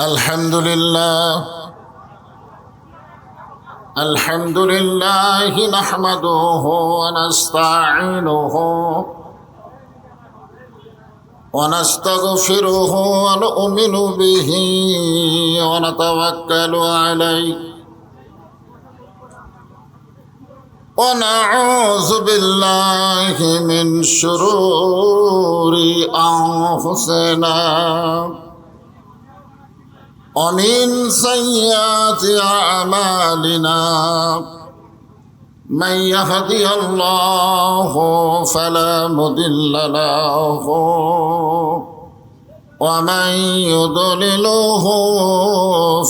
الحمد لله الحمد لله نحمده ونستعينه ونستغفره ونؤمن به ونتوكل عليه ونعوذ بالله من شرور أنفسنا ومن سيئات أعمالنا من يهدي الله فلا مضل له ومن يضلله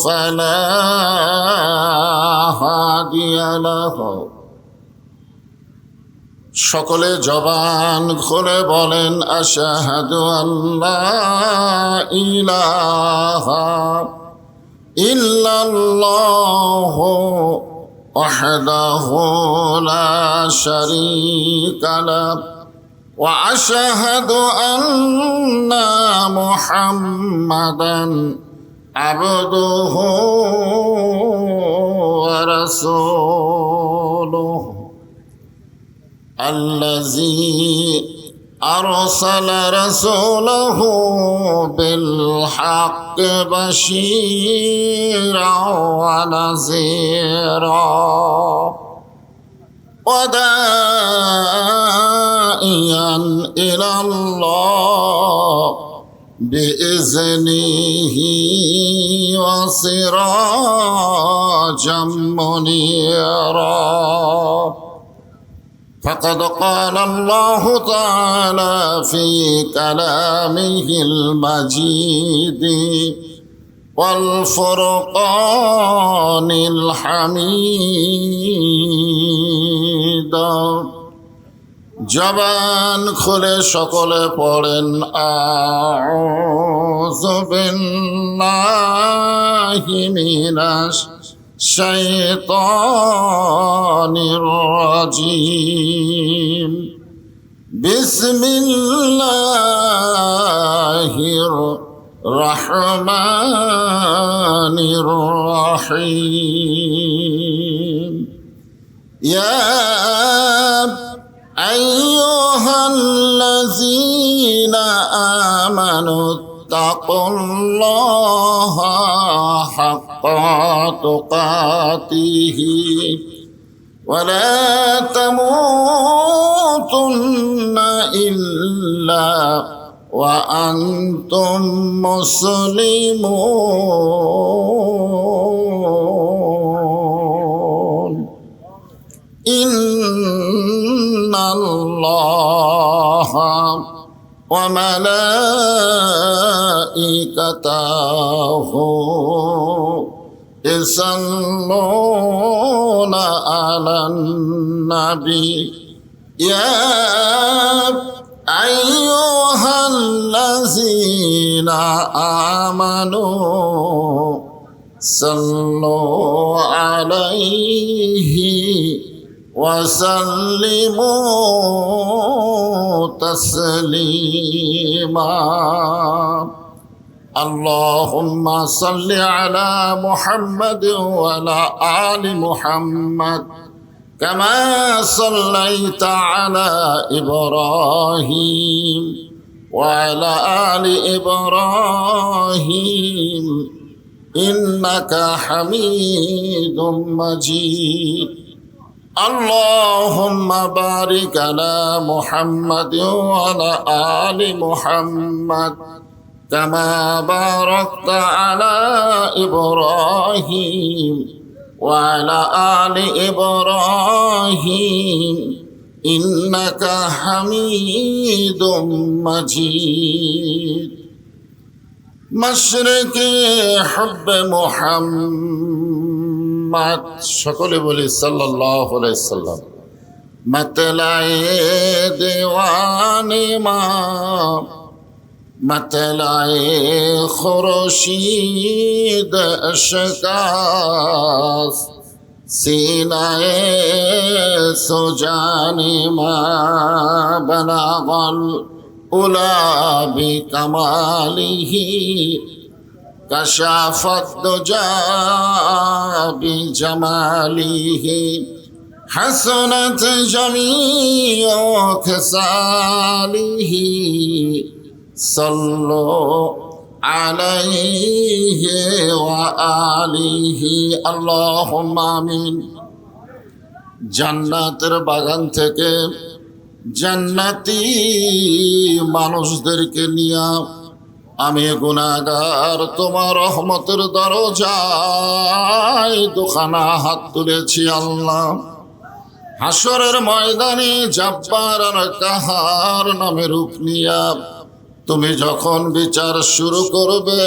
فلا هادي له সকলে জবান খুলে বলেন আশহাদু আল্লা ইলাহা ইল্লাল্লাহু ওয়াহদাহু লা শারীকা লাহু ওয়া আশহাদু আন্না মুহাম্মাদান আবদুহু ওয়া রাসূলুহু الذي أرسل رسوله بالحق بشيرا ونذيرا وداعيا إلى الله بإذنه وسراجا منيرا فقد قال الله تعالى في كلامه المجيد والفرقان الحميد জবান খুলে সকলে পড়েন আউযু বিল্লাহি মিনাশ الشيطان الرجيم بسم الله الرحمن الرحيم يا أيها الذين آمنوا اتقوا الله حق تقاته ولا تموتن إلا وأنتم مسلمون إن الله وملائكته يصلون على النبي يا أيها الذين آمنوا صلوا عليه وسلموا تسليما اللهم صل على محمد وعلى آل محمد كما صليت على إبراهيم وعلى آل إبراهيم إنك حميد مجيد اللهم بارك على محمد وعلى آل محمد كما باركت على إبراهيم وعلى آل إبراهيم إنك حميد مجيد مشرق حب محمد সকলে বলি সাল্লাল্লাহু আলাইহি সাল্লাম मतलाए दीवानी माँ मतलाए खुर्शीद अशकास सीनाए सुजानी माँ बनावल उला भी कमाली ही كشف الدجى بجماله حسنت جميع خصاله صلوا عليه وآله اللهم آمين জান্নাতের বাগান থেকে জান্নাতি মানুষদেরকে নিয়ে আমি গুনাহগার তোমার রহমতের দরজায় দুখানা হাত তুলেছি আল্লাহ। হাসরের ময়দানে জব্বার আর কাহার নামে রূপ নিয়া তুমি যখন বিচার শুরু করবে,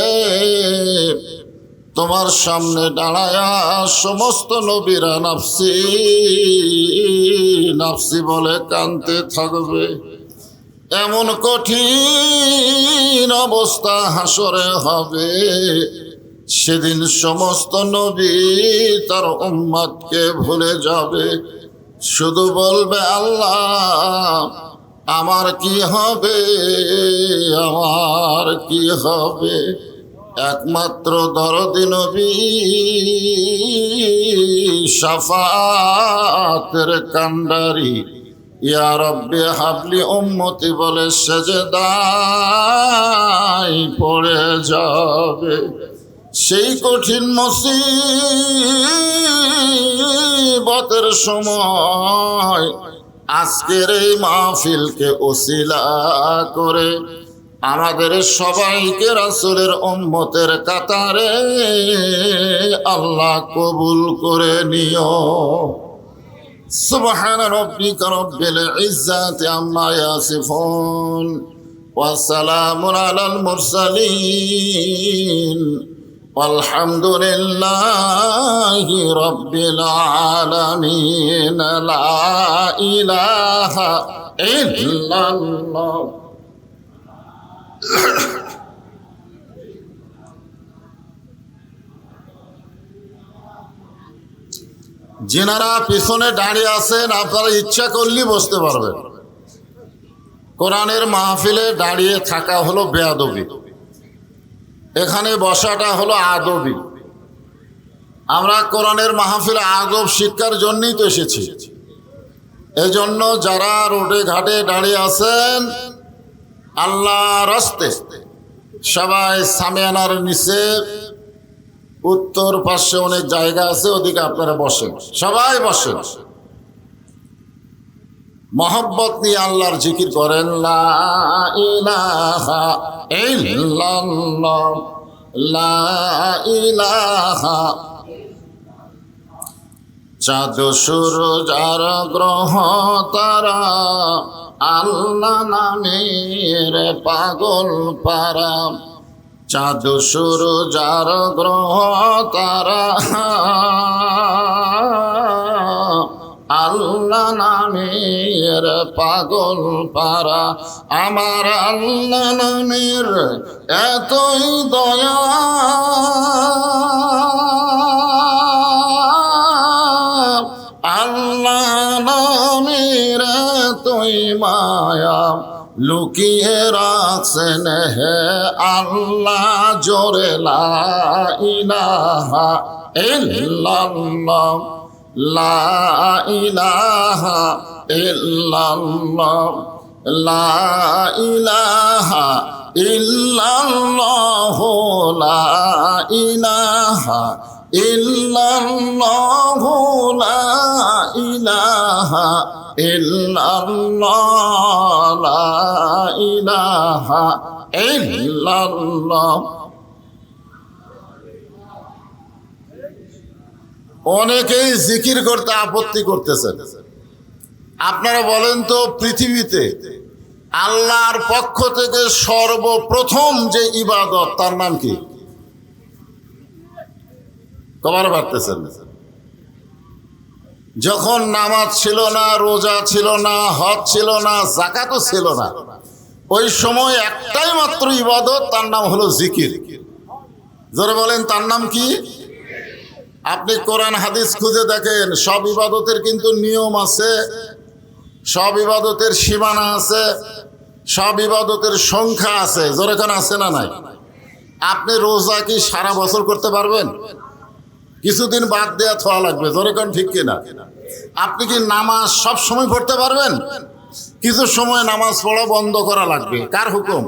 তোমার সামনে দাঁড়ায়া সমস্ত নবীরা নাফসি নাফসি বলে কাঁদতে থাকবে। এমন কঠিন অবস্থা হাসরে হবে, সেদিন সমস্ত নবী তার উম্মতকে ভুলে যাবে, শুধু বলবে আল্লাহ আমার কি হবে, আমার কি হবে। একমাত্র দরদি নবী শাফাতের কান্ডারি ইয়া রব্বি হাবলি উম্মতি বলে সেজদায় পড়ে যাবে। সেই কঠিন মুসিবতের সময় আজকের এই মাহফিলকে ওসিলা করে আমাদের সবাইকে রাসূলের উম্মতের কাতারে আল্লাহ কবুল করে নিও। সুবহান রাব্বিকা রব্বিল ইজ্জাতি আম্মা ইয়াসিফুন ওয়া সালামুন আলাল মুরসালিন walhamdulillahi rabbil alamin la ilaha illallah। যিনারা পিছনে দাঁড়িয়ে আছেন আপনারা ইচ্ছা করলেই বসতে পারবেন। কোরআনের মাহফিলে দাঁড়িয়ে থাকা হলো বেয়াদবি, এখানে বসাটা হলো আদবি। আমরা কোরআনের মাহফিলে আদব শিক্ষার জন্যই তো এসেছি। এজন্য যারা রোডে ঘাটে দাঁড়িয়ে আছেন আল্লাহর রাস্তে সবাই সামিয়ানার নিচে উত্তর পাশে অনেক জায়গা আছে, ওদিকে আপনারা বসেন, সবাই বসেন, মহব্বত নিয়ে আল্লাহর জিকির করেন। লা ইলাহা ইল্লাল্লাহ লা ইলাহা। চাঁদ সূরজ আর গ্রহ তারা আল্লাহ নামের পাগল পারা। চাঁদ সূরজ আর গ্রহ তারা আল্লাহ নামের পাগল পারা। আমার আল্লাহ নামের এতই দয়া, আল্লাহ নামের এতই মায়া, লুকিয়ে রাখছেন হে আল্লাহ জোরে লা ইলাহা ইল্লাল্লাহ লা ইলাহা ইল্লাল্লাহ লা ইলাহা ইল্লাল্লাহ লা ইলাহা ইল্লাল্লাহ লা ইলাহা ইল্লাল্লাহ লা ইলাহা ইল্লাল্লাহ। অনেকেই জিকির করতে আপত্তি করতেছেন। আপনারা বলেন তো, পৃথিবীতে আল্লাহর পক্ষ থেকে সর্বপ্রথম যে ইবাদত তার নাম কি? কবার পারতেছেন? যখন নামাজ ছিল না, রোজা ছিল না, হজ ছিল না, যাকাতও ছিল না, ওই সময় একটাই মাত্র ইবাদত, তার নাম হলো জিকির। যারা বলেন তার নাম কি? আপনি কোরআন হাদিস খুঁজে দেখেন, সব ইবাদতের কিন্তু নিয়ম আছে, সব ইবাদতের সীমানা আছে, সব ইবাদতের সংখ্যা আছে। যেরকম আছে না নাই? আপনি রোজা কি সারা বছর করতে পারবেন? কিছুদিন বাদ দেওয়া থোয়া লাগবে, ধরে কোন ঠিক কিনা? আপনি কি নামাজ সব সময় পড়তে পারবেন? কিছু সময় নামাজ পড়া বন্ধ করা লাগবে, কার হুকুম?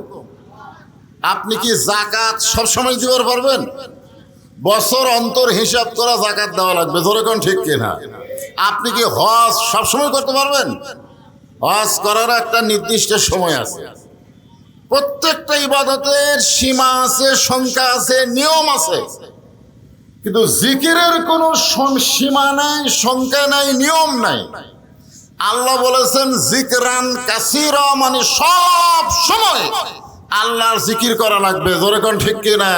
আপনি কি জাকাত সব সময় দিতে পারবেন? বছর অন্তর হিসাব করা জাকাত দেওয়া লাগবে, ধরে কোন ঠিক কিনা? আপনি কি হজ সব সময় করতে পারবেন? হজ করার একটা নির্দিষ্ট সময় আছে। প্রত্যেকটা ইবাদতের সীমা আছে, সংখ্যা আছে, নিয়ম আছে। কিন্তু জিকিরের কোনো সীমা নাই, সংখ্যা নাই, নিয়ম নাই। আল্লাহ বলেছেন জিকরান কাসীরা, মানে সব সময় আল্লাহর জিকির করা লাগবে, জোরে কোন ঠিক কিনা?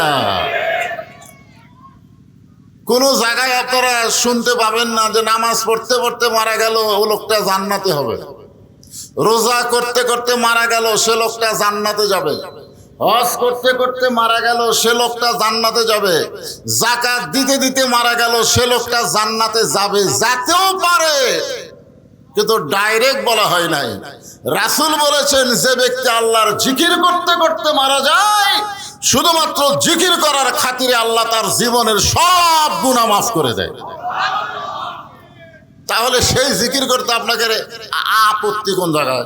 কোন জায়গায় আপনারা শুনতে পাবেন না যে নামাজ পড়তে পড়তে মারা গেল ও লোকটা জান্নাতে হবে, রোজা করতে করতে মারা গেল সে লোকটা জান্নাতে যাবে, হজ করতে করতে মারা গেল সে লোকটা জান্নাতে যাবে, যাকাত দিতে দিতে মারা গেল সে লোকটা জান্নাতে যাবে। যেতেও পারে, কিন্তু ডাইরেক্ট বলা হয় নাই। রাসূল বলেছেন যে ব্যক্তি আল্লাহর জিকির করতে করতে মারা যায়, শুধুমাত্র জিকির করার খাতিরে আল্লাহ তার জীবনের সব গুনাহ মাফ করে দেয়। তাহলে সেই জিকির করতে আপনাকে আপত্তি কোন জায়গায়?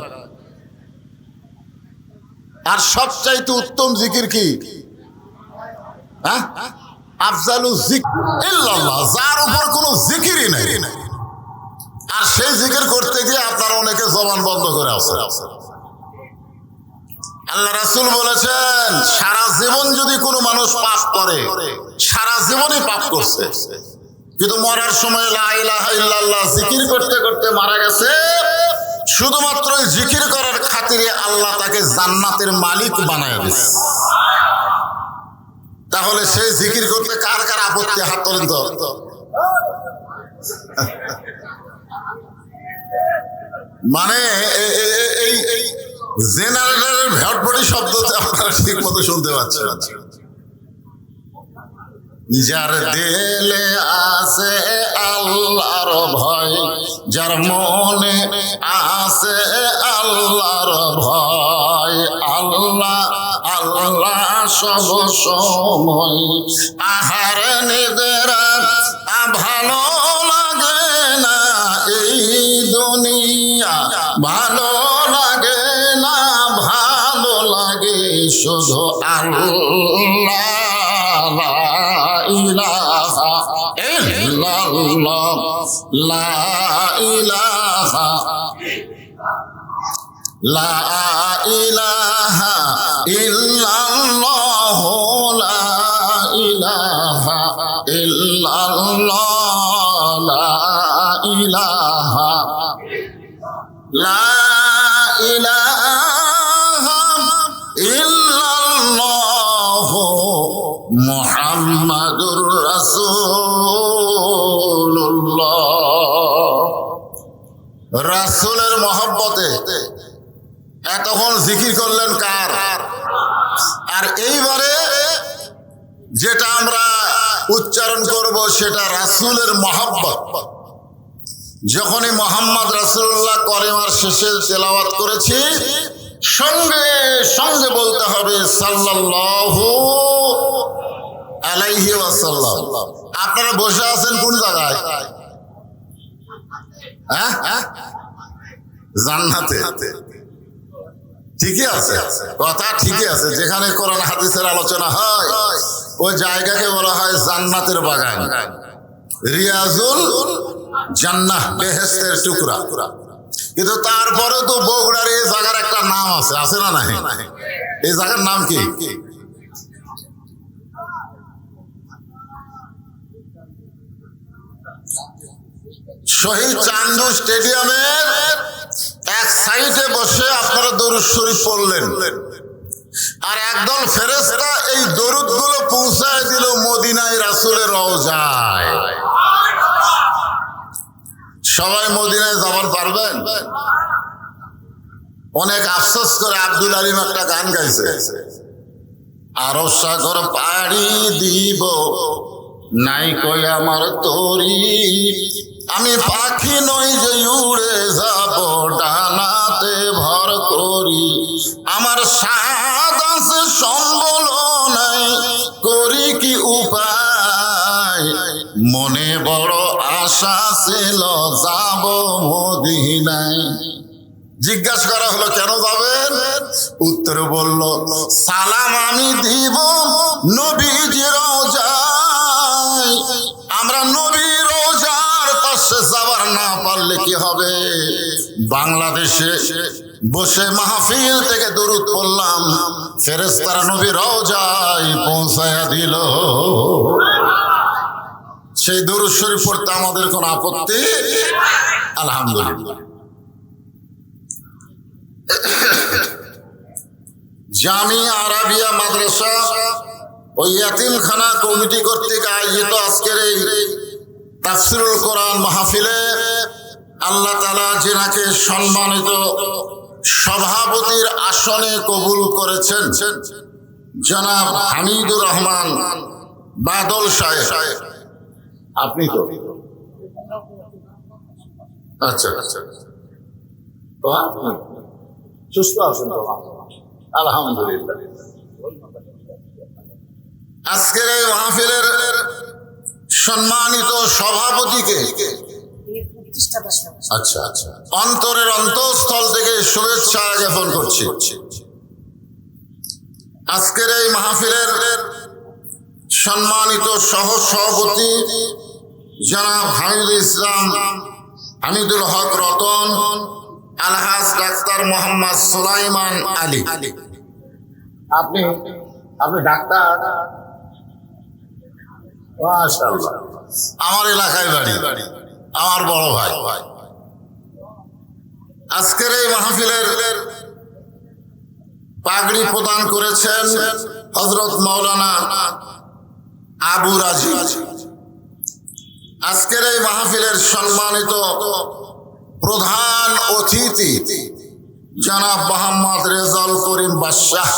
আর সবচাইতে উত্তম জিকির কি? আফজালু যিকর ইল্লাল্লাহ, যার উপর কোনো জিকিরই নাই। আর সেই জিকির করতে গিয়ে আপনারা অনেকে জবান বন্ধ করে আছে। আল্লাহ রাসূল বলেছেন সারা জীবন যদি কোনো মানুষ পাপ করে, সারা জীবনই পাপ করছে, কিন্তু মরার সময় লা ইলাহা ইল্লাল্লাহ জিকির করতে করতে মারা গেছে, শুধুমাত্র জিকির করার খাতিরে আল্লাহ তাকে জান্নাতের মালিক বানায় দিয়েছে। তাহলে সেই জিকির করতে কার কার আপত্তি? হাত তোলেন তো। মানে এই জেনারেটরের ভটভটি শব্দতে আপনারা ঠিক মতো শুনতে পাচ্ছেন। যার দিলে আছে আল্লাহর ভয়, যার মনে আছে আল্লাহর ভয়, আল্লাহ আল্লাহ সব সময়। আহার নিদেরা ভালো লাগে না এই দুনিয়া, ভালো লাগে না, ভালো লাগে শুধু আল্লাহ। লা ইলাহা ইল্লাল্লাহ, লা ইলাহা, লা ইলাহা ইল্লাল্লাহ, লা ইলাহা ইল্লাল্লাহ, লা ইলাহা, লা ইলাহা ইল্লাল্লাহ মুহাম্মাদুর রাসূলুল্লাহ। রাসূলের মহব্বতে এতক্ষণ জিকির করলেন কার? আর এইবারে যেটা আমরা উচ্চারণ করব সেটা রাসূলের মহব্বত। যখনই মোহাম্মদ রাসূলুল্লাহ কলেমার শেষে তেলাওয়াত করেছি, সঙ্গে সঙ্গে বলতে হবে সাল্লাল্লাহু আলাইহি ওয়াসাল্লাম। আপনারা বসে আছেন কোন জায়গায়? জান্নাতে। ঠিকই আছে, কথা ঠিকই আছে। যেখানে কোরআন হাদিসের আলোচনা হয় ওই জায়গাকে বলা হয় জান্নাতের বাগান, রিয়াজুল জান্নাহ, বেহেশতের টুকরা। কিন্তু তারপরে তো বগুড়ার এই জায়গার একটা নাম আছে, আছে না নাই? এই জায়গার নাম কি? শহীদ চান্দু স্টেডিয়ামের এক সাইডে বসে আপনারা দরুদ শরীফ পড়লেন, আর একদল ফেরেশতা এই দরুদ গুলো পৌঁছায় দিল মদিনায় রাসূলের রওজায়। সবাই মদিনায় যাবার পারবেন? অনেক আফসোস করে আব্দুল আলিম একটা গান গাইছে, আরো সাগর পাড়ি দিব নাই কই আমার তরি, আমি পাখি নই যে উড়ে যাব ডানাতে ভর করি, আমার আছে সম্বল নাই, করি কি উপায়, মনে বড় আশা ছিল যাব মদিনায়। জিজ্ঞাসা করা হলো কেন যাবেন? উত্তরে বলল, সালাম আমি দিব নবীজির রওজায়। আমরা নবীর রওজার পাশে যাবার না পারলে কি হবে? বাংলাদেশে বসে মাহফিল থেকে দরুদ পড়লাম, ফেরেশতারা নবীর রওজায় পৌঁছায়া দিল। সেই দরুদ শরীফ পড়তে আমাদের কোনো আপত্তি? আলহামদুলিল্লাহ। জামিয়া আরাবিয়া মাদ্রাসা ও ইয়াতিমখানা কমিটি কর্তৃক আয়োজিত আজকের এই তাফসীরুল কোরআন মাহফিলে আল্লাহ তাআলা যিনাকে সম্মানিত সভাপতির আসনে কবুল করেছেন, জনাব হামিদুর রহমান বাদল সাহেব। আপনি তো আচ্ছা আচ্ছা, সুস্থ আছেন? আলহামদুলিল্লাহ। আজকের এই মাহফিলের সম্মানিত সভাপতিকে আচ্ছা আচ্ছা অন্তরের অন্তঃস্থল থেকে শুভেচ্ছা জ্ঞাপন করছি। আজকের এই মাহফিলের সম্মানিত সহ সভাপতি জনাব হামিদুল ইসলাম, হামিদুল হক রতন, আলহাজ ডাক্তার মোহাম্মদ সুলাইমান আলী। আপনি আপনি ডাক্তার? মাশাআল্লাহ। আমার এলাকায় বাড়ি, আমার বড় ভাই। আজকের এই মাহফিলের পাগড়ি প্রদান করেছেন হযরত মাওলানা আবু রাজি। আজকের এই মাহফিলের সম্মানিত প্রধান অতিথি জনাব মোহাম্মদ রেজাউল করিম বাদশাহ।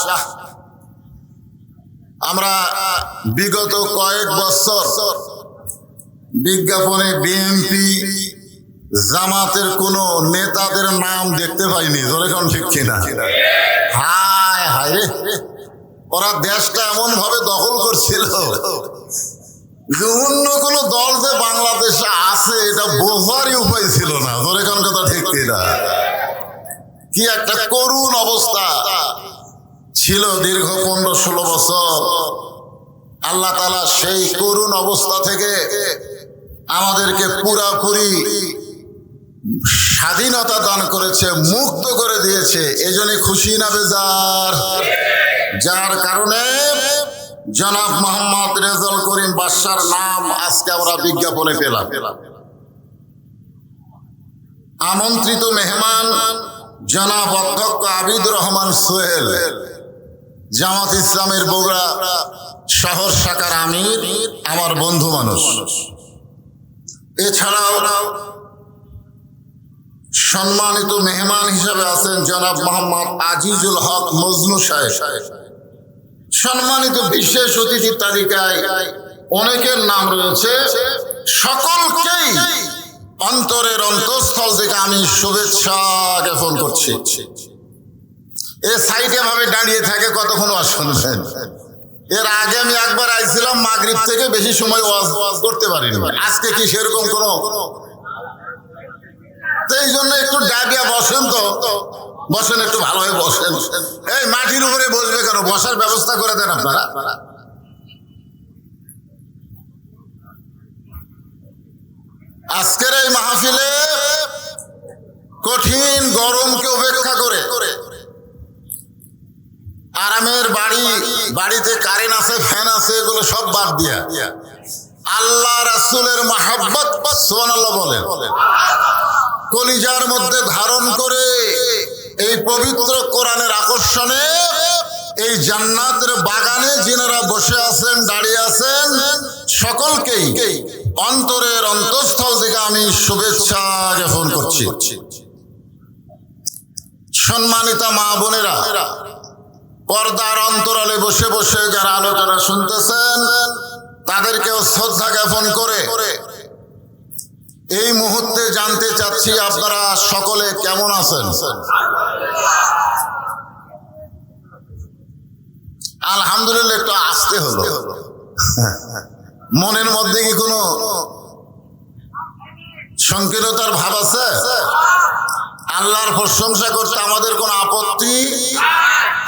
আমরা বিগত কয়েক বছর বিজ্ঞাপনে বিএনপি জামাতের কোন নেতাদের নাম দেখতে পাইনি, যেরকম ঠিক কিনা? হায় হায় রে, ওরা দেশটা এমন ভাবে দখল করছিল যে অন্য কোন দল যে বাংলাদেশে আছে এটা বোঝারই উপায় ছিল না, যেরকম কথা ঠিক কিনা? কি একটা করুণ অবস্থা ছিল দীর্ঘ 15-16 বছর। আল্লাহ তাআলা সেই করুণ অবস্থা থেকে আমাদেরকে পুরাপুরি স্বাধীনতা দান করেছে, মুক্ত করে দিয়েছে। এজন্য খুশি না বেজার? যার কারণে জনাব মোহাম্মদ রেজাউল করিম বাদশার নাম আজকে আমরা বিজ্ঞাপনে পেলাম। আমন্ত্রিত মেহমান জনাব অধ্যক্ষ আবিদুর রহমান সোহেল, জামাত ইসলামের বগুড়া শহর শাখার আমির, আমার বন্ধু মানুষ। এছাড়াও সম্মানিত মেহমান হিসেবে আছেন জনাব মোহাম্মদ আজিজুল হক মজনু সাহেব। সম্মানিত বিশেষ অতিথির তালিকায় অনেকের নাম রয়েছে, সকলকেই অন্তরের অন্তঃস্থল থেকে আমি শুভেচ্ছা জ্ঞাপন করছি। এ সাইডে ভাবে দাঁড়িয়ে থাকে কতক্ষণ ওয়াজ শুনবেন? এর আগে আমি একবার আইছিলাম, মাগরিব থেকে বেশি সময় ওয়াজ করতে পারিনি। আজকে কি সেরকম কোন? এই জন্য একটু ডাবিয়া বসেন, তো বসেন, একটু ভালোভাবে বসেন। এই মাটির উপরে বসবে কেন? বসার ব্যবস্থা করে দেন আপনারা। আজকের এই মাহফিলে কঠিন গরমকে উপেক্ষা করে আরামের বাড়ি, বাড়িতে কারেন্ট আছে, ফ্যান আছে, এগুলো সব বাদ দিয়া আল্লাহ রাসূলের মহব্বত, সুবহানাল্লাহ বলেন, কলিজার মধ্যে ধারণ করে এই পবিত্র কোরআনের আকর্ষণে এই জান্নাতের বাগানে যিনারা বসে আছেন, দাঁড়িয়ে আছেন, সকলকেই অন্তরের অন্তঃস্থল থেকে আমি শুভেচ্ছা জ্ঞাপন করছি। সম্মানিতা মা বোনেরা, পর্দার অন্তরালে বসে বসে যারা আলোচনা শুনতেছেন, তাদেরকেও শ্রদ্ধা জ্ঞাপন করে এই মুহূর্তে জানতে চাচ্ছি আপনারা সকলে কেমন আছেন? আলহামদুলিল্লাহ একটু আসতে হলো। মনের মধ্যে কি কোনো সংকীর্ণতার ভাব আছে? আল্লাহর প্রশংসা করতে আমাদের কোনো আপত্তি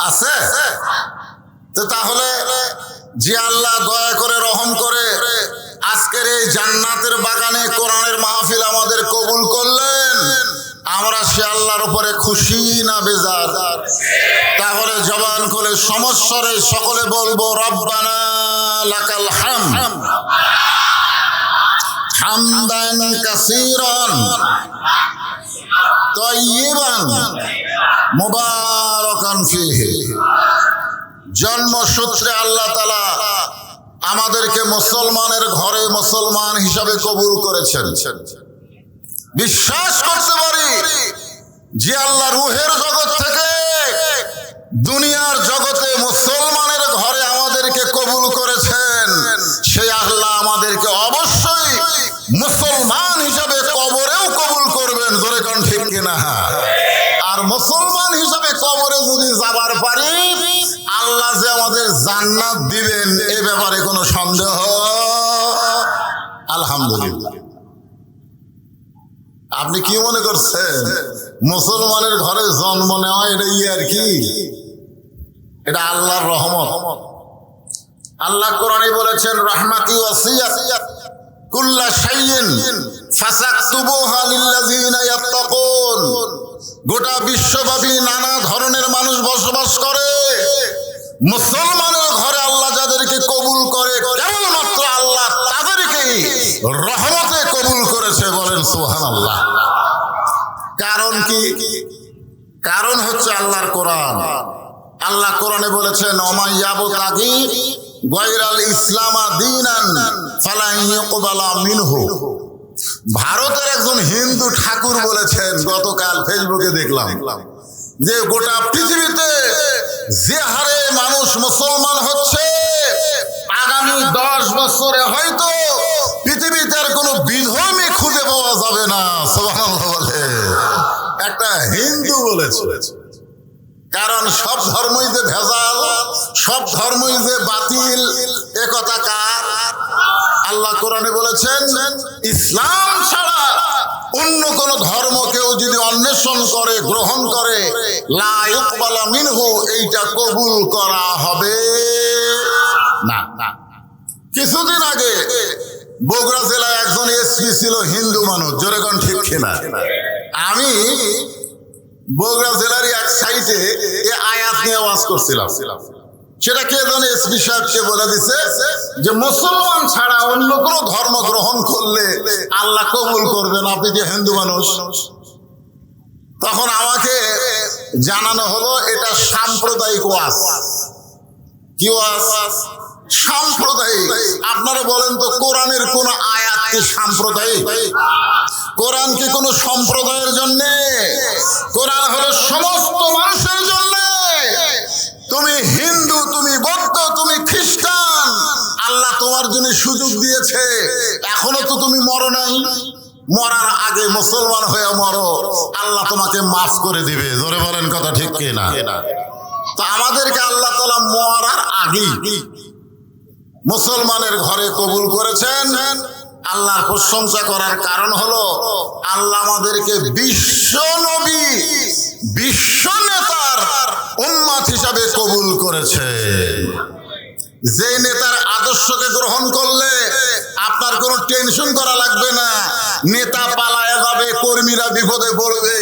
আছে? তো তাহলে যে আল্লাহ দয়া করে রহম করে আজকের এই জান্নাতের বাগানে কোরআনের মাহফিল আমাদের কবুল করলেন, আমরা সে আল্লাহর উপরে খুশি না বেজার? তাহলে জবান খুলে সমস্বরে সকলে বলবো রব্বানা লাকাল হামদ হামদান কাসীরান তাইয়িবান মুবারাকান ফীহি। জন্মসূত্রে আল্লাহ তাআলা আমাদেরকে মুসলমানের ঘরে মুসলমান হিসাবে কবুল করেছেন। বিশ্বাস করতে পারি যে আল্লাহ রূহের জগৎ থেকে দুনিয়ার জগতে মুসলমানের ঘরে আমাদেরকে কবুল করেছেন, সেই আল্লাহ আমাদেরকে অবশ্যই মুসলমান হিসাবে কবরেও কবুল করবেন। জোরে কোন ঠিক কিনা? আর মুসলমান হিসাবে কবরে যদি যাবার পারি, আল্লাহ যে আমাদের জান্নাত দিবেন এ ব্যাপারে কোনো সন্দেহ আলহামদুলিল্লাহ। আপনি কি মনে করছেন মুসলমানের ঘরে জন্ম নেওয়া এটাই আর কি? এটা আল্লাহর রহমত। আল্লাহ কোরআনে বলেছেন রাহমাতি ওয়াসিয়াত কুল্লা শাইইন ফাসাকতুবুহা লিল্লাযিনা ইয়াত্তাকুন। গোটা বিশ্বব্যাপী নানা ধরনের মানুষ বসবাস করে, মুসলমানের ঘরে আল্লাহ যাদেরকে কবুল করে কেবলমাত্র আল্লাহ তাদেরকেই রহমতে কবুল করেছে। বলেন সুবহানাল্লাহ। কারণ কি? কারণ হচ্ছে আল্লাহর কোরআন। আল্লাহ কোরআনে বলেছেন ওমা ইয়াবতাগি গায়রাল ইসলামা দীনান ফালান ইউকবালা মিনহু। ভারতের একজন হিন্দু ঠাকুর বলেছেন, গতকাল ফেসবুকে দেখলাম, যে গোটা পৃথিবীতে যে হারে মানুষ মুসলমান হচ্ছে, আগামী 10 বছরে হয়তো পৃথিবীতে আর কোনো বিধর্মী খুঁজে পাওয়া যাবে না। সুবহানাল্লাহ বলে একটা হিন্দু বলেছে। কারণ সব ধর্মই যে ভেজাল, সব ধর্মই যে বাতিল, এ কথা কার? আল্লাহ কোরআনে বলেছেন ইসলাম ছাড়া অন্য কোন ধর্ম কেউ যদি অন্বেষণ করে, গ্রহণ করে, লা ইউকবালা মিনহু, এইটা কবুল করা হবে না। কিছুদিন আগে বগুড়া জেলায় একজন এসপি ছিল হিন্দু মানুষ। জোরে কোন ঠিক কিনা? আমি বগুড়া জেলার এক সাইটে এই আয়াত নিয়ে ওয়াজ করছিলাম। সেটা কে জানে এসপি সাহেবকে বলে দিছে যে মুসলমান ছাড়া অন্য কোনো ধর্ম গ্রহণ করলে আল্লাহ কবুল করবেন, আপনি যে হিন্দু মানুষ। তখন আমাকে জানানো হলো এটা সাম্প্রদায়িক ওয়াজ। কি ওয়াজ? সাম্প্রদায়িক। আপনারা বলেন তো কোরআনের কোন আয়াত কি সাম্প্রদায়িক? কোরআন কি কোনো সম্প্রদায়ের জন্য? কোরআন হলো সমস্ত মানুষের জন্য। তুমি হিন্দু, তুমি বৌদ্ধ, তুমি খ্রিস্টান, আল্লাহ তোমার জন্য সুযোগ দিয়েছে। এখনো তো তুমি মরো নাই, মরার আগে মুসলমান হয়ে মরো, আল্লাহ তোমাকে মাফ করে দিবে। জোরে বলেন কথা ঠিক কিনা? তো আমাদেরকে আল্লাহ তাআলা মরার আগে মুসলমানের ঘরে কবুল করেছেন। আল্লাহর প্রশংসা করার কারণ হলো আল্লাহ আমাদেরকে বিশ্ব নবী, বিশ্ব নেতার উম্মত হিসাবে কবুল করেছে। যে নেতার আদর্শকে গ্রহণ করলে আপনার কোনো টেনশন করা লাগবে না, নেতা পালায়া যাবে, কর্মীরা বিপদে পড়বে,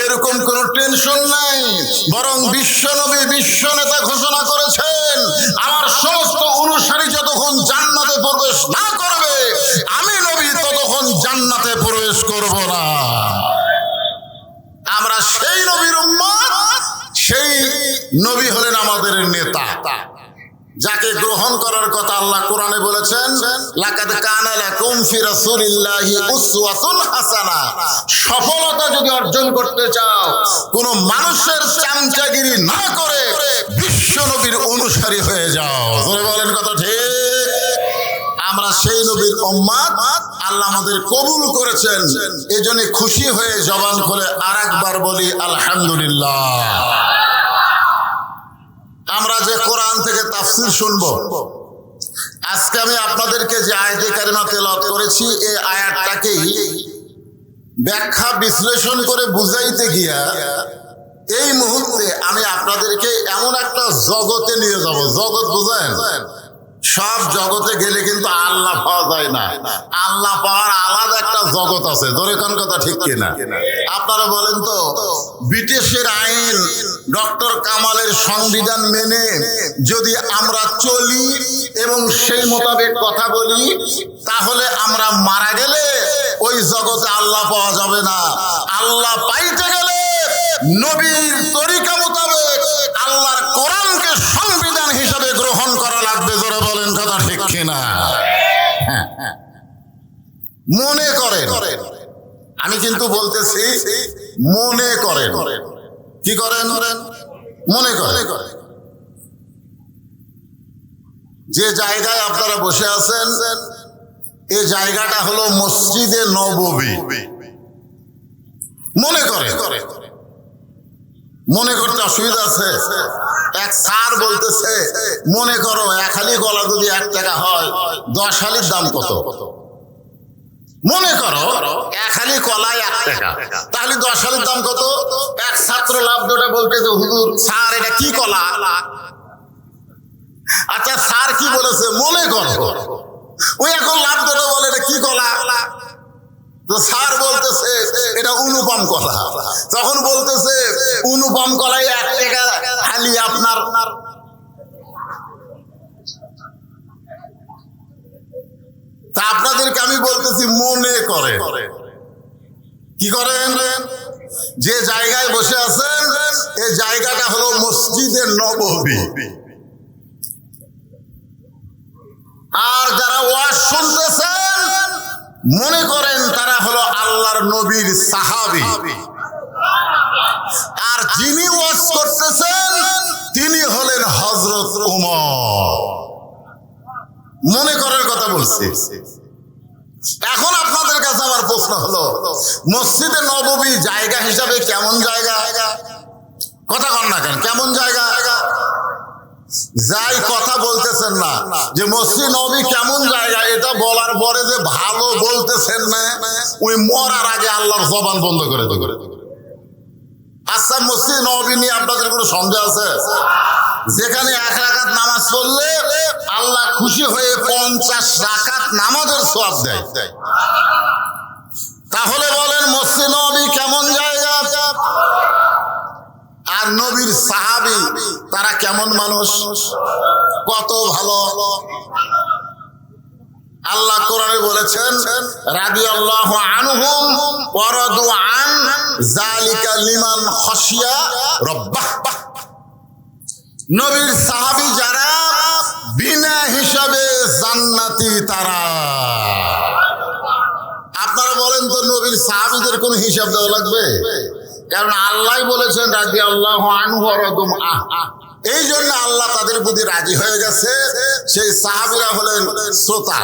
এরকম কোনো টেনশন নাই। বরং বিশ্ব নবী, বিশ্ব নেতা ঘোষণা করেছেন আমার সমস্ত অনুসারী যতক্ষণ জান্নাতে প্রবেশ না করবে, আমি নবী ততক্ষণ জান্নাতে প্রবেশ করব না। আমরা সেই নবীর উম্মত, সেই নবী হলেন আমাদের নেতা, যাকে গ্রহণ করার কথা আল্লাহ কোরআনে বলেছেন লাকাদ কানা লাকুম ফি রাসূলিল্লাহি উসওয়াতুন হাসানাহ। সফলতা যদি অর্জন করতে চাও, কোন মানুষের চামচাগিরি না করে বিশ্ব নবীর অনুসারী হয়ে যাও। জোরে বলেন কথা ঠিক? আমরা সেই নবীর উম্মত, আল্লাহ আমাদের কবুল করেছেন। এজন্য খুশি হয়ে জবান খুলে আরেকবার বলি আলহামদুলিল্লাহ। আমরা যে কোরআন থেকে তাফসীর শুনবো, আজকে আমি আপনাদেরকে যে আয়াতে কারিমা তেলাওয়াত করেছি এই আয়াতটাকেই ব্যাখ্যা বিশ্লেষণ করে বুঝাইতে গিয়া এই মুহূর্তে আমি আপনাদেরকে এমন একটা জগতে নিয়ে যাব। জগৎ বুঝেন? সব জগতে গেলে কিন্তু আল্লাহ পাওয়া যায় না। আল্লাহ পাওয়ার আলাদা একটা জগৎ আছে। ধরে কোন কথা ঠিক কিনা? আপনারা বলেন তো, ব্রিটিশের আইন, ডক্টর কামালের সংবিধান মেনে যদি আমরা চলি এবং সেই মোতাবেক কথা বলি, তাহলে আমরা মারা গেলে ওই জগতে আল্লাহ পাওয়া যাবে না। আল্লাহ পাইতে গেলে নবীর তরিকা মোতাবেক আল্লাহর কোরআনকে সংবিধান হিসাবে গ্রহণ করা লাগবে। জোরে বলেন কথা ঠিক কিনা? মনে করেন, আমি কিন্তু বলতেছি মনে করেন। কি করেন? মনে করেন যে জায়গায় আপনারা বসে আছেন এই জায়গাটা হলো মসজিদে নববী। মনে করেন, মনে করতে অসুবিধা আছে? এক স্যার বলতেছে মনে করো এক হালি কলা যদি 1 টাকা হয় 10 হালির দাম কত? মনে করো এক হালি কলায় 1 টাকা, তাহলে 10 হালির দাম কত? এক ছাত্র লাভ দুটা বলতেছে হুজুর স্যার এটা কি কলা? আচ্ছা স্যার কি বলেছে? মনে করো। ওই এখন লাভ দুটা বলে এটা কি কলা? স্যার বলতেছে এটা অনুপম কলা। তখন বলতেছে অনুপম কলাই 1 টাকা হালি আপনার। তা আপনাদেরকে আমি বলতেছি মনে করে। কি করেন? যে জায়গায় বসে আছেন এই জায়গাটা হলো মসজিদে নববী। আর যারা ওয়াজ শুনতেছেন মনে করেন তারা হলো আল্লাহর নবীর সাহাবী। আর যিনি ওয়াজ করতেছেন তিনি হলেন হযরত ওমর। মনে করার কথা বলছি। এখন আপনাদের কাছে আমার প্রশ্ন হলো মসজিদে নববী জায়গা হিসাবে কেমন জায়গা? কথা কন না কেন? কেমন জায়গা? যাই কথা বলতেছেন না যে মসজিদ নববী কেমন জায়গা, এটা বলার পরে যে ভালো বলতেছেন না, ওই মরার আগে আল্লাহর জবান বন্ধ করে দেবে। আচ্ছা মসজিদ নববী নিয়ে আপনাদের কোনো সন্দেহ আছে? যেখানে 1 রাকাত নামাজ পড়লে আল্লাহ খুশি হয়ে 50 রাকাত নামাজের সওয়াব দেয়। তাহলে বলেন মসজিদ নববী কেমন জায়গা? আর নবীর সাহাবী তারা কেমন মানুষ, কত ভালো। আল্লাহ কোরআনে বলেছেন রাদিয়াল্লাহু আনহুম ওয়া রাদু আন যালিকা লিমান খাশিয়া রাব্বাহ। নবীর সাহাবী যারা বিনা হিসাবে জান্নাতি তারা। আপনারা বলেন তো নবীর সাহাবীদের কোন হিসাব দেওয়া লাগবে? কারণ আল্লাহ বলেছেন রাদিয়াল্লাহু আনহু ওয়া রাদু আন। এই জন্য আল্লাহ তাদের প্রতি রাজি হয়ে গেছে। সেই সাহাবীরা হলেন শ্রোতা,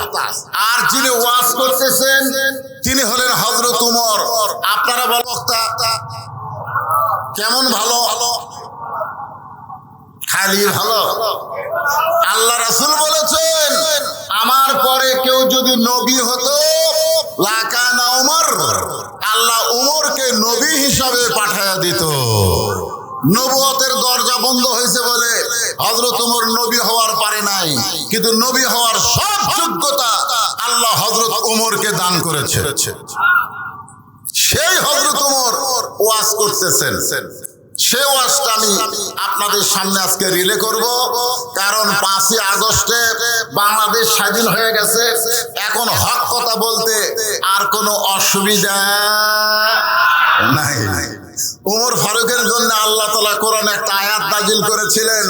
আর যিনি ওয়াজ করতেছেন তিনি হলেন হযরত ওমর। আপনারা বলেন বক্তা কেমন ভালো? খালি ভালো। আল্লাহ রাসূল বলেছেন আমার পরে কেউ যদি নবী হতো লাকানা ওমর, আল্লাহ ওমরকে নবী হিসাবে পাঠায়া দিত। নবুয়তের দরজা বন্ধ হয়েছে বলে হযরত ওমর নবী হওয়ার পারে নাই, কিন্তু নবী হওয়ার সব যোগ্যতা আল্লাহ হযরত ওমরকে দান করেছে। সেই হযরত ওমর ওয়াজ করতেছেন। সে ওয়াজটা আমি আপনাদের সামনে আজকে রিলে করব। কারণ 5ই আগস্টে বাংলাদেশ স্বাধীন হয়ে গেছে। এখন হক কথা বলতে আর কোনো অসুবিধা নাই। ওমর ফারুকের জন্য আল্লাহ তাআলা কোরআনে একটা আয়াত নাযিল করেছিলেন,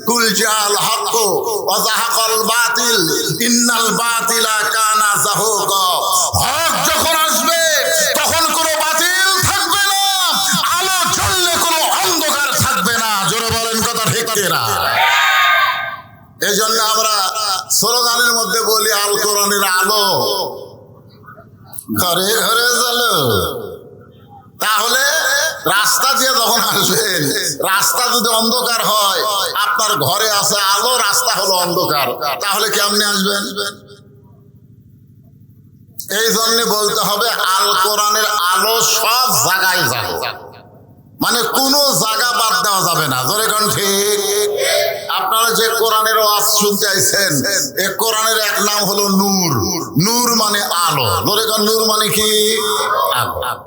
কুল জাল হক ওয়া যাহাকাল বাতিল ইন্নাল বাতিলা কানা যাহুকা। হক যখন আসবে তখন কোনো বাতিল থাকবে না, আলো জ্বললে কোনো অন্ধকার থাকবে না। জোরে বলেন কথা ঠিক কিনা? এজন্য আমরা স্লোগানের মধ্যে বলি আল কোরআনের আলো ঘরে ঘরে জ্বলো। তাহলে রাস্তা দিয়ে যখন আসবেন, রাস্তা যদি অন্ধকার হয়, আপনার ঘরে আছে আলো, রাস্তা হলো অন্ধকার, তাহলে কেমনে আসবেন? এই জন্য বলতে হবে আল কোরআনের আলো সব জায়গায় যাবে, মানে কোনো জায়গা বাদ দেওয়া যাবে না। ধরে কোন ঠিক? আপনারা যে কোরআনের ওয়াজ শুনতে আইছেন, এই কোরআনের এক নাম হলো নূর। নূর মানে আলো। ধরে কোন নূর মানে কি?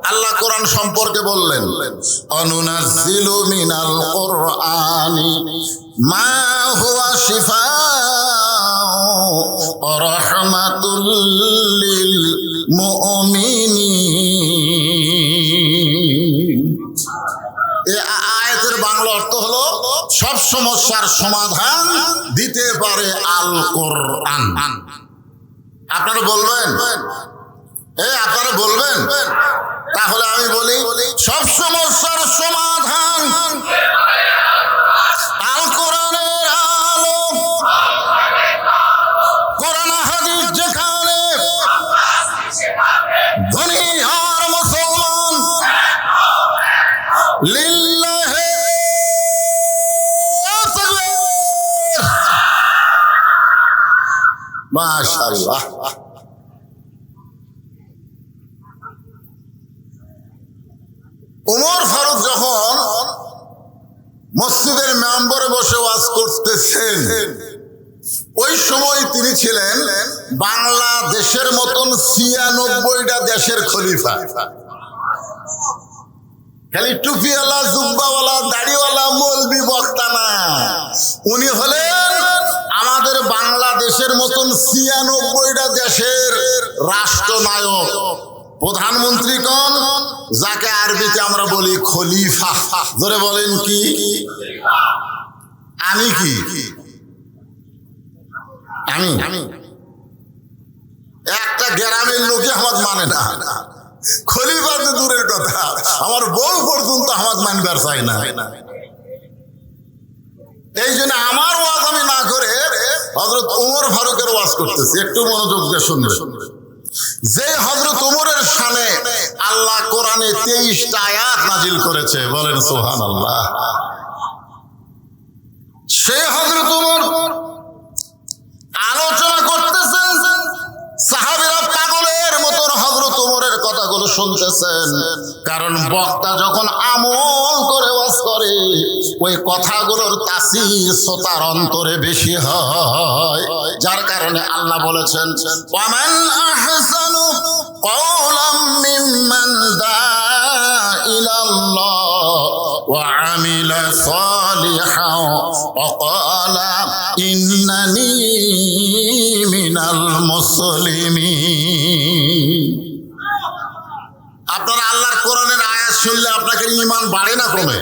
আল্লাহ কোরআন সম্পর্কে বললেন, অনুনাজ্জিলু মিনাল কোরআনি মা হুয়া শিফাউ ওয়া রাহমাতুল লিল মুমিনিন। এই আয়াতের বাংলা অর্থ হলো সব সমস্যার সমাধান দিতে পারে আল কোরআন। আপনারা বলবেন? আপনারা বলবেন? তাহলে আমি বলি, সব সমস্যার সমাধান আল কোরআনের আলো। কোরআন হাদিস যেখানে, ধনী আর মুসলমান লিল্লাহি তাকবীর। মাশাআল্লাহ। উমর ফারুক যখন মসজিদের মেম্বরে বসে ওয়াজ করতেছেন, ওই সময় তিনি ছিলেন বাংলাদেশের মতন ৯৬টা দেশের খলিফা। খালি টুপিওয়ালা, জুব্বাওয়ালা, দাড়িওয়ালা মৌলবি বক্তা না, উনি হলেন আমাদের বাংলাদেশের মতন ৯৬টা দেশের রাষ্ট্রনায়ক, প্রধানমন্ত্রী কোন, যাকে আরবিতে আমরা বলি খলিফা। ধরে বলেন কি? আমি কি? আমি একটা গ্রামের লোকে আমার মানে না, খলিফা তো দূরের কথা, আমার বউ পর্যন্ত আমার মানবার চাই না। এই জন্য আমার ওয়াজ আমি না করে হযরত উমর ফারুকের ওয়াজ করতেছি। একটু মনোযোগ দিয়ে শুনবেন। যে হযরত উমরের শানে আল্লাহ কোরআনে 23টা আয়াত নাজিল করেছে, বলেন সুবহানাল্লাহ। সেই হযরত উমর আলোচনা করতেছেন, সাহাবীরা পাগলের মতো হযরত উমরের কথাগুলো শুনতেছেন। কারণ বক্তা যখন আমল করে ওয়াজ করে, ওই কথাগুলোর তাসির শ্রোতার অন্তরে বেশি হয়, যার কারণে আল্লাহ বলেছেন, ওয়ামান আহসানু কওলাম মিম্মান দাআ ইলাল্লাহ ওয়া আমিলা সালিহান ওয়া ক্বালা ইন্নানি মিনাল মুসলিমিন। আপনারা আল্লাহর কোরআনের আয়াত শুনলে আপনাদের ঈমান বাড়ে না কমে?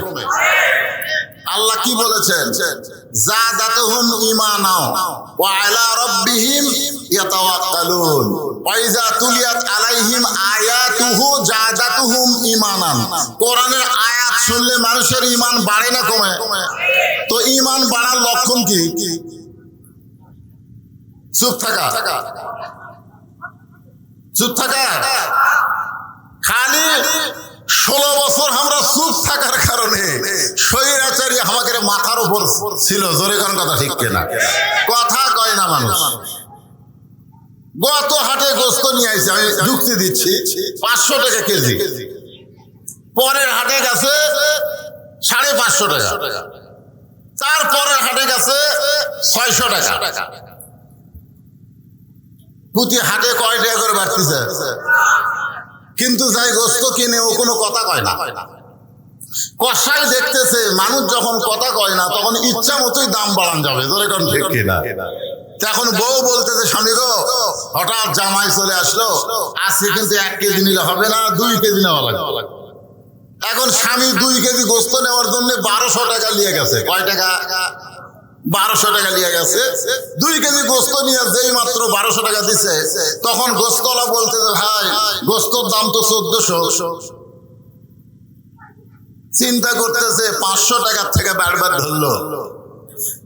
আল্লাহ কি বলেছেন? যাদাতুহুম ঈমানা ওয়া আলা রাব্বিহিম ইয়াতাওয়াক্কালুন ওয়া ইযা তুলিয়াত আলাইহিম আয়াতুহু যাদাতুহুম ঈমানান। কোরআনের আয়াত শুনলে মানুষের ঈমান বাড়ে না কমে? তো ঈমান বাড়ার লক্ষণ কি? চুপ থাকা। চুপ থাকা। খালি 16 বছর আমরা চুপ থাকার কারণে স্বৈরাচারী আমাদের মাথার উপর ছিল। জোরে কোন কথা ঠিক কিনা? কথা কয় না মানুষ। গত হাটে গোস্ত নিয়ে আইছে, আমি যুক্তি দিচ্ছি, 500 টাকা কেজি। পরের হাটে গেছে 550 টাকা, তারপরের হাটে গেছে 600 টাকা। প্রতি হাটে কয় টাকা করে বাড়তিছে? কিন্তু যাই গোস্ত কিনে ও কোনো কথা কয় না। কষাই দেখতেছে মানুষ যখন কথা কয় না, তখন ইচ্ছা মতোই দাম বাড়ান যাবে। ধরে কোন ঠিক কিনা? এখন বউ বলতেছে, স্বামী গো, হঠাৎ জামাই চলে আসলো, আজকে কিন্তু 1 কেজি নিলে হবে না, 2 কেজি নেওয়া লাগবে। এখন স্বামী 2 কেজি গোস্ত নেওয়ার জন্য 1200 টাকা নিয়ে গেছে। কয় টাকা? 1200 টাকা নিয়ে গেছে। 2 কেজি গোস্ত নিয়ে যেই মাত্র 1200 টাকা দিছে, তখন গোস্তওয়ালা বলতেছে, ভাই গোস্তর দাম তো 1400। চিন্তা করতেছে 500 টাকার থেকে বারবার ধরলো,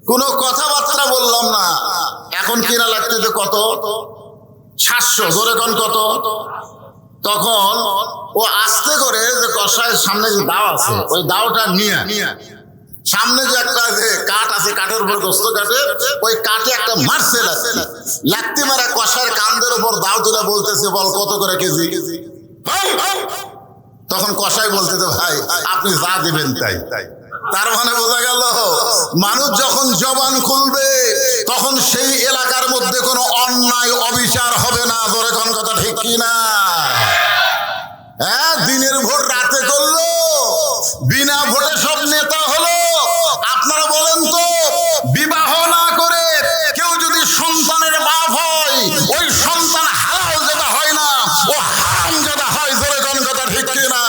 কোনো কথাবার্তা বললাম না। এখন কিনা লাগতেছে কত? 700। ধরে কোন কত? তখন ও আস্তে করে যে কষায়ের সামনে যে দাও আছে ওই দাওটা নিয়ে সামনে যে একটা যে কাঠ আছে, কাঠের উপর গোস্ত কাটে, ওই কাঠে একটা মারছে লাত্তি মারা কষার কান্দের উপর দাও তুলে বলতেছে, বল কত করে কেজি? তখন কষাই বলতেছে, ভাই আপনি যা দিবেন তাই। তার মানে বোঝা গেল মানুষ যখন জবান খুলবে তখন সেই এলাকার মধ্যে কোনো অন্যায় অবিচার হবে না। ধরে কোন কথা ঠিক কিনা? হ্যাঁ, দিনের ভোট রাতে করলো, বিনা ভোটে সব নেতা হলো। আপনারা বলেন তো, বিবাহ না করে কেউ যদি সন্তানের বাপ হয়, ওই সন্তান হালাল যেটা হয় না, ও হারাম যেটা হয়। ধরে কোন কথা ঠিক কিনা?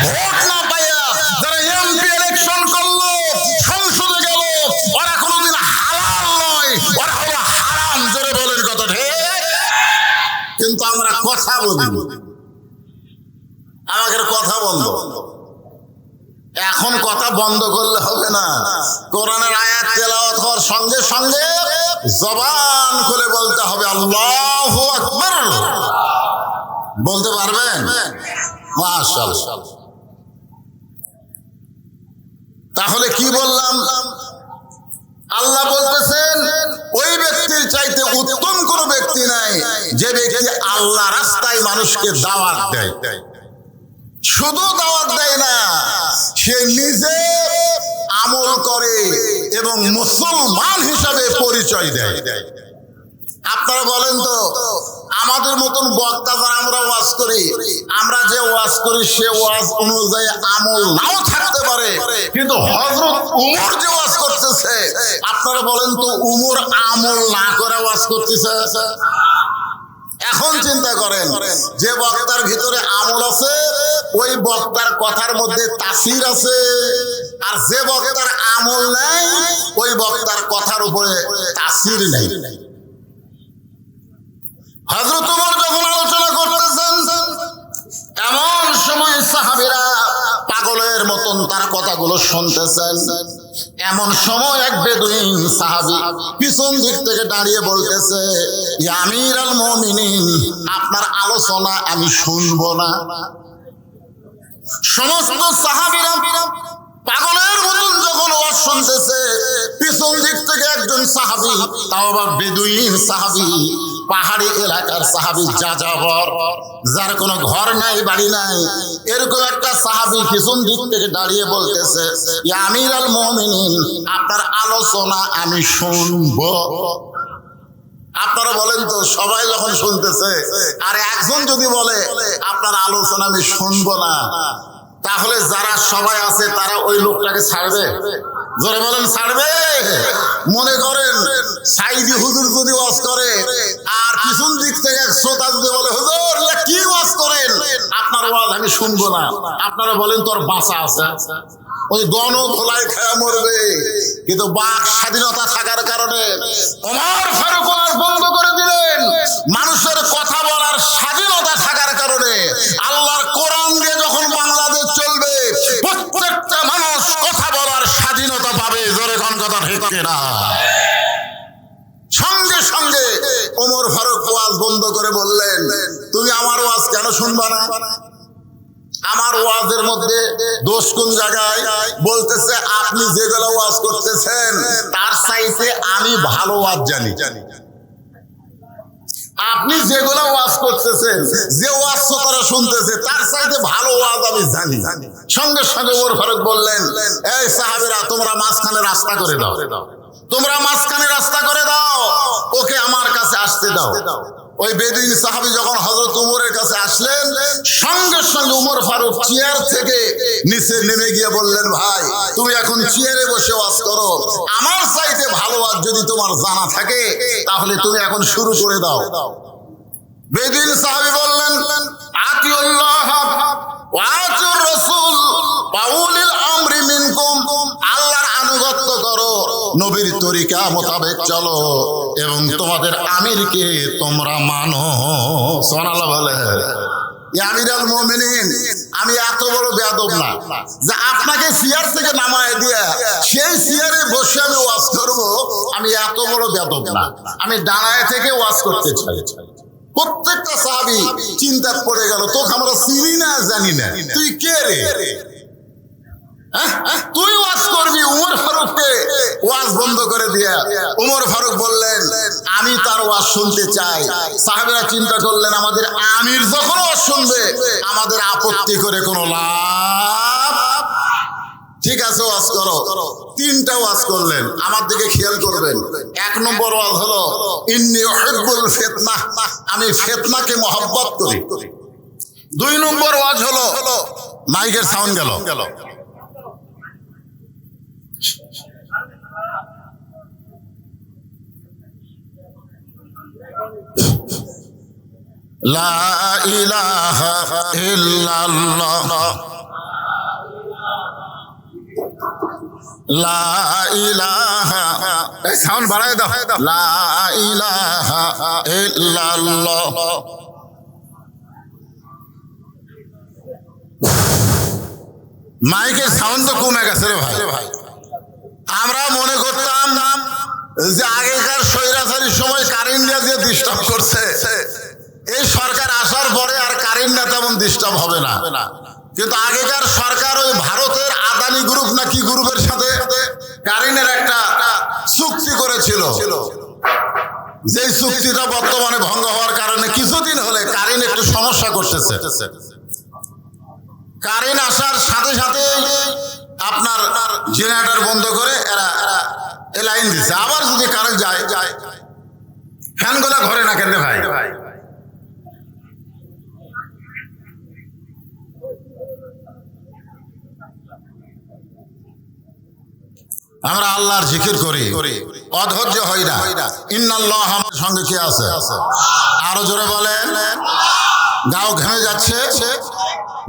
ভোট না পাইয়া যারা এমপি ইলেকশন করলো, সংসদে গেল, ওরা কোনোদিন হালাল নয়, ওরা হলো হারাম। জোরে বলেন কথা ঠিক। কিন্তু আমরা কথা বলি, আমাদের কথা বন্ধ। এখন কথা বন্ধ করলে হবে না। কোরআনের আয়াত তেলাওয়াত হওয়ার সঙ্গে সঙ্গে জবান খুলে বলতে হবে আল্লাহু আকবার। বলতে পারবেন? মাশাআল্লাহ। তাহলে কি বললাম? আল্লাহ বলতেছেন ওই ব্যক্তির চাইতে উত্তম কোনো ব্যক্তি নাই যে ব্যক্তি আল্লাহ রাস্তায় মানুষকে দাওয়াত দেয়। শুধু দাওয়াত দেয় না, সে নিজে আমল করে এবং মুসলমান হিসাবে পরিচয় দেয়। আপনারা বলেন তো, আমাদের মতন বক্তা যারা আমরা ওয়াজ করি, আমরা যে ওয়াজ করি সে ওয়াজ অনুযায়ী আমল নাও থাকতে পারে, কিন্তু হযরত উমর যে ওয়াজ করতেছে, আপনারা বলেন তো উমর আমল না করে ওয়াজ করতেছে? এখন চিন্তা করেন, যে বক্তার ভিতরে আমল আছে ওই বক্তার কথার মধ্যে তাসির আছে, আর যে বক্তার আমল নাই ওই বক্তার কথার উপরে তাসির নেই। হযরত ওমর যখন আলোচনা করতেছেন, এমন সময় সাহাবীরা পাগলের মতন তার কথাগুলো শুনতেছেন। এমন সময় এক বেদুইন সাহাবী পিছন দিক থেকে দাঁড়িয়ে বলতেছে, ইয়া আমিরুল মুমিনিন, আপনার আলোচনা আমি শুনবো না। সমস্ত সাহাবীরা পাগলের মতন যখন ওয়াজ শুনতেছে, পিছন দিক থেকে একজন সাহাবী, তাও আবার বেদুইন সাহাবী, পাহাড়ি এলাকার সাহাবী, যাযাবর, যার কোনো ঘর নাই বাড়ি নাই, এরকম একটা সাহাবী পিছন দিক থেকে দাঁড়িয়ে বলতেছে, ইয়া আমিরুল মুমিনিন, আপনার আলোচনা আমি শুনবো। আপনারা বলেন তো, সবাই যখন শুনতেছে আর একজন যদি বলে আপনার আলোচনা আমি শুনবো না, তাহলে যারা সবাই আছে তারা ওই লোকটাকে ছাড়বে? জোরে বলেন, ছাড়বে? মনে করেন সাইদি হুজুর যদি ওয়াজ করে আর পিছন দিক থেকে এক শ্রোতা যদি বলে, হুজুর কি ওয়াজ করেন, আপনার ওয়াজ আমি শুনবো না, আপনারা বলেন তোর বাঁচা আছে? ওই গণ ধোলাই খায়া মরবে। কিন্তু বাক স্বাধীনতা থাকার কারণে ওমর ফারুক ওয়াজ বন্ধ করে দিলেন। মানুষের কথা বলার স্বাধীনতা থাকার কারণে আল্লাহর কোরআন দিয়ে যখন বাংলাদেশ চলবে, প্রত্যেকটা মানুষ কথা বলার স্বাধীনতা পাবে। জোরে কোন কথা ঠিক কিনা? সঙ্গে সঙ্গে ওমর ফারুক ওয়াজ বন্ধ করে বললেন, তুমি আমার ওয়াজ কেন শুনবা না? আমার ওয়াজের মধ্যে দোষ কোন জায়গায়? বলতেছে, আপনি যেগুলো ওয়াজ করতেছেন তার চাইতে আমি ভালো ওয়াজ জানি। আপনি যেগুলো ওয়াজ করতেছেন, যে ওয়াজ শ্রোতারা শুনতেছে, তার চাইতে ভালো ওয়াজ আমি জানি। সঙ্গে সঙ্গে ওমর ফারুক বললেন, এই সাহাবীরা, তোমরা মাঝখানে রাস্তা করে দাও, তোমরা মাঝখানে রাস্তা করে দাও, ওকে আমার কাছে আসতে দাও। ওই বেদুইন সাহাবী যখন হযরত উমরের কাছে আসলেন, সঙ্গে সঙ্গে উমর ফারুক চেয়ার থেকে নিচে নেমে গিয়ে বললেন, ভাই তুমি এখন চেয়ারে বসে ওয়াজ করো, আমার চাইতে ভালো ওয়াজ যদি তোমার জানা থাকে তাহলে তুমি এখন শুরু করে দাও। বেদুইন সাহাবী বললেন, আতিউল্লাহ ওয়া আতিউর রাসূল ওয়া উলিল আমরি মিনকুম, আল্লাহর আনুগত্য করো, নবীর তরিকা মোতাবেক চলো, এবং তোমাদের আমিরকে তোমরা মানো। সুবহানাল্লাহ বলে। ইয়া আমিরুল মুমিনিন, আমি এত বড় বেয়াদব না যে আপনাকে চেয়ার থেকে নামায় দিয়া সেই চেয়ারে বসে আমি ওয়াজ করব। আমি এত বড় বেয়াদব না, আমি দাঁড়ায় থেকে ওয়াজ করতে চাই। প্রত্যেকটা সাহাবী চিন্তা পড়ে গেল, তোকে আমরা চিনি না জানি না, তুই কে রে? তুই ওয়াজ করবি? উমর ফারুককে ওয়াজ বন্ধ করে দিয়া উমর ফারুক বললেন, আমি তার ওয়াজ শুনতে চাই। সাহাবীরা চিন্তা করলেন, আমাদের আমির যখন ওয়াজ শুনবে আমাদের আপত্তি করে কোনো লাভ, ঠিক আছে ওয়াজ করো। তিনটা ওয়াজ করলেন, আমার দিকে খেয়াল করবেন। এক নম্বর ওয়াজ হলো ইন্নী উহিব্বুল ফিতনাহ, আমি ফিতনাকে মহব্বত করি। দুই নম্বর ওয়াজ হলো, মাইকের সাউন্ড গেল, লা ইলাহা ইল্লাল্লাহ, লা ইলাহা, এই সাউন্ড বাড়ায় দাও, লা ইলাহা ইল্লাল্লাহ। মাইকের সাউন্ড তো কমে গেছে রে ভাই। আমরা মনে করতাম যে আগেকার স্বৈরাচারীর সময় কারেন্ট দিয়ে ডিস্টার্ব করছে, এই সরকার আসার পরে আর কারেন্ট না তেমন ডিস্টার্ব হবে না। কিন্তু আগেকার সরকার ওই ভারতের আদানি গ্রুপ না কি গ্রুপের সাথে কারেন্টের একটা চুক্তি করেছিল, যে চুক্তিটা বর্তমানে ভঙ্গ হওয়ার কারণে কিছুদিন হলে কারেন্ট একটু সমস্যা করতেছে। কারেন্ট আসার সাথে সাথে আপনার জেনারেটর বন্ধ করে এরা লাইন দিচ্ছে। আবার যদি কারেন্ট যায় ফ্যানগুলা ঘরে না কেন ভাই? আমরা আল্লাহর জিকির করি, অধৈর্য হই না। ইন্নাল্লাহ, আমার সঙ্গে কি আছে? আরো জোরে বলেন। গাও ঘেমে যাচ্ছে,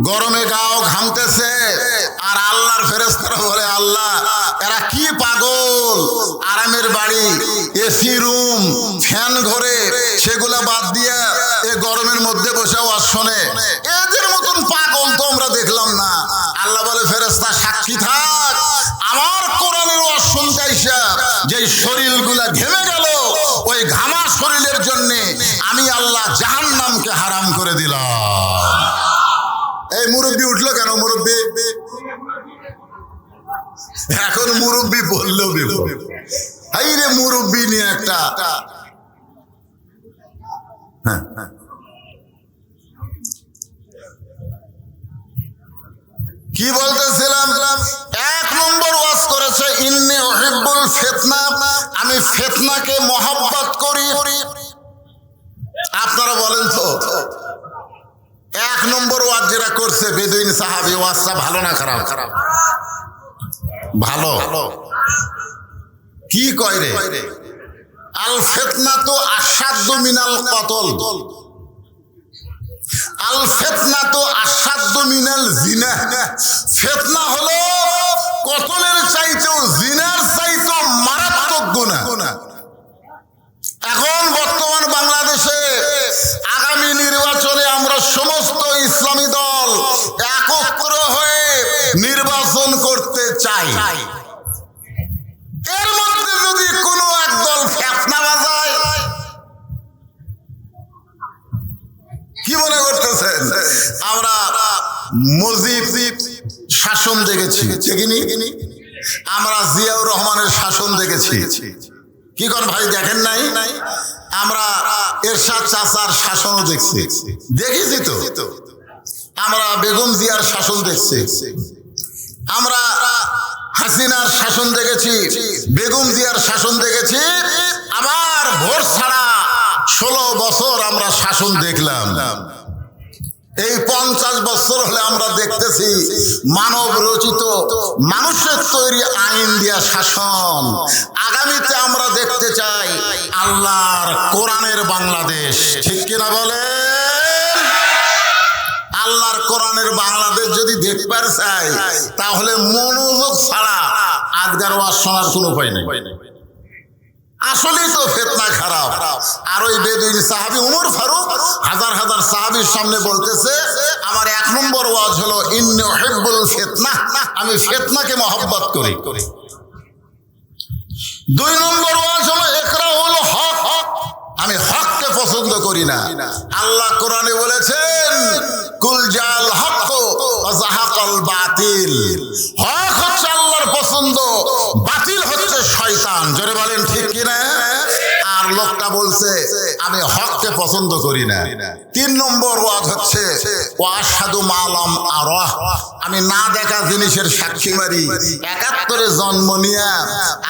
গরমে গাও ঘামতেছে, আর আল্লাহর ফেরেশতারা বলে, আল্লাহ এরা কি পাগল, আরামের বাড়ি, এসি রুম, ফ্যান ঘরে, সেগুলা বাদ দিয়া এ গরমের মধ্যে বসে ওয়াজ শোনে, এদের মতন পাগল তো আমরা দেখলাম না। আল্লাহ বলে, ফেরেশতা সাক্ষী থাক, আমার কোরআনের ওয়াজ শুনতে আইসা যেই শরীরগুলা ঘেমে গেল, ওই ঘামা শরীরের জন্য আমি আল্লাহ জাহান্নামকে হারাম করে দিলাম। এই মুরব্বী উঠলো কেন? মুরব্বী এখন মুরব্বী বললো বিপদ। এই রে মুরব্বী নিয়ে একটা কি বলতেছিলাম? এক নম্বর ওয়াজ করেছে ইন্নী উহিব্বুল ফিতনাহ, আমি ফিতনাকে মহব্বত করি। আপনারা বলেন তো, এক নম্বর ওয়াজ যেটা করছে বেদুইন সাহাবী, ওয়াজটা ভালো না খারাপ? ভালো। কি কয় রে? আল ফিতনাতু আশাদ্দু মিনাল কতল, আল ফিতনাতু আশাদ্দু মিনাল জিনা। ফিতনা হলো কতলের চাইতেও, জিনার চাইতেও মারাত্মক গুনাহ। এখন বর্তমান বাংলাদেশে আগামী নির্বাচনে আমরা সমস্ত ইসলামী দল একত্র হয়ে নির্বাচন করতে চাই। এর মধ্যে যদি কোনো এক দল ফিতনা বাজায়, কি মনে করতেছেন? আমরা মুজিব শাসন দেখেছি, দেখিনি? আমরা জিয়াউর রহমানের শাসন দেখেছি, কি কর ভাই দেখেন নাই? আমরা এরশাদ চাচার শাসনও দেখেছি তো। আমরা বেগম জিয়ার শাসন দেখছি, আমরা হাসিনার শাসন দেখেছি, বেগম জিয়ার শাসন দেখেছি। আবার ভোট ছাড়া 16 বছর আমরা শাসন দেখলাম। এই 50 বছর হলে আমরা দেখতেছি মানব রচিত, মানুষের তৈরি আইন দিয়া শাসন। আগামীতে আমরা দেখতে চাই আল্লাহর কোরআনের বাংলাদেশ, ঠিক কিনা বলেন? আল্লাহর কোরআনের বাংলাদেশ যদি দেখবার চাই, তাহলে মনোযোগ ছাড়া আজকার ওয়াজ শোনার কোনো উপায় নেই। আসলেই তো ফিতনা খারাপ। আর ওই বেদুইন সাহাবী উমর ফারুক হাজার হাজার সাহাবীর সামনে বলতেছে, আমার এক নম্বর ওয়াজ হলো ইন্নী উহিব্বুল ফিতনাহ, আমি ফিতনাকে মহব্বত করি। দুই নম্বর ওয়াজ হলো ইকরাহুল হক, আমি হককে পছন্দ করি না। আল্লাহ কোরআনে বলেছেন কুল জাল হক ওয়া যাহাকাল বাতিল, হক হচ্ছে আল্লাহর পছন্দ, বাতিল হচ্ছে শয়তান। জোরে বলেন ঠিক কিনা? আর লোকটা বলছে আমি হককে পছন্দ করি না। 3 নম্বর ওয়াজ হচ্ছে ওয়াশহাদু মালাম আরাহ, আমি না দেখা জিনিসের সাক্ষী মারি। 71-এ জন্ম নিয়া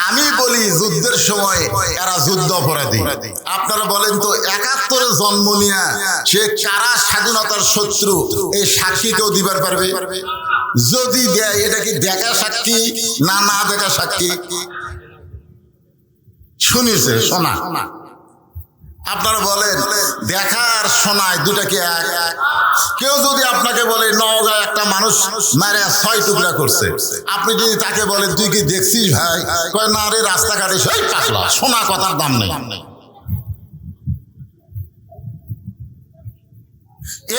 আমি বলি যুদ্ধের সময় এরা যুদ্ধ অপরাধী। আপনারা বলেন তো 71-এ জন্ম নিয়া সে কারা স্বাধীনতার শত্রু, এই সাক্ষী কেউ দিবার পারবে? যদি দেয় এটা কি দেখা সাক্ষী না না দেখা সাক্ষী? শুনিছে শোনা? আপনারা বলেন দেখা আর শোনায় দুটা কি এক? কেউ যদি আপনাকে বলে নওগাঁ একটা মানুষ মারে 6 টুকরা করছে, আপনি যদি তাকে বলেন তুই কি দেখছিস ভাই? কয় না রে, রাস্তাঘাটে সেই পাগলা, শোনা কথার দাম নেই।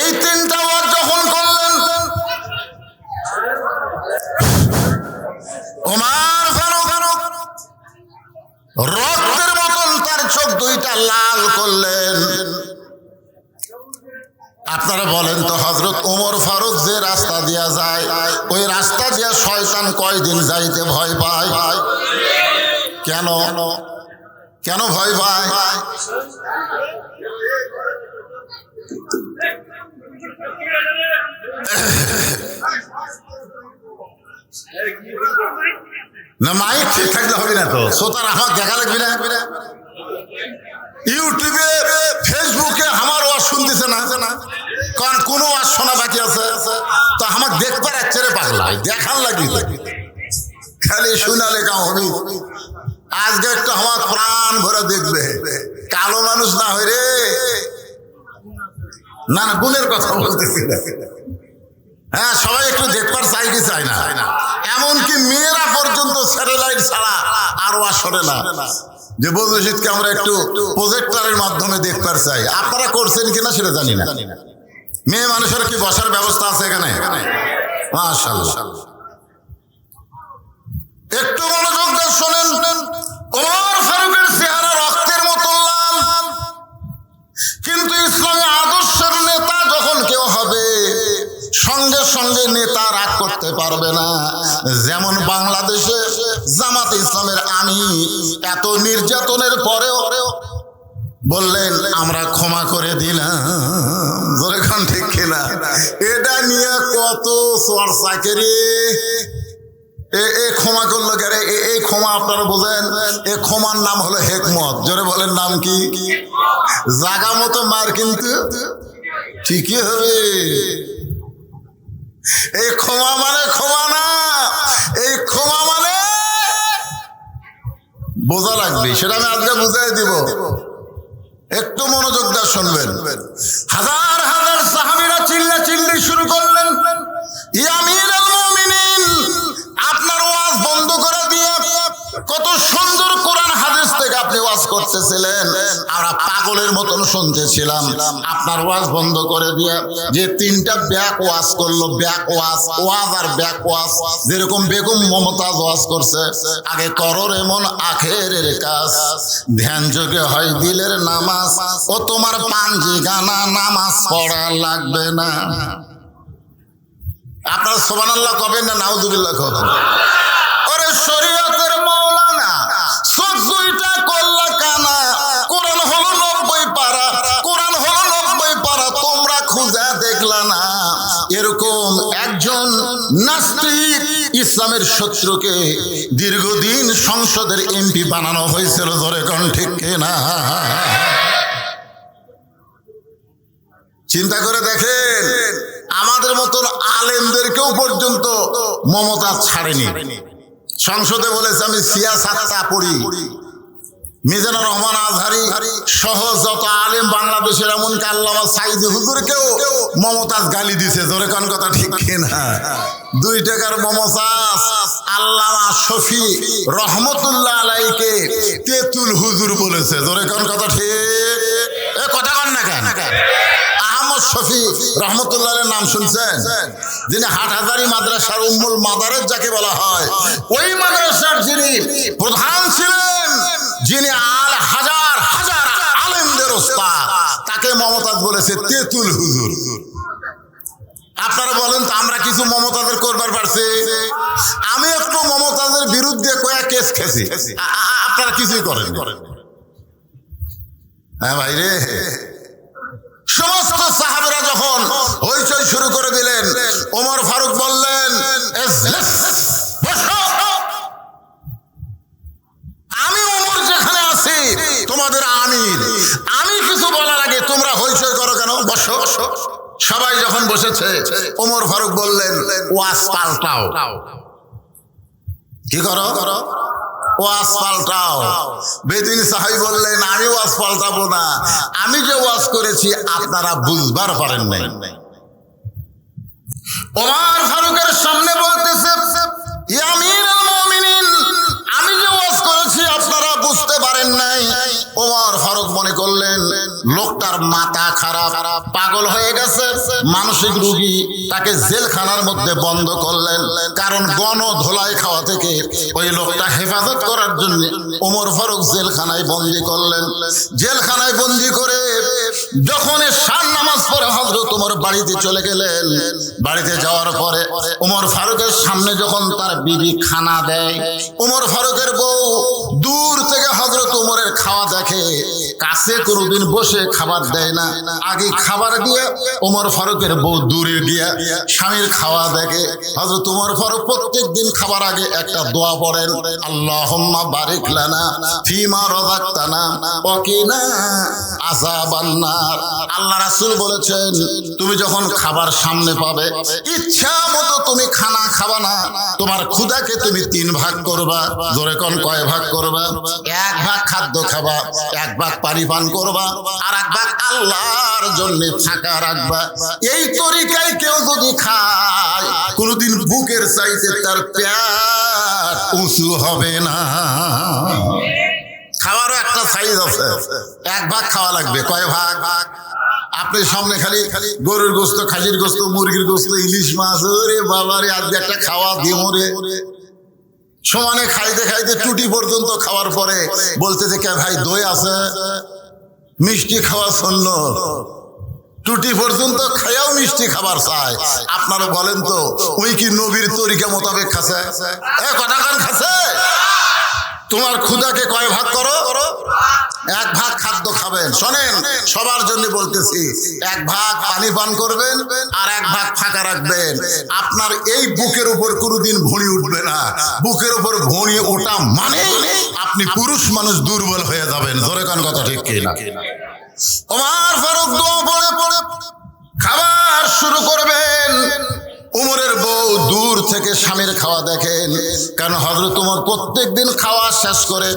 এই 3টা ওয়াজ যখন করলেন ওমর ফারুক রক্তের মতন তার চোখ 2টা লাল করলেন। আপনারা বলেন তো হযরত ওমর ফারুক যে রাস্তা দিয়া যায়, ওই রাস্তা দিয়া শয়তান কয়দিন যাইতে ভয় পায়? কেন কেন ভয় পায়? না মাইক ঠিক থাকলে হবে না তো, শ্রোতার আমার দেখা লাগবে না? ইউটিউবে ফেসবুকে আমার ওয়াজ শুনতেছে না, কারণ কোনো ওয়াজ শোনা বাকি আছে তো আমাকে দেখতে রাখছে রে পাগলা, দেখান লাগি খালি শুনালে কাম হবে। আজকে একটু আমার প্রাণ ভরে দেখবে, কালো মানুষ না হয় রে। না না গুণের কথা বলতেছি না। হ্যাঁ, সবাই একটু দেখবার চাই কি চাই না? এমনকি মেয়েরা পর্যন্ত স্যাটেলাইট ছাড়া আর ওয়াজ শোনে না। যে বদরশীদকে আমরা একটু প্রজেক্টরের মাধ্যমে দেখবার চাই। আপনারা করছেন কিনা সেটা জানি না। মেয়ে মানুষের কি বসার ব্যবস্থা আছে এখানে? মাশাআল্লাহ। একটু মনোযোগ দিয়ে শোনেন। ওমর ফারুকের চেহারা রক্তের মতো লাল, কিন্তু ইসলামী আদর্শের নেতা যখন কেউ হবে সঙ্গে সঙ্গে নেতা রাগ করতে পারবে না। যেমন বাংলাদেশে জামাতে ইসলামের আমি এত নির্যাতনের পরেও বললেন আমরা ক্ষমা করে দিলাম। যেরকম ঠিক কিনা? এটা নিয়ে কত চর্চা করে এ ক্ষমা করলো কেন? এই ক্ষমা আপনারা বোঝেন? এ ক্ষমার নাম হলো হেকমত। জোরে বলেন নাম কি? জাগা মতো মার কিন্তু ঠিকই হবে। এই ক্ষমা মানে ক্ষমা না, এই ক্ষমা মানে বোঝা লাগবে, সেটা আমি আজকে বুঝাই দিব। একটু মনোযোগ দিয়ে শুনবেন। হাজার হাজার সাহাবীরা চিল্লা চিল্লি শুরু করলেন, ইয়া আমিরুল মুমিনিন, আপনার ওয়াজ বন্ধ করে দিয়ে কত সুন্দর কোরআন হাদিস থেকে আপনি ওয়াজ করতেছিলেন, আমরা পাগলের মতন শুনতেছিলাম। আপনার ওয়াজ বন্ধ করে দিয়ে যে 3টা ব্যাক ওয়াজ করলো, ব্যাক ওয়াজ, ওয়াজ আর ব্যাক ওয়াজ, যেরকম বেগম মমতাজ ওয়াজ করছে, আগে করো এমন আখেরের কাজ, ধ্যান যোগে হয় দিলের নামাজ, ও তোমার পাঞ্জি গানা নামাজ পড়া লাগবে না। আপনারা সুবহানাল্লাহ কবেন না নাউযুবিল্লাহ কবেন? ওরে শরীয়তের মাওলানা চোখ 2টা করলা কানা, কোরআন হলো 90 পারা, কোরআন হলো 90 পারা, তোমরা খুঁজা দেখলা না। এরকম একজন নাস্তিক ইসলামের শত্রুকে দীর্ঘদিন সংসদের এমপি বানানো হয়েছিল। জোরে কোন ঠিক কিনা? চিন্তা করে দেখেন, আমাদের মতন আলেমদেরকেও পর্যন্ত মমতাজ ছাড়েনি। সংসদে বলেছে আমি সিয়াসাতটা পড়ি। মিজানুর রহমান আজহারি সহ যত আলেম বাংলাদেশের, এমনকি আল্লামা সাইদি হুজুরকেও মমতাজ গালি দিছে। জোরে কোন কথা ঠিক কিনা? 2 টাকার মমতাজ আল্লামা শফি রহমতুল্লাহ আলাইকে তেতুল হুজুর বলেছে। জোরে কোন কথা ঠিক? এ কথা কন না কেন? আহমদ শফি রহমতুল্লাহের নাম শুনছেন? যিনি হাটহাজারী মাদ্রাসার উম্মুল মাদারেজ যাকে বলা হয়, ওই মাদ্রাসার যিনি প্রধান ছিলেন, যিনি হাজার হাজার আলেমদের ওস্তাদ, তাকে মমতাজ বলেছে তেঁতুল হুজুর। আপনারা বলেন তো আমরা কিছু মমতাজের করবার পারছি? আমি একটু মমতাজের বিরুদ্ধে কয়েক কেস খেয়েছি, আপনারা কিছুই করেন। হ্যাঁ ভাই রে, সমস্ত সাহাবেরা যখন হইচই শুরু করে দিলেন, ওমর ফারুক বললেন আমি ওমর যেখানে আছি তোমাদের আমির, আমি কিছু বলার আগে তোমরা হইচই করো কেন? বসো। সবাই যখন বসেছে ওমর ফারুক বললেন ওয়াজ পাল্টাও। কি করো? ওয়াজ পাল্টাও। বেদিন সাহাবী বললেন আমি ওয়াজ পাল্টাবো না, আমি যে ওয়াজ করেছি আপনারা বুঝবার পারেন নাই। ওমর ফারুকের সামনে বলতেছে ইয়া আমিরুল মুমিনিন, আমি যে ওয়াজ করেছি আপনারা বুঝতে পারেন নাই। ওমর ফারুক মনে করলেন লোকটার মাথা খারাপ, পাগল হয়ে গেছে, মানসিক রোগী, তাকে জেলখানার মধ্যে বন্ধ করলেন। কারণ গণ ধোলাই খাওয়া থেকে ওই লোকটা হেফাজত করার জন্য ওমর ফারুক জেলখানায় বন্দি করলেন। জেলখানায় বন্দি করে যখন শান নামাজ পড়ে হযরত ওমর বাড়িতে চলে গেলেন, বাড়িতে যাওয়ার পরে ওমর ফারুকের সামনে যখন তার বিবি খানা দেয়, ওমর ফারুকের বউ দূর থেকে হযরত ওমরের খাওয়া দেখে, কাছে কোনোদিন বসে খাবার দেয় না, আগে খাবার দিয়ে ওমর ফারুকের বউ দূরে গিয়া স্বামীর খাওয়া দেখে। হযরত ওমর ফারুক প্রত্যেক দিন খাবার আগে একটা দোয়া পড়েন, আল্লাহুম্মা বারিক লানা ফিমা রাযাকতানা ওয়া কিনা আযাবান নার। আল্লাহ রাসূল বলেছেন তুমি যখন খাবার সামনে পাবে ইচ্ছা মতো তুমি খানা খাবা না, তোমার ক্ষুধাকে তুমি 3 ভাগ করবা। জোরে কোন কয় ভাগ করবা? 1 ভাগ খাদ্য খাবা, 1 ভাগ পানি পান করবা, আর 1 ভাগ আল্লাহর জন্য ফাঁকা রাখবা। এই তরিকায় কেউ যদি খায় কোনদিন বুকের চাইতে তার পেট উঁচু হবে না। খাবারও একটা সাইজ আছে, 1 ভাগ খাওয়া লাগবে। কয় ভাগ? আপনি সামনে খালি গরুর গোস্ত, খাসির গোস্ত, মুরগির গোস্ত, ইলিশ মাছ, ওরে বাবারে আজকে একটা খাওয়া দিয়ে মরে। সমানে খাইতে খাইতে টুটি পর্যন্ত খাওয়ার পরে বলতেছে কে ভাই দই আছে? মিষ্টি খাওয়া সুন্নাত। টুটি পর্যন্ত খাইয়াও মিষ্টি খাবার চায়। আপনারা বলেন তো ওই কি নবীর তরিকা মোতাবেক খাচ্ছে? কটা কান খাচ্ছে? তোমার ক্ষুধাকে কয় ভাগ করো? 1 ভাগ খাদ্য খাবেন। শোনেন, সবার জন্য বলতেছি, 1 ভাগ পানি পান করবেন আর 1 ভাগ ফাঁকা রাখবেন। আপনার এই বুকের উপর কোনোদিন ভুঁড়ি উঠবে না। বুকের উপর ভুঁড়ি ওঠা মানে আপনি পুরুষ মানুষ দুর্বল হয়ে যাবেন। ধরে কোন কথা ঠিক কিনা? ওমর ফারুক দোয়া পড়ে পড়ে খাবার শুরু করবেন। উমরের বউ দূর থেকে স্বামীর খাওয়া দেখেন, কারণ হযরত ওমর প্রত্যেক দিন খাওয়া শেষ করে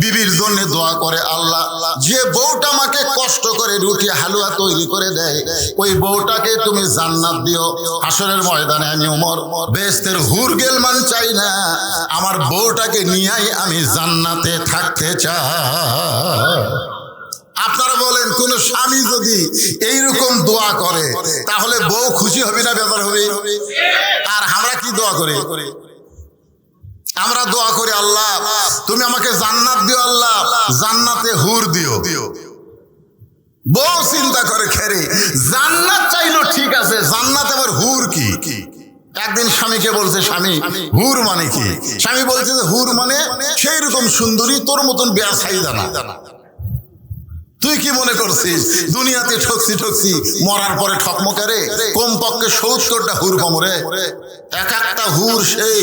বিবির জন্য দোয়া করে, আল্লাহ যে বউটা আমাকে কষ্ট করে রুটি হালুয়া তৈরি করে দেয় ওই বউটাকে তুমি জান্নাত দিও। হাসরের ময়দানে আমি ওমর বেহেশতের হুর গেলমান চাই না, আমার বউটাকে নিয়েই আমি জান্নাতে থাকতে চাই। আপনারা বলেন কোন স্বামী যদি এইরকম দোয়া করে তাহলে বউ খুশি হবে না বেজার হবে? আর আমরা কি দোয়া করি? আমরা দোয়া করি আল্লাহ তুমি আমাকে জান্নাত দিও, আল্লাহ জান্নাতে হুর দিও। বউ চিন্তা করে খেরে জান্নাত চাইলো ঠিক আছে, জান্নাত আবার হুর কি? একদিন স্বামীকে বলছে, স্বামী হুর মানে কি? স্বামী বলছে যে হুর মানে সেই রকম সুন্দরী তোর মতন বেয়া চাহিদা না। তুই কি মনে করছিস দুনিয়াতে ঠকছি মরার পরে ঠকমকারে? কমপক্ষে 70টা হুর কমরে, 1-1টা হুর সেই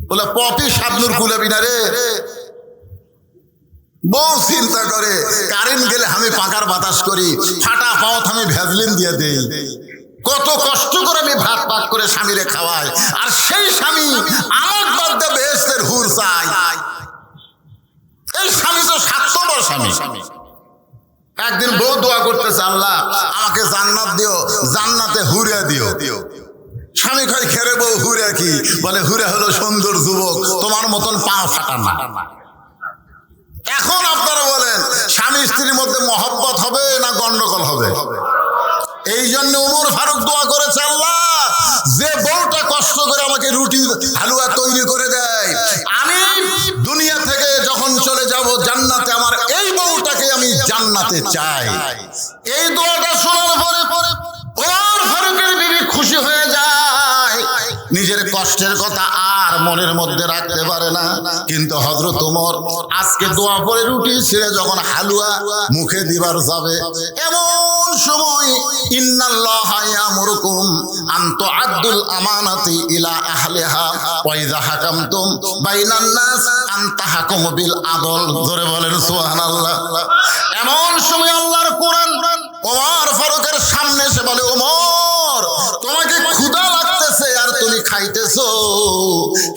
বলে পপি শাবনুর কুলাবি না রে। বউ চিন্তা করে কারেন্ট গেলে আমি পাকার বাতাস করি, ফাটা পাওয়াত আমি ভ্যাজলিন দিয়ে দেই, কত কষ্ট করে আমি ভাত পাক করে স্বামীরে খাওয়াই, আর সেই স্বামী আমার বাদ্যে বেহেশতের হুর চাই। এই স্বামী তো স্বার্থপর স্বামী। একদিন বউ দোয়া করতেছে, আল্লাহ আমাকে জান্নাত দিও, জান্নাতে হুরে দিও। স্বামী কয় খেরে বউ হুরে কি? বলে হুরে হলো সুন্দর যুবক, তোমার মতন পা ফাটা না। এখন আপনারা বলেন স্বামী স্ত্রীর মধ্যে মহব্বত হবে না গন্ডগোল হবে? এই জন্য ওমর ফারুক দোয়া করেছে, আল্লাহ যে বউটা কষ্ট করে আমাকে রুটি হালুয়া তৈরি করে দেয়, আমি দুনিয়া থেকে যখন চলে যাব জান্নাতে আমার এই বউটাকে আমি জান্নাতে চাই। এই দোয়াটা শোনার পরে ওমর ফারুকের বিবি খুশি হয়ে যায়, নিজের কষ্টের কথা আর মনের মধ্যে রাখতে পারে না। কিন্তু হযরত ওমর আজকে দোয়া পড়ে রুটি ছিঁড়ে যখন হালুয়া মুখে দিবার যাবে, এমন সময় ইন্নাল্লাহা ইয়ামুরুকুম আন তুআদ্দুল আমানাতি ইলা আহলিহা ওয়া ইযা হাকামতুম বাইনান নাস আন তাহকুমু বিল আদল। জোরে বলেন সুবহানাল্লাহ। এমন সময় আল্লাহর কোরআন ওমর ফারুকের সামনে এসে বলে, ওমর তোমাকে ক্ষুধা লাগতেছে আর তুমি খাইতেছো,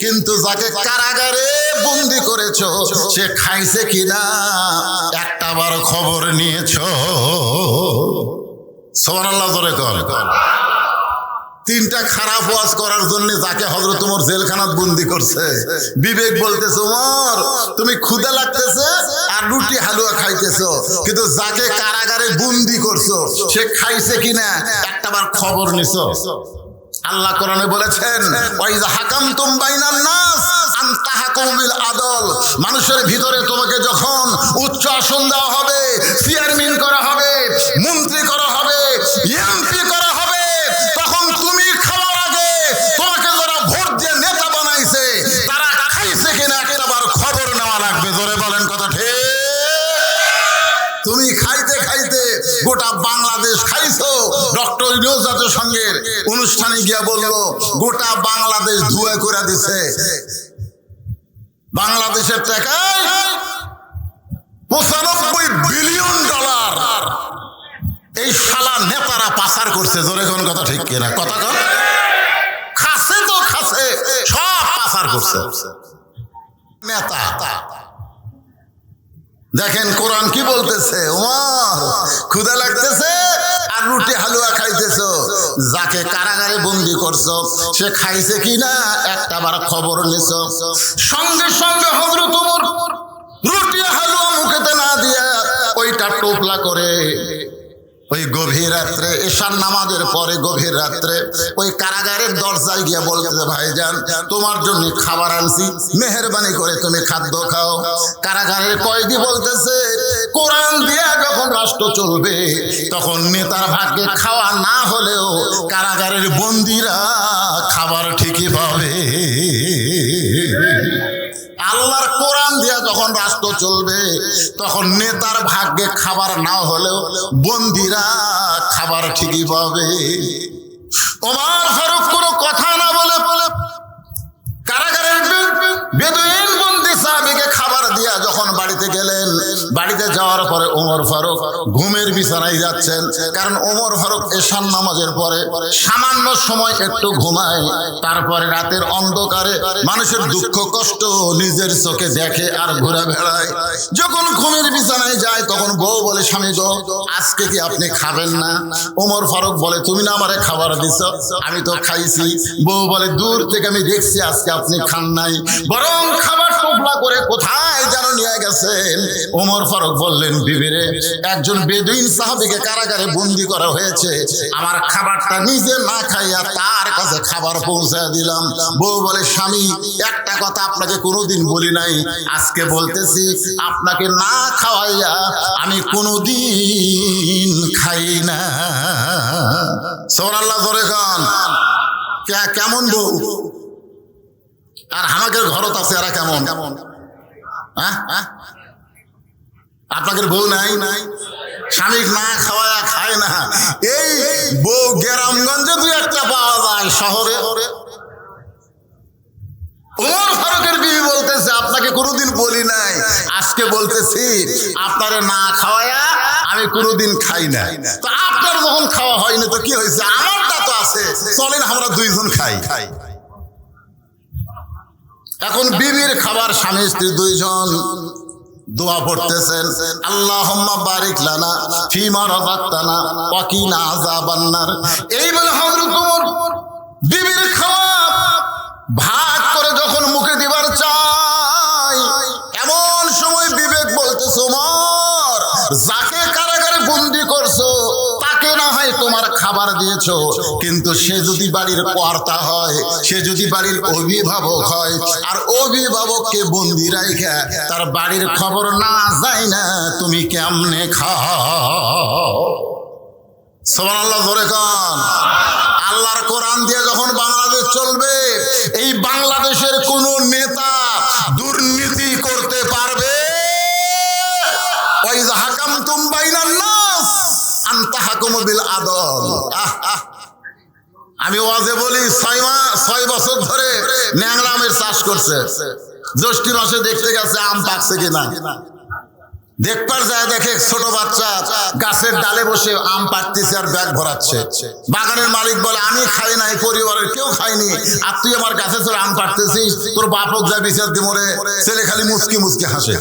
কিন্তু যাকে কারাগারে বন্দী করেছো সে খাইছে কিনা একটাবার খবর নিয়েছো? সুবহানাল্লাহ জোরে কর। তিনটা খারাপ ওয়াজ করার জন্য যাকে হযরত ওমর জেলখানাত বন্দী করছে, বিবেক বলতেছে ওমর তুমি ক্ষুধা লাগতেছে আর রুটি হালুয়া খাইতেছো, কিন্তু যাকে কারাগারে বন্দী করছো সে খাইছে কিনা একটাবার খবর নিছো? আল্লাহ কোরআনে বলেছেন ওয়াইজা হাকামতুম বাইনান নাস আন তাহকুমু বিল আদল। মানুষের ভিতরে তোমাকে যখন উচ্চ আসন দেওয়া হবে, চেয়ারম্যান করা হবে, মন্ত্রী করা হবে, এমপি করা হবে, তখন তুমি খাওয়ার আগে তোমাকে যারা ভোট দিয়ে নেতা বানাইছে তারা খাইছে কিনা একটাবার খবর নেওয়া লাগবে। জোরে বলেন কথা ঠিক? তুমি খাইতে খাইতে গোটা বাংলাদেশ খাইছো। ডক্টর ইউনূস জাতিসংঘের অনুষ্ঠানে গিয়া বললো গোটা বাংলাদেশ ধুয়ে করে দিছে। বাংলাদেশের টাকায় $95 বিলিয়ন এই শালা নেতারা পাচার করছে। জোরে কোন কথা ঠিক কিনা? কথা কন। খাসে তো খাসে, সব পাচার করছে নেতা। দেখেন কোরআন কি বলতেছে, ওমর ক্ষুধা লাগতেছে আর রুটি হালুয়া খাইতেছো, যাকে কারাগারে বন্দী করছো সে খাইছে কিনা একটাবার খবর নিছো? সঙ্গে সঙ্গে হযরত ওমর রুটি হালুয়া মুখেতে না দিয়া ওইটা টোপলা করে ওই গভীর রাত্রে এশার নামাজের পরে গভীর রাত্রে ওই কারাগারের দরজায় গিয়ে বলতেছে, ভাইজান তোমার জন্য খাবার আনছি, মেহেরবানি করে তুমি খাদ্য খাও। কারাগারের কয়েদি বলতেছে, কোরআন দিয়া যখন রাষ্ট্র চলবে তখন নেতার ভাগ্যে খাওয়া না হলেও কারাগারের বন্দীরা খাবার ঠিকই পাবে। আল্লাহর কোরআন দিয়া যখন রাষ্ট্র চলবে তখন নেতার ভাগ্যে খাবার না হলেও বন্দীরা খাবার ঠিকই পাবে। ওমর ফারুক কোনো কথা না বলে কারাগারের বেদুইন বন্দী সাহাবীকে খাবার দিয়া যখন বাড়িতে গেলেন, বাড়িতে যাওয়ার পরে ওমর ফারুক ঘুমের বিছানায় যাচ্ছেন। কারণ ওমর ফারুক এশার নামাজের পরে সামান্য সময় একটু ঘুমায়, তারপরে রাতের অন্ধকারে মানুষের দুঃখ কষ্ট নিজের চোখে দেখে আর ঘুরে বেড়ায়। যখন ঘুমের বিছানায় যায় তখন বউ বলে, স্বামী গো আজকে কি আপনি খাবেন না? ওমর ফারুক বলে, তুমি না আমারে খাবার দিছ, আমি তো খাইছি। বউ বলে, দূর থেকে আমি দেখছি আজকে আপনি খান নাই, বরং খাবার টোপলা করে কোথায় যেন নিয়ে গেছেন। ওমর ফারুক বললেন, বিবিরে একজন বেদুইন সাহাবীকে কারাগারে বন্দী করা হয়েছে, আমার খাবারটা নিজে না খাইয়া তার কাছে খাবার পৌঁছায় দিলাম। বউ বলে, স্বামী একটা কথা আপনাকে কোনোদিন বলি নাই, আজকে বলতেছি, আপনাকে না খাওয়াইয়া আমি কোনোদিন খাই না। সুবহানাল্লাহ জোরে খান। কেমন বউ? আর আমাদের ঘরত আছে এরা কেমন? আপনাদের বউ নাই, স্বামী না খাওয়ায়া খায় না। এই বউ গ্রামগঞ্জে দুই একটা পাওয়া যায়, শহরে। ওমর ফারুকের বিবি বলতেছে, আপনাকে কোনোদিন বলি নাই, আজকে বলতেছি আপনারে না খাওয়ায়া আমি কোনোদিন খাই না। তো আপনার যখন খাওয়া হয়নি তো কি হয়েছে, আমারটা তো আছে, চলেন আমরা দুইজন খাই। এখন বিবির খাবার স্বামী স্ত্রী দুইজন দোয়া পড়তেছেন, আল্লাহুম্মা বারিক লানা ফিমা রাযাকতানা ওয়া কিনা আযাবান নার। এই বলে হযরত ওমর বিবির খাবার ভাগ করে যখন মুখে দিবার চাই, এমন সময় বিবেক বলতেছে, ওমর যাকে কারাগারে বন্দী করছো তাকে না হয় তোমার খাবার দিয়েছো, কিন্তু সে যদি বাড়ির কর্তা হয়, সে যদি বাড়ির অভিভাবক হয়, আর অভিভাবককে বন্দি রাইখা তার বাড়ির খবর না যায় না, তুমি কেমনে খাও? সুবহানাল্লাহ, জোরে কোন। আল্লাহর কোরআন দিয়ে যখন বাংলাদেশ চলবে, এই বাংলাদেশের কোন নেতা দুর্নীতি করতে পারবে? ওয়াইযা হাকামতুম বাইনান নাস আন তাহকুমু বিল আদল। আমি ওয়াজে বলি 6 বছর ধরে ন্যাংরা আমের চাষ করছে। জ্যৈষ্ঠ মাসে দেখতে গেছে আম পাকছে কিনা, দেখবার যায় দেখে ছোট বাচ্চা গাছের ডালে বসে আম পাড়তেছে আর ব্যাগ ভরাচ্ছে। বাগানের মালিক বলে, আমি খাই নাই, পরিবারের কেউ খাইনি, আর তুই আমার গাছে তোর আম পাড়তেছিস, তোর বাপক যা বিচার দি মরে। ছেলে খালি মুচকি মুচকি হাসে।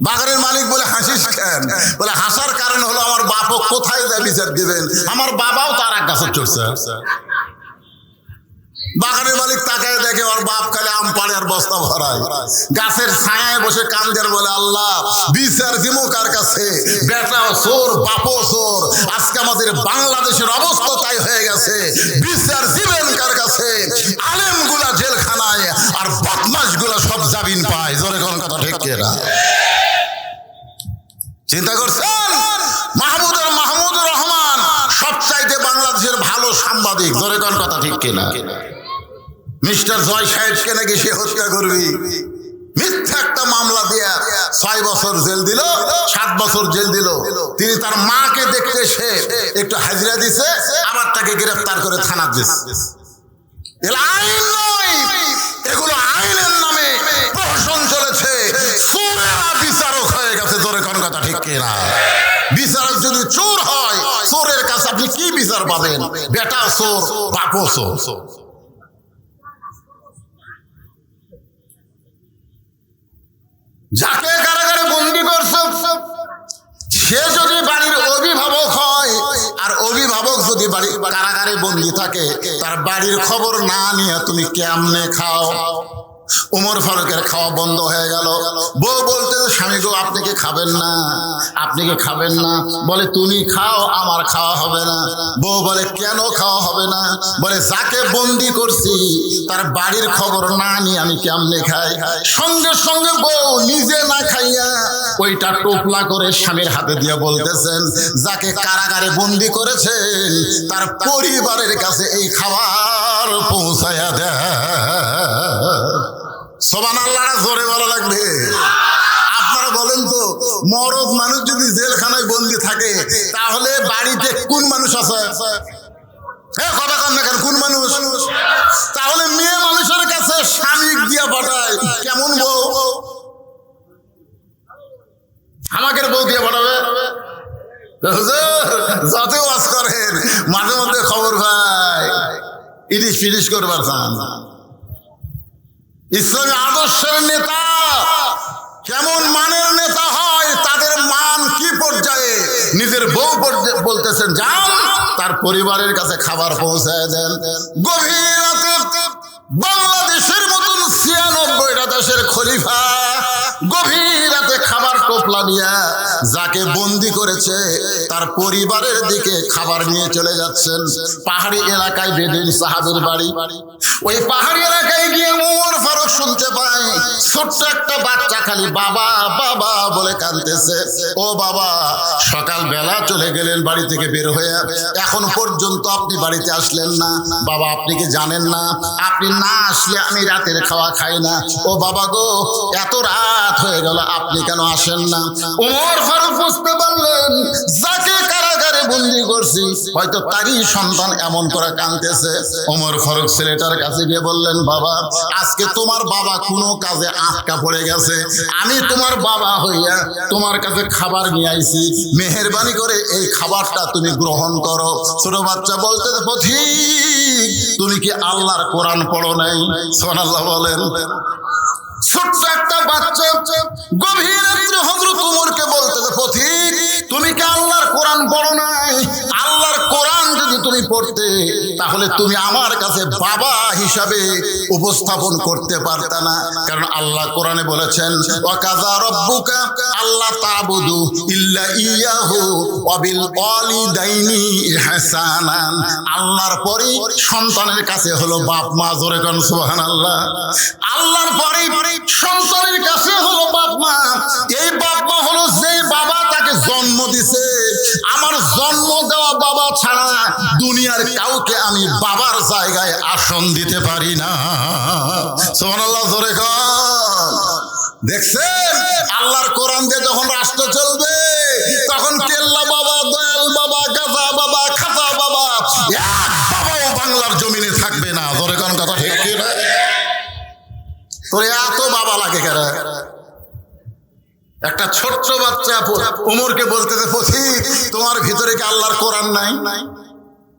বাগানের মালিক বলে, হাসিস কেন? বলে, হাসার কারণ হলো আমার বাপক কোথায় যা বিচার দিবেন, আমার বাবাও তার এক গাছে চড়ছে। বাগানের মালিক তাকায় দেখে ওর বাপ খালি আম পাড়ে আর বস্তা ভরায়। গাছের ছায়ায় বসে কান্দের বলে, আল্লাহ বিচার দিমু কার কাছে? বেটাও চোর, বাপও চোর। আজকে আমাদের বাংলাদেশের অবস্থা তাই হয়ে গেছে, বিচার দিবেন কার কাছে? আলেম গুলা জেলখানায় আর বদমাশ গুলা সব জামিন পায়। জোরে কোন কথা ঠিক কিনা? চিন্তা করছেন? মাহমুদুর রহমান সবচাইতে বাংলাদেশের ভালো সাংবাদিক। জোরে কোন কথা ঠিক কিনা? মিস্টার জয় সাহেবকে নাকি সে হত্যা করবি, মিথ্যা একটা মামলা দিয়া 6 বছর জেল দিল, 7 বছর জেল দিল। তিনি তার মাকে দেখতে সে একটু হাজিরা দিছে, আবার তাকে গ্রেফতার করে থানা দিছে। এগুলো আইন নয়, এগুলো আইনের নামে প্রহসন চলেছে। চোরেরা বিচারক হয়ে গেছে। জোরে কোন কথা ঠিক কিনা? বিচারক যদি চোর হয়, চোরের কাছে আপনি কি বিচার পাবেন? বেটা চোর, বাপও চোর। যাকে কারাগারে বন্দি করছে সে যদি বাড়ির অভিভাবক হয়, আর অভিভাবক যদি বাড়ি কারাগারে বন্দি থাকে, তার বাড়ির খবর না নিয়ে তুমি কেমনে খাও? উমর ফারুকের খাওয়া বন্ধ হয়ে গেল। বউ বলতে, স্বামী গো আপনি কি খাবেন না? আপনি কি খাবেন না? বলে, তুমি খাও, আমার খাওয়া হবে না। বউ বলে, কেন খাওয়া হবে না? বলে, যাকে বন্দি করছি তার বাড়ির খবর না নিয়ে আমি কেমনে খাই? সঙ্গে সঙ্গে বউ নিজে না খাইয়া ওইটা টোপলা করে স্বামীর হাতে দিয়ে বলতেছেন, যাকে কারাগারে বন্দি করেছেন তার পরিবারের কাছে এই খাবার পৌঁছায়া দেয়। সুবহানাল্লাহ, জোরে বলা লাগবে। আপনারা বলেন তো, মরদ মানুষ যদি জেলখানায় বন্দি থাকে, তাহলে বাড়িতে কোন মানুষ আছে? কথা কম না কেন? কোন মানুষ? তাহলে মেয়ে মানুষের কাছে স্বামী দিয়া পাঠায় কেমন বউ? আমাকে বউ দিয়ে পাঠাবে? যত ওয়াজ করেন মাঝে মধ্যে খবর ভাই ইলিশ ফিলিশ করবার চান। ইসলামী আদর্শের নেতা কেমন মানের নেতা হয়, তাদের মান কি পর্যায়ে? নিজের বউ বলতেছেন যান তার পরিবারের কাছে খাবার পৌঁছায় দেন। গভীর রাতে বাংলাদেশের মতন 96টা দেশের খলিফা গভীর রাতে খাবার টোপলা নিয়ে যাকে বন্দি করেছে তার পরিবারের দিকে খাবার নিয়ে চলে যাচ্ছেন। পাহাড়ি এলাকায় বেদুইন সাহাবীর বাড়ি। ওই পাহাড়ি এলাকায় গিয়ে ওমর ফারুক শুনতে পায় ছোট্ট একটা বাচ্চা খালি বাবা বাবা বলে কাঁদতেছে। ও বাবা, সকাল বেলা চলে গেলেন বাড়ি থেকে বের হয়ে, এখন পর্যন্ত আপনি বাড়িতে আসলেন না। বাবা, আপনি কি জানেন না আপনি না আসলে আমি রাতের খাওয়া খাই না? ও বাবা গো, এত রাত হয়ে গেল, আপনি কেন আসেন না? ওমর ফারুক বুঝতে পারলেন যাকে কারাগারে বন্দি করছি হয়তো তারই সন্তান এমন করে কাঁদতেছে। ওমর ফারুক ছেলেটার কাছে গিয়ে বললেন, বাবা, আজকে তোমার বাবা কোনো কাজে আটকা পড়ে গেছে, আমি তোমার বাবা হইয়া তোমার কাছে খাবার নিয়ে আইছি, মেহেরবানি করে এই খাবারটা তুমি গ্রহণ করো। ছোট বাচ্চা বলতে, পথিক তুমি কি আল্লাহর কোরআন পড়ো নাই? সুবহানাল্লাহ বলেন। ছোট্ট একটা বাচ্চা গভীর রাত্রে হযরত ওমরকে বলতেছে, পথিক তুমি কি আল্লাহর কোরআন পড়ো নাই? আল্লাহর কোরআন যদি তুমি পড়তে, তাহলে তুমি আমার কাছে বাবা হিসাবে উপস্থাপন করতে পারতে না। কারণ আল্লাহ কোরআনে বলেছেন, ওয়াকাযা রাব্বুকা আল্লা তা'বুদু ইল্লা ইয়াহু ওয়া বিল ওয়ালিদাইনি ইহসানান। আল্লাহর পরেই সন্তানের কাছে হলো বাপ মা। জোরে কোন সুবহানাল্লাহ। আল্লাহর পরেই সন্তানের কাছে হলো বাপ মা। এই বাপ মা হলো যে বাবা তাকে জন্ম দিছে। আমার জন্ম দেওয়া বাবা ছাড়া দুনিয়ার কাউকে আমি বাবার জায়গায় আসন দিতে পারি না। সুবহানাল্লাহ, জোরে কোন। দেখছেন আল্লাহর কোরআন দিয়ে যখন রাষ্ট্র চলবে, তখন কেল্লা বাবা, দয়াল বাবা, গাজা বাবা, খাজা বাবা, এক বাবাও বাংলার জমিনে থাকবে না। জোরে কোন কথা ঠিক কি না? তোর এত বাবা লাগে কেন? একটা ছোট্ট বাচ্চা ওমরকে বলতেছে, পথিক তোমার ভিতরে কি আল্লাহর কোরআন নাই?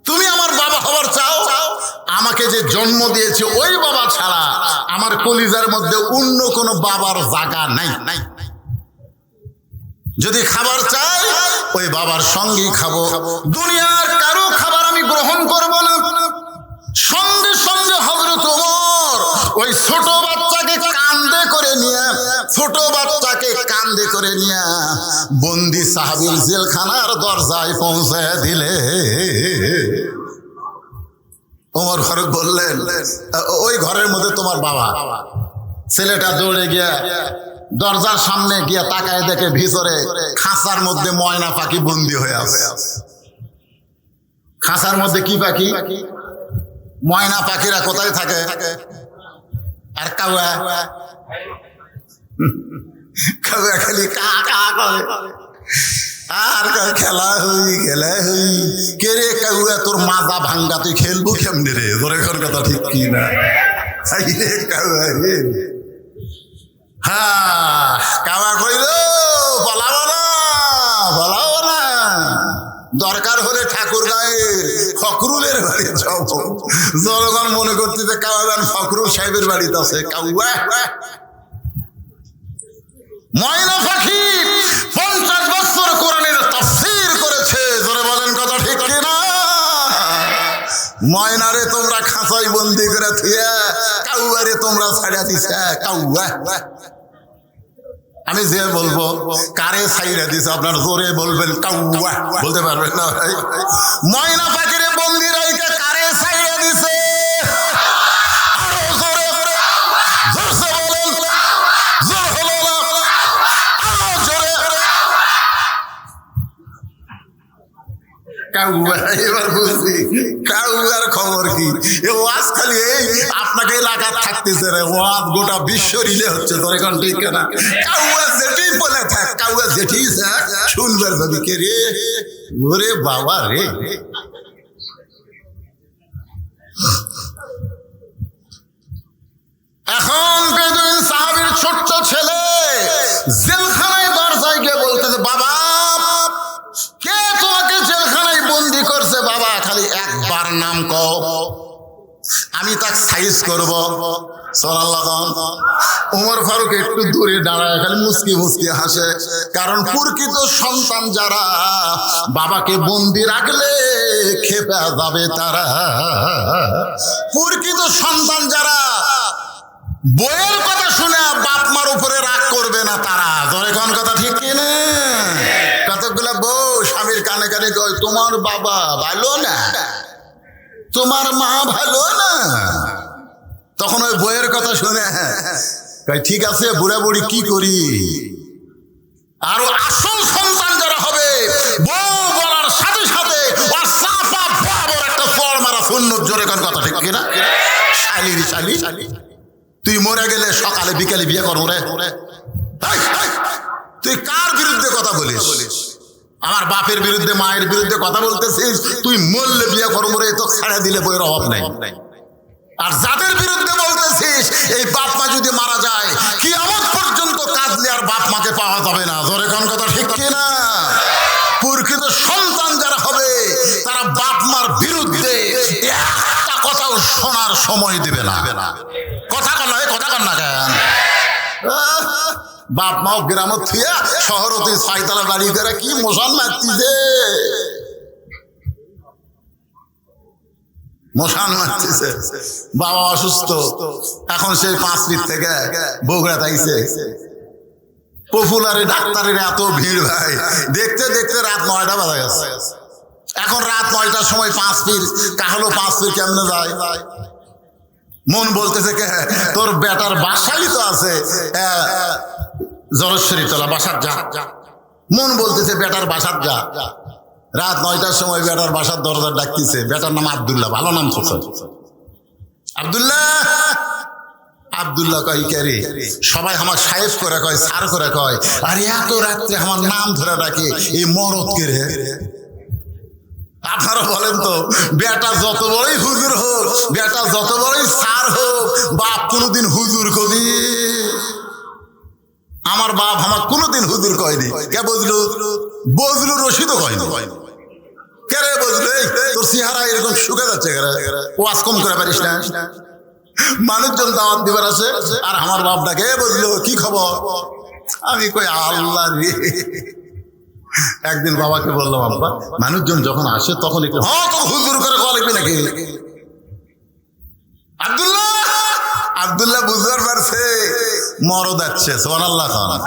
তুমি আমার বাবা হবার চাও? আমাকে যে জন্ম দিয়েছে ওই বাবা ছাড়া আমার কলিজার মধ্যে অন্য কোনো বাবার জায়গা নাই। যদি খাবার চাই ওই বাবার সঙ্গেই খাবো, দুনিয়ার কারো খাবার আমি গ্রহণ করব না। সঙ্গে সঙ্গে হযরত ওমর ওই ছোট বাচ্চাকে কাঁধে করে নিয়ে, বন্দি সাহাবীর জেলখানার দরজায় পৌঁছায় দিলে। ওমর ফারুক বললেন, ওই ঘরের মধ্যে তোমার বাবা। ছেলেটা দৌড়ে গিয়া দরজার সামনে গিয়া তাকায়, দেখে ভিতরে খাঁচার মধ্যে ময়না পাখি বন্দি হয়ে আছে। খাঁচার মধ্যে কি পাখি? ময়না পাখিরা কোথায় থাকে? আর কাউয়া খালি কা কা করে আর খেলা হই কে রে কাউয়া, তোর মাজা ভাঙ্গা, তুই খেলবো কেমনি রে? তোর এখন কথা ঠিক কি না? হ্যাঁ, কাওয়া কইল বলাবো না। দরকার হলে ঠাকুর গায়ের ফখরুলের বাড়ি যাব। জনগণ মনে করতেছে কাওয়াগান ফখরুল সাহেবের বাড়িতে আছে। কাউয়া ময়না পাখি 50 বছর কোরআনের তাফসীর করেছে। জোরে বলেন কথা ঠিক কিনা? ময়নারে তোমরা খাঁচায় বন্দি করে থুয়া, কাউয়ারে তোমরা ছাড়া দিছা। কাউয়া আমি যে বলবো কারে ছাইরা দিছে আপনার জোরে বলবেন কাউয়া, বলতে পারবেন না ভাই? ময়না পাখিরে বন্দি রাইকে কারে ছাইরা দিছে? আরো জোরে জোরসে বলেন, জোর হলো না, আরো জোরে। কাউয়া, এবার বুঝছি কাউয়ার খবর কি। এ ওয়াজ খালি এই আপনাকে এলাকা থাকতেছে রে, ওয়াজ গোটা বিশ্ব রিলে হচ্ছে। তোর এখন ঠিক না? কাউয়া যেটি বলে থাক, কাউয়া যেটি শুনবার ভাবি কে রে? ওরে বাবা রে। এখন বেদুইন সাহাবীর ছোট্ট ছেলে জেলখানায় দরজায় গিয়ে বলতেছে, বাবা কে তোমাকে জেলখানায় বন্দি করছে? বাবা খালি একবার নাম কও, আমি তাকে সাইজ করব। ওমর ফারুক একটু দূরে দাঁড়ায়, খালি মুস্কি মুস্কি হাসে। কারণ প্রকৃত সন্তান যারা বাবাকে বন্দি রাখলে খেপে যাবে তারা। প্রকৃত সন্তান যারা বইয়ের কথা শুনে বাপ মার উপরে রাগ করবে না তারা। ধরে কোন কথা ঠিক কিনা? কতগুলা বউ স্বামীর কানে কানে কয়, তোমার বাবা ভালো না, তোমার মা ভালো না। তখন ওই বইয়ের কথা শুনে ঠিক আছে বুড়া বুড়ি কি করি। আর আসল সন্তান যারা হবে, বউ বলার সাথে সাথে একটা চড় মারা সুন্নত। জোরে কোন কথা ঠিক কিনা? শালির শালি, তুই মরে গেলে সকালে বিকালে বিয়ে করবো রে। তুই কার বিরুদ্ধে কথা বলিস? আমার বাপের বিরুদ্ধে, মায়ের বিরুদ্ধে কথা বলতেছিস? তুই মরলে বিয়ে করবো রে, তো ছেড়ে দিলে বইয়ের অভাব নাই। আর যাদের বিরুদ্ধে বলতেছিস, এই বাপ মা যদি মারা যায় কিয়ামত পর্যন্ত কাঁদলে আর বাপ মাকে পাওয়া যাবে না। ধরে কোন কথা ঠিক কিনা? প্রকৃত সন্তান যারা হবে তারা বাপ মার বিরুদ্ধে একটা কথাও শোনার সময় দিবে না। কথা কন না কেন? বাপ মাও গ্রামত থিয়া শহরতে 6 তলা বাড়ি করে কি মোশন মারতিছে। মশান মারতেছে। বাবা অসুস্থ, এখন সেই 5 ফিট থেকে বগুড়া তাইছে। পপুলারে ডাক্তারের এত ভিড় ভাই, দেখতে দেখতে রাত 9টা বাজে গেছে। এখন রাত 9টার সময় 5 ফিট কাহলো 5 ফিট কেমনে যায়? মন বলতেছে কে তোর বেটার বাসাই তো আছে জলেশ্বরী তলা, বাসার যা। মন বলতেছে বেটার বাসার যা। রাত 9টার সময় বেটার বাসার দরজা ডাকতেছে। বেটার নাম আব্দুল্লাহ, ভালো নাম তো। আব্দুল্লাহ আব্দুল্লাহ কয় কে রে? সবাই আমার সাহেব করে কয়, স্যার করে কয়। আর এত রাত্রে আমার নাম ধরে ডাকে, এই মরদ কে রে? আপনারা বলেন তো, বেটা যত বড়ই হুজুর হোক, বেটা যত বড়ই স্যার হোক, বাপ কোনোদিন হুজুর কবি? আমার বাপ আমার কোনোদিন হুজুর কয়নি। কে বজলু? বজলু রশিদও কয়নি। কে রে বজলু? তোর চেহারা এরকম শুকে যাচ্ছে, ওয়াজ কম করে পারিস না? মানুষজন দাওয়াত দিবার আছে, আর আমার বাপ ডাকে বজলু কি খবর? আমি কই আল্লাহ রে। একদিন বাবাকে বললাম, আব্বা মানুষজন যখন আসে তখন একটু হুজুর করে কল লিখবি নাকি? আব্দুল্লাহ আব্দুল্লাহ বুঝবার পারছে মরদ যাচ্ছে। সুবহানাল্লাহ খান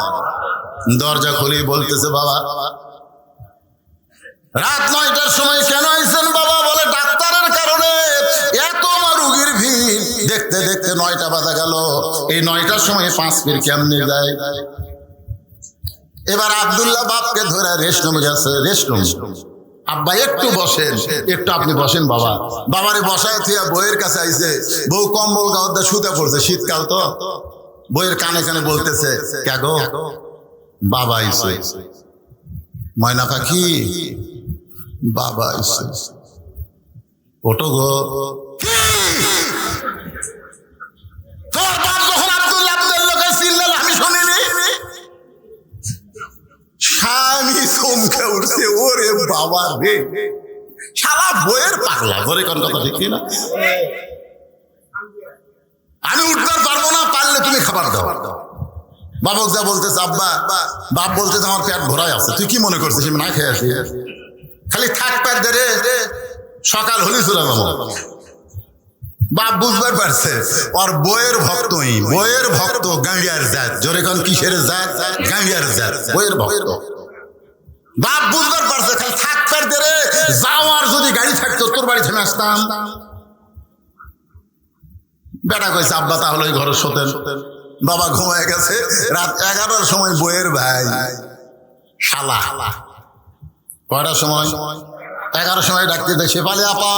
দরজা খুলে বলতেছে, বাবা রাত 9টার সময় কেন আইছেন? বাবা বলে ডাক্তারের কারণে। এত আমার রুগীর ভিড়, দেখতে দেখতে 9টা বাজা গেল। এই 9টার সময় 5 ফিট কেমনে যায়? এবার আব্দুল্লাহ বাপকে ধরে রেস্ট রুমে গেছে। রেস্ট রুম, আব্বা একটু বসেন, একটু আপনি বসেন। বাবা বাবারে বসায় থিয়া বইয়ের কাছে আইছে। বউ কম্বল গাওয়াতে শুতে পড়ছে, শীতকাল তো। বইয়ের কানে কানে বলতেছে, কে গো? বাবা আইছে। ময়না পাখি বাবা আইছে, ওটো গো। তোর বাপ যখন আব্দুল্লাহ আব্দুল্লাহকে চিল্লাল আমি শুনিনি। স্বামী চমকে উঠছে, ওরে বাবা রে, শালা বইয়ের পাগলা ঘরে। কোন কথা ঠিক না? আমি উঠতে পারবো না, পারলে তুমি খাবার দাও। বাবক যা বলতেছে, আব্বা বাপ বলতেছে আমার পেট ভরাই আছে। তুই কি মনে করছিস আমি না খেয়ে আসি? খালি থাক পেট ধরে, সকাল হলেই চলে যাবো। বাপ বুঝবার পারছে ওর বইয়ের ভক্তই, বইয়ের ভক্ত গাঁড়িয়ার জাত। জোরে কোন কিসের জাত? গাঁড়িয়ার জাত, বইয়ের ভক্ত। বাপ বুঝবার পারছে খালি থাক পেট ধরে যাওয়ার, যদি গাড়ি থাকতো তোর বাড়ি থেমে আসতাম। বেটা কইছে, আব্বা তাহলে ওই ঘরে শোতেন। বাবা ঘুমায় গেছে। রাত 11টার সময় বইয়ের ভাই শালা, কয়টার সময়? 11টার সময় ডাকতে দেয়, শেফালি আপা।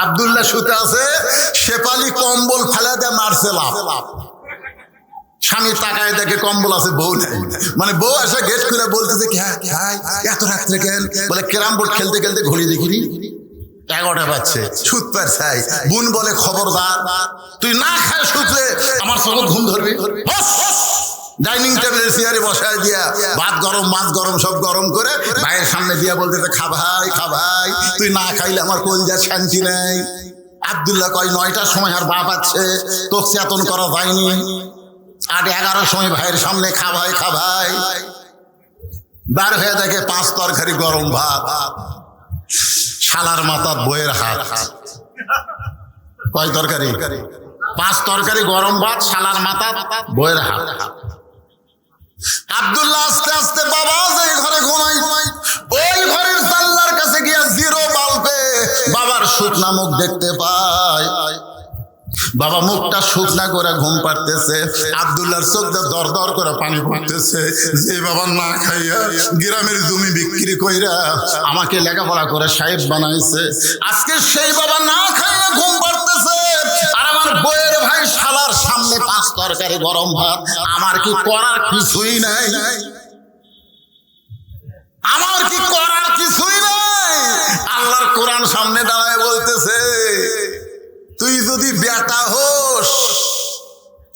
আব্দুল্লাহ শুতে আছে, শেফালি কম্বল ফেলে দেয়, মারছে লাফ। স্বামী তাকায় দেখে কম্বল আছে, বউ নেই। মানে বউ এসে গেট খুলে বলতেছে, এত রাত্রে কেন? বলে ক্যারাম বোর্ড খেলতে খেলতে ঘুরি দেখিনি 11টা বাজছে, সুদ পার চাই। বোন বলে, খবরদার তুই না খায় শুতলে আমার সঙ্গে ঘুম ধরবি। ডাইনিং টেবিলের চেয়ারে বসায় দিয়া ভাত গরম, মাছ গরম, সব গরম করে ভাইয়ের সামনে দিয়া বলতেছে, খা ভাই, খা ভাই, তুই না খাইলে আমার কলজার শান্তি নেই। আব্দুল্লাহ কয়, 9টার সময় আর বাপ আছে, তোর চেতন করা যায়নি। 8:11 সময় ভাইয়ের সামনে খা ভাই, খা ভাই। বার হয়ে দেখে 5 তরকারি গরম ভাত, শালার মাথার বইয়ের হাত। কয় তরকারি? 5 তরকারি গরম ভাত, শালার মাথা বইয়ের হাত। আব্দুল্লাহ আস্তে আস্তে বাবা যে ঘরে ঘুমাই, ওই ঘরের জানলার কাছে গিয়ে 0 বাল্বে বাবার শুকনা মুখ দেখতে পায়। বাবা মুখটা শুকনা করে ঘুম পাড়তেছে। আব্দুল্লাহর চোখ দিয়ে দর দর করে পানি পড়তেছে। যে বাবা না খাইয়া গ্রামের জমি বিক্রি কইরা আমাকে লেখাপড়া করে সাহেব বানাইছে, আজকে সেই বাবা না খাইয়া ঘুম পাড়তেছে। আর আমার বইয়ের ভাই শালার সামনে 5 তরকারি গরম ভাত। আমার কি করার কিছুই নাই? আমার কি করার কিছুই নাই? আল্লাহর কোরআন সামনে দাঁড়ায় বলতেছে, তুই যদি বেটা হোস,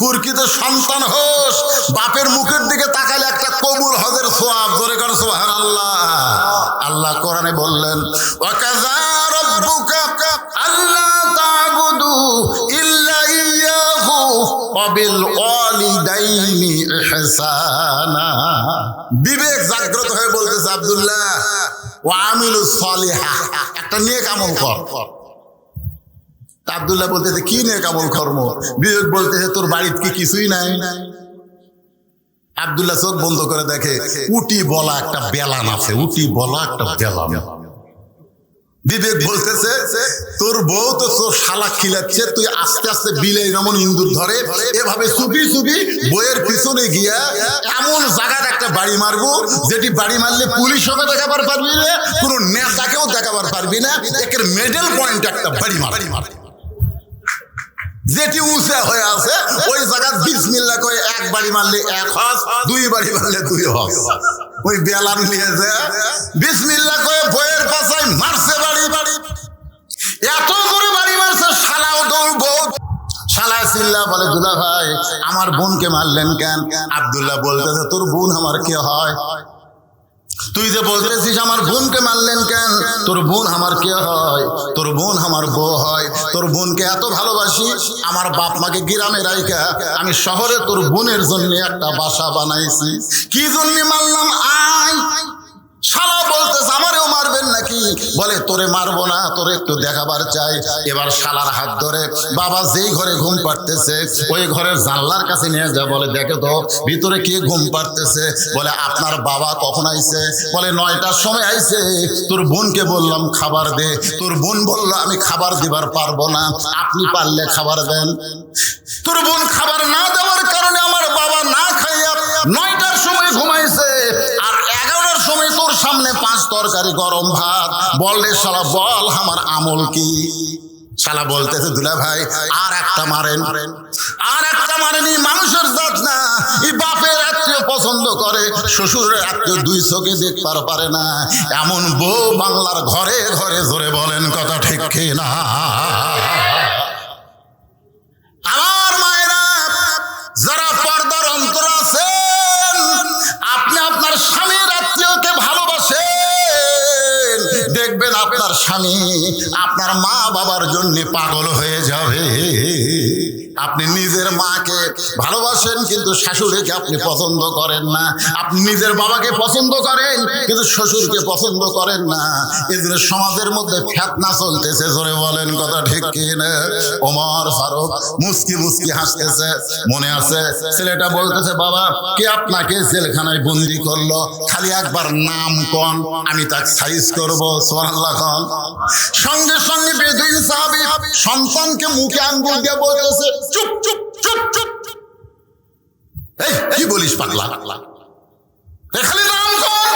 প্রকৃত সন্তান হোস, বাপের মুখের দিকে তাকালে একটা কবুল হজের সওয়াব। জোরে কর সুবহানাল্লাহ। আল্লাহ কোরআনে বললেন, ওয়াকাযা রাব্বুকা আল্লা তা'বুদু ইল্লা ইয়্যাহু ওয়া বিল ওয়ালিদাইনি ইহসানা। বিবেক জাগ্রত হয়ে বলতেছে আব্দুল্লাহ, ওয়া আমিলুস সালিহা, একটা নেক আমল কর। আব্দুল্লাহ বলতেছে কি নেক আমল কর্ম? বিবেক বলতেছে তোর বাড়িতে কি কিছুই নাই? আব্দুল্লাহ চোখ বন্ধ করে দেখে উটি বলা একটা বেলান আছে, উটি বলা একটা বেলান। বিবেক বলতেছে তোর বউ তো তোর শালা খিলাচ্ছে, তুই আস্তে আস্তে বিলে যেমন ইন্দুর ধরে এভাবে চুপি চুপি বইয়ের পিছনে গিয়া এমন জায়গার একটা বাড়ি মারবো যেটি বাড়ি মারলে পুলিশও দেখাবার পারবি না, কোন নেতাকেও দেখাবার পারবি না, একের মেডেল পয়েন্ট একটা বাড়ি মার, যেটি উঁচা হয়ে আছে ওই জায়গা বিসমিল্লাহ করে এক বাড়ি মারলে এক হজ, দুই বাড়ি মারলে দুই হজ। ওই বেলান নিয়েছে বিসমিল্লাহ করে বইয়ের পাশায় মারছে বাড়ি, এত করে বাড়ি মারছে শালাও দৌড়বো। শালা চিল্লা বলে দুলা ভাই আমার বোনকে মারলেন কেন? আব্দুল্লাহ বলতেছে তোর বোন আমার কে হয়? তুই যে বলতেছিস আমার বোনকে মারলেন কেন, তোর বোন আমার কে হয়? তোর বোন আমার বউ হয়। তোর বোনকে এত ভালোবাসি, আমার বাপ মাকে গ্রামে রাইখা আমি শহরে তোর বোনের জন্য একটা বাসা বানাইছি। কি জন্য মারলাম? আয়। শালা বলতেছে আমারেও মারবেন নাকি? বলে তোরে মারবো না, তোরে একটু দেখাবার চাই। এবার শালার হাত ধরে বাবা যেই ঘরে ঘুম পাড়তেছে ওই ঘরের জানলার কাছে নিয়ে যা, বলে দেখে তো ভিতরে কে ঘুম পাড়তেছে। বলে আপনার বাবা কখন আইছে? বলে 9টার সময় আইছে। তোর বোনকে বললাম খাবার দে, তোর বোন বলল আমি খাবার দিবার পারবো না, আপনি পারলে খাবার দেন। তোর বোন খাবার না দেওয়ার কারণে আমার বাবা না খাইয়া 9টার সময় ঘুমাইছে, আর 11টার সময় তোর সামনে 5 তরকারি গরম ভাত। বললে শালা বল আমার আমল কি? শালা বলতেছে দুলা ভাই আর একটা মারেন, আর একটা মারেনি। মানুষের জাত না, এই বাপের আত্মীয় পছন্দ করে, শ্বশুরের আত্মীয় দুই চোখে দেখবার পারে না। এমন বউ বাংলার ঘরে ঘরে, জোরে বলেন কথা ঠিক কি না? আমার মায়েরা যারা পর্দার অন্তর আছেন, আপনি আপনার স্বামীর আত্মীয়কে ভালোবাসেন, দেখবেন আপনার স্বামী আপনার মা বাবার জন্য পাগল হয়ে যাবে। আপনি নিজের মাকে ভালোবাসেন কিন্তু শাশুড়িকে আপনি পছন্দ করেন না, আপনি নিজের বাবাকে পছন্দ করেন কিন্তু শ্বশুরকে পছন্দ করেন না। এদের সমাজের মধ্যে ফিতনা চলতেছে, জোরে বলেন কথা ঠিক কি না? ওমর ফারুক মুস্কি মুস্কি হাসতেছে। মনে আছে ছেলেটা বলতেছে বাবা কে আপনাকে জেলখানায় বন্দি করলো? খালি একবার নাম কোন, আমি তাকে সাইজ করবো। সুবহানাল্লাহ কোন। সঙ্গে সঙ্গে বেদুইন সাহাবী সন্তানকে মুখে আঙ্গুল দিয়ে বলতেছে চুপ চুপ চুপ চুপ। এই কি বলিস পাগলা? খালি নাম কোন।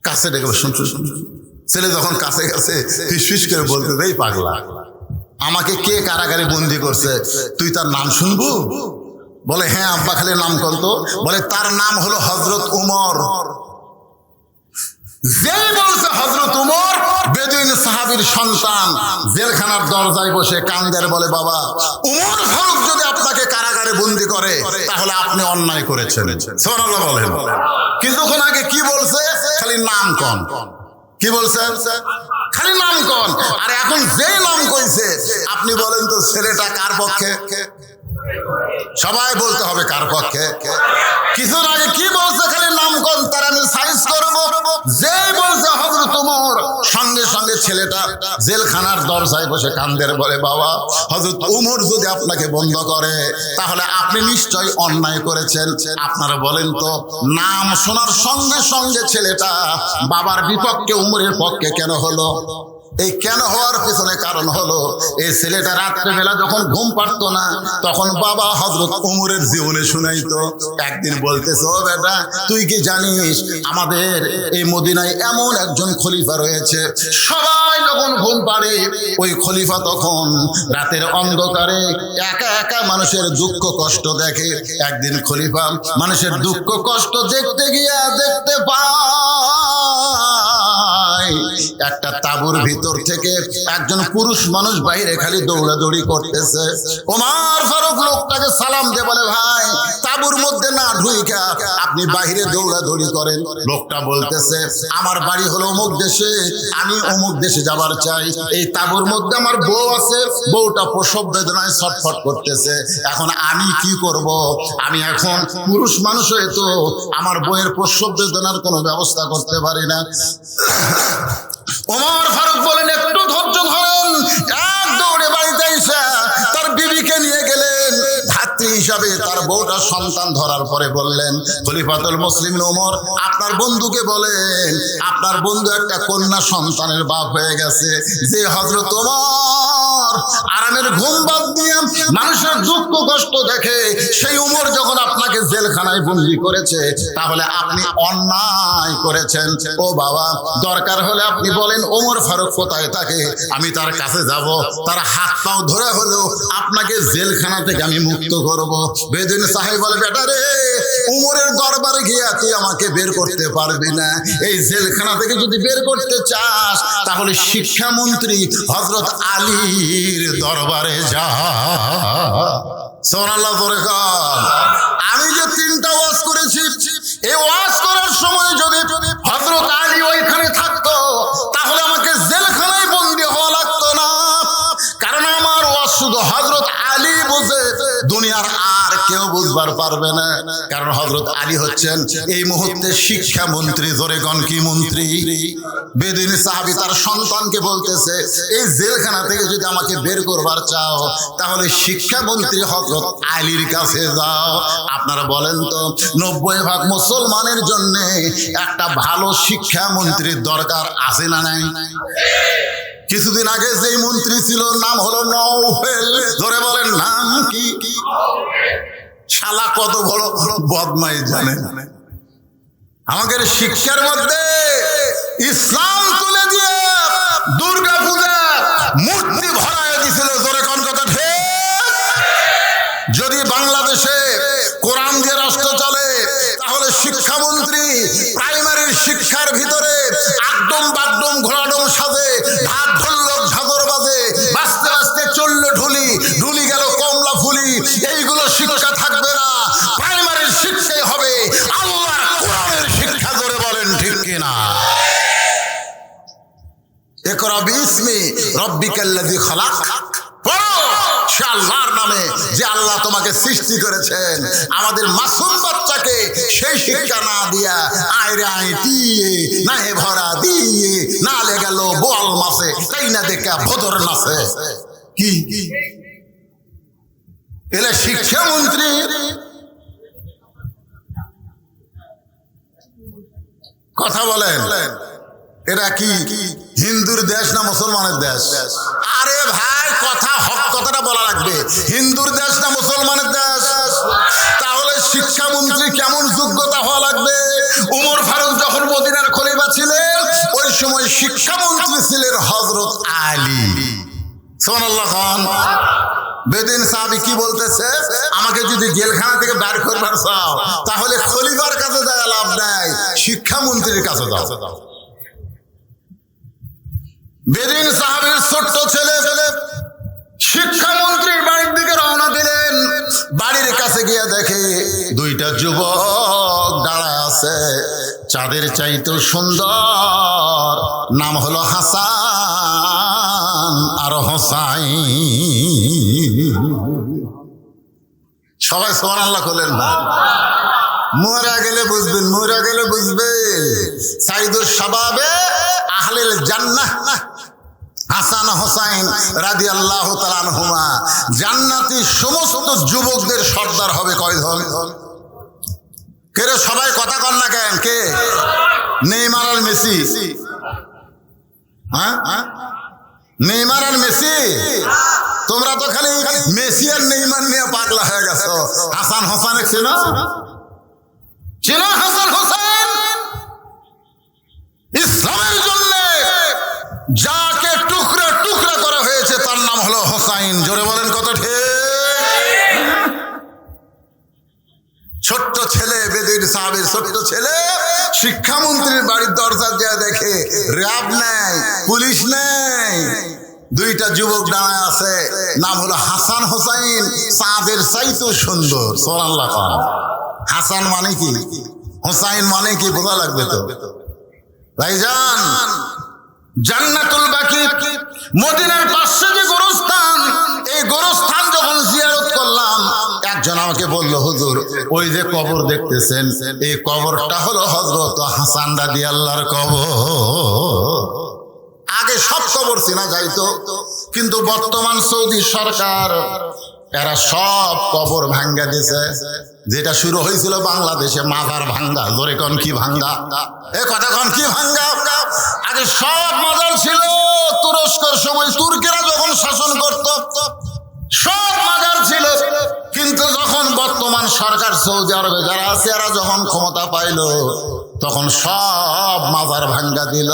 কাছে ডেকে শুনছো? ছেলে যখন কাছে গেছে ফিসফিস করে বলতে এই পাগলা আমাকে কে কারাগারে বন্দি করছে, তুই তার নাম শুনবো? বলে হ্যাঁ আব্বা খালি নাম কোন তো? বলে তার নাম হলো হযরত উমর। যেই বলছে হযরত উমর, বেদুইন সাহাবীর সন্তান জেলখানার দরজায় বসে কান্দের, বলে বাবা উমর ফারুক যদি আপনাকে কারাগারে বন্দি করে তাহলে আপনি অন্যায় করেছেন। সুবহানাল্লাহ বলেন। কিছুক্ষণ আগে কি বলছে? খালি নাম কোন। কি বলছে? খালি নাম কোন। আর এখন যেই নাম কইছে আপনি বলেন তো ছেলেটা কার পক্ষে? সবাই বলতে হবে কার পক্ষে। কিছুর আগে কি বলছে? খালি নাম কোন, তার আমি সাইজ করব। যেই বলছে হযরত ওমর, সঙ্গে সঙ্গে ছেলেটা জেলখানার দরজায় বসে কান্দের, বলে বাবা হযরত ওমর যদি আপনাকে বন্ধ করে তাহলে আপনি নিশ্চয়ই অন্যায় করেছেন। আপনারা বলেন তো নাম শোনার সঙ্গে সঙ্গে ছেলেটা বাবার বিপক্ষে ওমরের পক্ষে কেন হলো? এই কেন হওয়ার পিছনে কারণ হলো এই ছেলেটা রাত্রেবেলা যখন ঘুম পারতো না তখন বাবা হযরত ওমরের জীবনে শুনাইতো। একদিন বলতেছে ও বেটা তুই কি জানিস আমাদের এই মদিনায় এমন একজন খলিফা রয়েছে, সবাই যখন ঘুম পাড়ে ওই খলিফা তখন রাতের অন্ধকারে একা একা মানুষের দুঃখ কষ্ট দেখে। একদিন খলিফা মানুষের দুঃখ কষ্ট দেখতে গিয়া দেখতে পায় একটা তাঁবুর ভিতর থেকে একজন পুরুষ মানুষ বাইরে খালি দৌড়াদৌড়ি করতেছে। ওমর ফারুক লোকটাকে সালাম দিয়ে বলে, ভাই তাঁবুর মধ্যে না ঢুইকা আপনি বাইরে দৌড়াদৌড়ি করেন। লোকটা বলতেছে, আমার বাড়ি হলো অমুক দেশে, আমি অমুক দেশে যাবার চাই। এই তাঁবুর মধ্যে আমার বউ আছে, বউটা প্রসব বেদনায় ছটফট করতেছে। এখন আমি কি করব? আমি এখন পুরুষ মানুষ হয়ে তো আমার বউয়ের প্রসব বেদনার কোনো ব্যবস্থা করতে পারি না। ওমর ফারুক বলেন, একটু ধৈর্য ধরুন। এক দৌড়ে বাড়িতে এসে তার বিবিকে নিয়ে গেলেন। ধাত্রী হিসাবে তার বউটা সন্তান ধরার পরে বললেন, খলিফাতুল মুসলিমিন ওমর, আপনার বন্ধুকে বলেন, আপনার বন্ধু একটা কন্যা সন্তানের বাপ হয়ে গেছে। যে হযরত ওমর আরামের ঘুম বাদ দিয়ে মানুষের দুঃখ কষ্ট দেখে, সেই ওমর যখন আপনাকে জেলখানায় বন্দী করেছে, তাহলে আপনি অন্যায় করেছেন। ও বাবা, দরকার হলে আপনি বলেন ওমর ফারুক কোথায় থাকে, আমি তার কাছে যাব, তার হাত পাও ধরে হলেও আপনাকে জেলখানা থেকে আমি মুক্ত করব। বেদুইন সাহেব বলে, বেটা রে, উমরের দরবারে গিয়ে তুই আমাকে বের করতে পারবি না। এই জেলখানা থেকে যদি বের করতে চাস, তাহলে শিক্ষামন্ত্রী হযরত আলীর দরবারে যা। সুবহানাল্লাহ বলে কর। আমি যে 3টা ওয়াজ করেছি, এই ওয়াজ করার সময় যদি হযরত আলী ওইখানে থাকতো, তাহলে আমাকে জেলখানায় বন্দী হওয়া লাগতো না। কারণ আমার ওয়াজ শুধু হযরত আলী বুঝে, দুনিয়ার আর কেউ বুঝবার পারবে না। কারণ হযরত আলী হচ্ছেন এই মুহূর্তে শিক্ষামন্ত্রী। জোরে গণ কি মন্ত্রী? বেদুইন সাহাবী তার সন্তানকে বলতেছে, এই জেলখানা থেকে যদি আমাকে বের করবার চাও, তাহলে শিক্ষামন্ত্রী হযরত আলীর কাছে যাও। আপনারা বলেন তো, 90% মুসলমানের জন্য একটা ভালো শিক্ষামন্ত্রীর দরকার আছে না নাই? কিছুদিন আগে যেই মন্ত্রী ছিল, নাম হলো নওফেল। ধরে বলেন, নাম কি? শালা কত বড় বদমাই জানেন। আমাদের শিক্ষার মধ্যে ইসলাম তুলে দিয়ে দুর্গা পূজা মূর্তি ভরায় দিছিল। জোরে কোন কথা ঠিক? যদি বাংলাদেশে কোরআন দিয়ে রাষ্ট্র চলে, তাহলে শিক্ষামন্ত্রী প্রাইমারির শিক্ষার ভিতরে একদম বাগডম ঘোড়াডম সাজে, ঢাক ঢোলক ঝাগর বাজে, বাজতে বাজতে চললো ঢুলি, ঢুলি গেল কমলা ফুলি, এইগুলো শিক্ষা থাকবে না। প্রাইমারির শিক্ষাই হবে আল্লাহর কোরআনের শিক্ষা। ধরে বলেন ঠিক কিনা? ইকরা বিসমি রাব্বিকাল্লাযী খালাক। পড়ো সে আল্লাহর নামে, যে আল্লাহ তোমাকে সৃষ্টি করেছেন। আমাদের মাসুম বাচ্চাকে সেই শিক্ষা না দিয়া আইরে আইটিয়ে না হে ভরা দিয়ে না লে গেল বোয়াল মাসে, তাই না দেখা ভদর নাচে। কি এলে শিক্ষামন্ত্রী? কথা বলেন, এরা কি হিন্দুর দেশ না মুসলমানের দেশ? আরে ভাই, কথা হক কথাটা বলা লাগবে। হিন্দুর দেশ না মুসলমানের দেশ? তাহলে শিক্ষামন্ত্রী কেমন যোগ্যতা হওয়া লাগবে? উমর ফারুক যখন মদিনার খলিফা ছিলেন, ওই সময় শিক্ষামন্ত্রী ছিলেন হযরত আলী। সুবহানাল্লাহ খান। বেদুইন সাহাবী কি বলতেছে, আমাকে যদি জেলখানা থেকে বের করবার চাও, তাহলে খলিফার কাছে যাওয়া লাভ নাই, শিক্ষামন্ত্রীর কাছে যাও। বেদুইন সাহাবীর ছোট্ট ছেলে শিক্ষামন্ত্রীর বাড়ির দিকে রওনা দিলেন। বাড়ির কাছে গিয়ে দেখে 2টা যুবক দাঁড়ায় আছে, চাঁদের চাইতেও সুন্দর। নাম হলো হাসান আর হোসাইন। সবাই সুবহানাল্লাহ বলেন। মরা গেলে বুঝবেন, মরা গেলে বুঝবে। সাইদুল শাবাবে আহলিল জান্নাহ হাসান হোসাইন রাদিয়াল্লাহু তাআলা আনহুমা জান্নাতি সমস্ত যুবকদের সর্দার হবে। কয়জন? কে রে? সবাই কথা কন না কেন? কে? নেইমার আর মেসি? হ্যাঁ, নেইমার আর মেসি? তোমরা তো খালি মেসি আর নেইমার নিয়ে পাগলা হয়ে গেছো। হাসান হোসেন চেনো? চেনো হাসান হোসেন? ইসলামের জন্য যাকে টুকরা টুকরা করা হয়েছে, তার নাম হলো হোসাইন। জোরে বলেন কত ঠিক? ছোট্ট ছেলে, বেদুইন সাহাবীর ছোট্ট ছেলে শিক্ষামন্ত্রীর বাড়ির দরজা দিয়ে দেখে র্যাব নাই, পুলিশ নেই, দুইটা যুবক দাঁড়ায় আছে, নাম হলো হাসান হোসাইন, চাঁদের চাইতেও সুন্দর। সুবহানাল্লাহ। হাসান মানে কি, হোসাইন মানে কি বোঝা লাগবে তো ভাইজান। জান্নাতুল বাকি মদিনার পাশে যে গোরস্থান, এই গোরস্থান যখন জিয়ারত করলাম, একজন আমাকে বলল, হুজুর ওই যে কবর দেখতেছেন, এই কবরটা হলো হযরত হাসান রাদিয়াল্লাহর কবর। আগে সব কবর চেনা যাইতো, কিন্তু বর্তমান সৌদি সরকার এরা সব কবর ভাঙ্গা দিছে। যেটা শুরু হয়েছিল বাংলাদেশে মাজার ভাঙ্গা, জোরে কোন কি ভাঙ্গা, এ কথা কোন কি ভাঙ্গা। আগে সব মাজার ছিল, তুরস্কের সময় তুর্কিরা যখন শাসন করত সব মাজার ছিল। কিন্তু যখন বর্তমান সরকার সৌদি আরবে যারা আছে এরা যখন ক্ষমতা পাইল, তখন সব মাজার ভাঙ্গা দিল।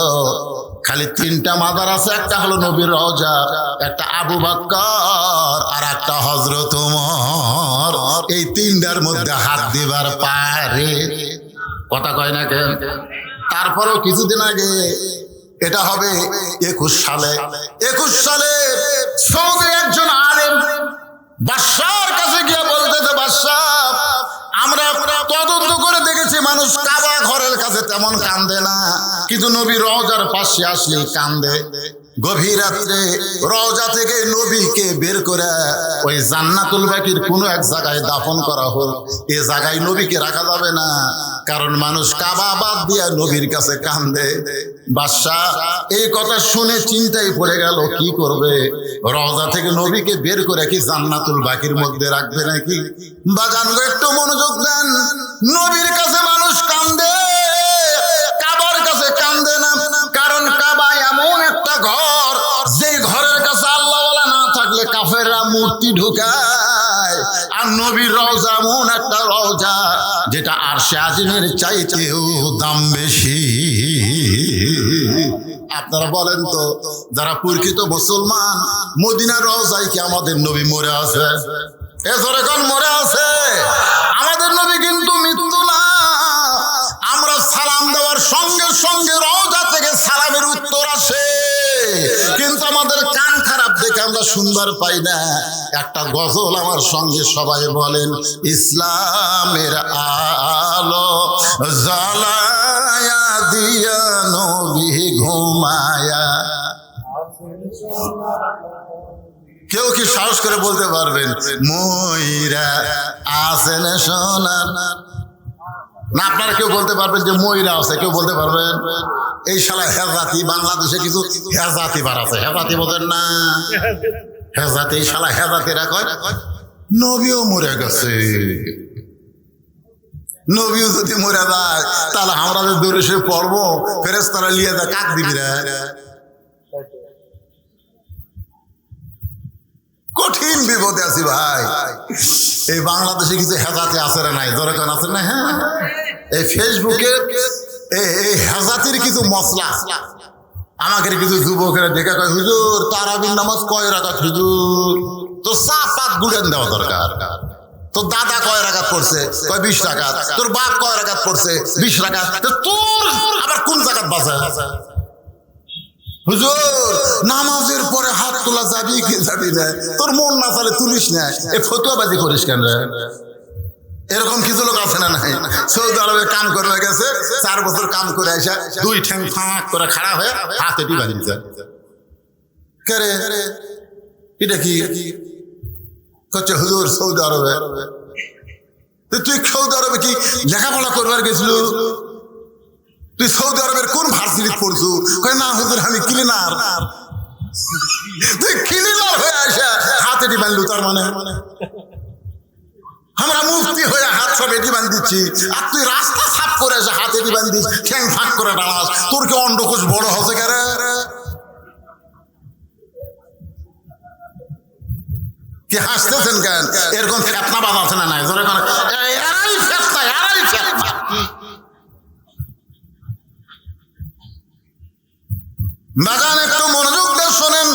খালি তিনটা মাজার আছে, একটা হলো নবীর রওজা, একটা আবু বকর, আর একটা হযরত ওমর। এই তিনটার মধ্যে হাত দিবার পারে, কথা কয় না কেন? তারপরেও কিছুদিন আগে, এটা হবে 21 সালে সৌদি একজন আলেম বাদশার কাছে গিয়ে বলতেছে, বাদশা আমরা তদন্ত করে দেখেছি মানুষ কাবা ঘরের কাছে তেমন কান্দে না, কিন্তু নবী রওজার পাশে আসলে কান্দে। গভীর রাত্রে রওজা থেকে নবীকে বের করে ওই জান্নাতুল বাকির কোনো এক জায়গায় দাফন করা হোক। এ জায়গায় নবীকে রাখা যাবে না, কারণ মানুষ কাবা বাদ দিয়া নবীর কাছে কান্দে। বাদশা এই কথা শুনে চিন্তায় পড়ে গেল, কি করবে? রওজা থেকে নবীকে বের করে কি জান্নাতুল বাকির মধ্যে রাখবে নাকি? বাজান গো একটু মনোযোগ দেন, নবীর কাছে মানুষ কান্দে, কাবার কাছে কান্দে না। কারণ কাবা এমন একটা ঘর, যে ঘরের কাছে আল্লাহওয়ালা না থাকলে কাফেররা মূর্তি ঢুকায়। আর নবীর রওজা এমন একটা রওজা, যেটা আরশে আজিমের চাইতেও দাম বেশি। আপনারা বলেন তো, যারা প্রকৃত মুসলমান, মদিনার রওজায় কি আমাদের নবী মরে আছে? এছাড়া কোন মরে আছে? আমাদের নবী কিন্তু মৃত্যু না। আমরা সালাম দেওয়ার সঙ্গে সঙ্গে রওজা থেকে সালামের উত্তর আসে, কিন্তু আমাদের কান খারাপ দেখে আমরা সুন্দর পাই না। একটা গজল আমার সঙ্গে সবাই বলেন, ইসলামের আলো জ্বালায়া দিয়া নবী ঘুমায়া। কেউ কি সাহস করে বলতে পারবেন ময়রা আসেন সোনার? না, আপনারা কেউ বলতে পারবেন যে ময়রা আছে? কেউ বলতে পারবেন? এই শালা হেজাতি, বাংলাদেশে কিছু হেজাতি বার আছে, হেজাতি বোঝেন না? হেজাতি, এই শালা হেজাতিরা কয় নবীও মরে গেছে। নবীও যদি মরে যায়, তাহলে আমরা যে দূরে সে পড়বো, ফেরেশতারা লিয়ে যায়, কাক দিবি রে? কঠিন বিপদে আছি ভাই। এই বাংলাদেশে কিছু হেজাতি আছে না নাই? দরকার আছে না? হ্যাঁ, এই ফেসবুকে এই হেজাতির কিছু মশলা আমাকে কিছু যুবকেরা দেখে কয়, হুজুর তারাবির নামাজ কয় রাকাত? হুজুর তো সাত পাত গুড়েন দেওয়া দরকার। তোর দাদা কয় রাকাত পড়ছে? কয় 20 রাকাত। তোর বাপ কয় রাকাত পড়ছে? 20 রাকাত। তোর আবার কোন জায়গাত বাজে? হুজুর নামাজের পরে হাত তোলা যাবি কি যাবি না? তোর মন না চালে তুলিস না, এই ফতুয়াবাজি করিস কেন? এরকম কিছু লোক আছে না নাই? সৌদি আরবে কাম করে গেছে, 4 বছর কাম করে আসা, 2 ঠ্যাং ফাঁক করে খাড়া হয়ে হাতে টিপা দিচ্ছে। কে রে এটা কি করছে? হুজুর সৌদি আরবে। তুই সৌদি আরবে কি লেখাপড়া করবার গেছিল? তুই সৌদি আরবের কোন ভার্সিটি পড়ছু? না হুজুর আমি ক্লিনার। তুই ক্লিনার হয়ে আসা হাতে টিপান লু, তার মানে আমরা মুফতি হয়ে হাত সব এটি বান দিচ্ছি, আর তুই রাস্তা সাফ করে আসে হাতে এটি বান দিস, ঠ্যাং ফাঁক করে দাঁড়াস। তোর কি অন্ডকোষ বড় হচ্ছে কেন? কি হাসতেছেন কেন? এরকম ফেতনা বাদ আছে না নাই? এরাই ফেতনা, এরাই ফেতনা। বাগান একটু মনোযোগ দিয়ে শোনেন।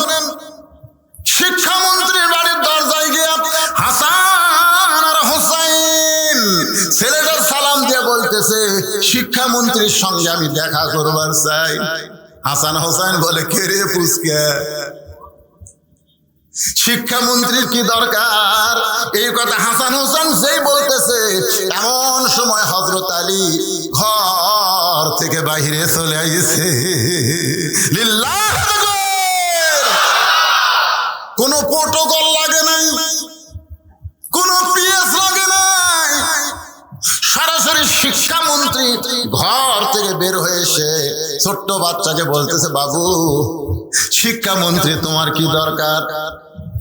শিক্ষামন্ত্রীর বাড়ির দরজায় গিয়ে হাসান আর হোসাইন ছেলেটার সালাম দিয়ে বলতেছে, শিক্ষামন্ত্রীর সঙ্গে আমি দেখা করবার চাই। হাসান হোসেন বলে, কে রে পুচকে, শিক্ষামন্ত্রীর কি দরকার? এই কথা হাসান হোসেন সেই বলতেছে, এমন সময় হযরত আলী ঘর থেকে বাইরে চলে আইছে। লিল্লাহ কোনো প্রোটোকল লাগে নাই, কোনো পিএস লাগে নাই, সরাসরি শিক্ষামন্ত্রী ঘর থেকে বের হয়ে এসে ছোট্ট বাচ্চাকে বলতেছে, বাবু শিক্ষামন্ত্রী তোমার কি দরকার?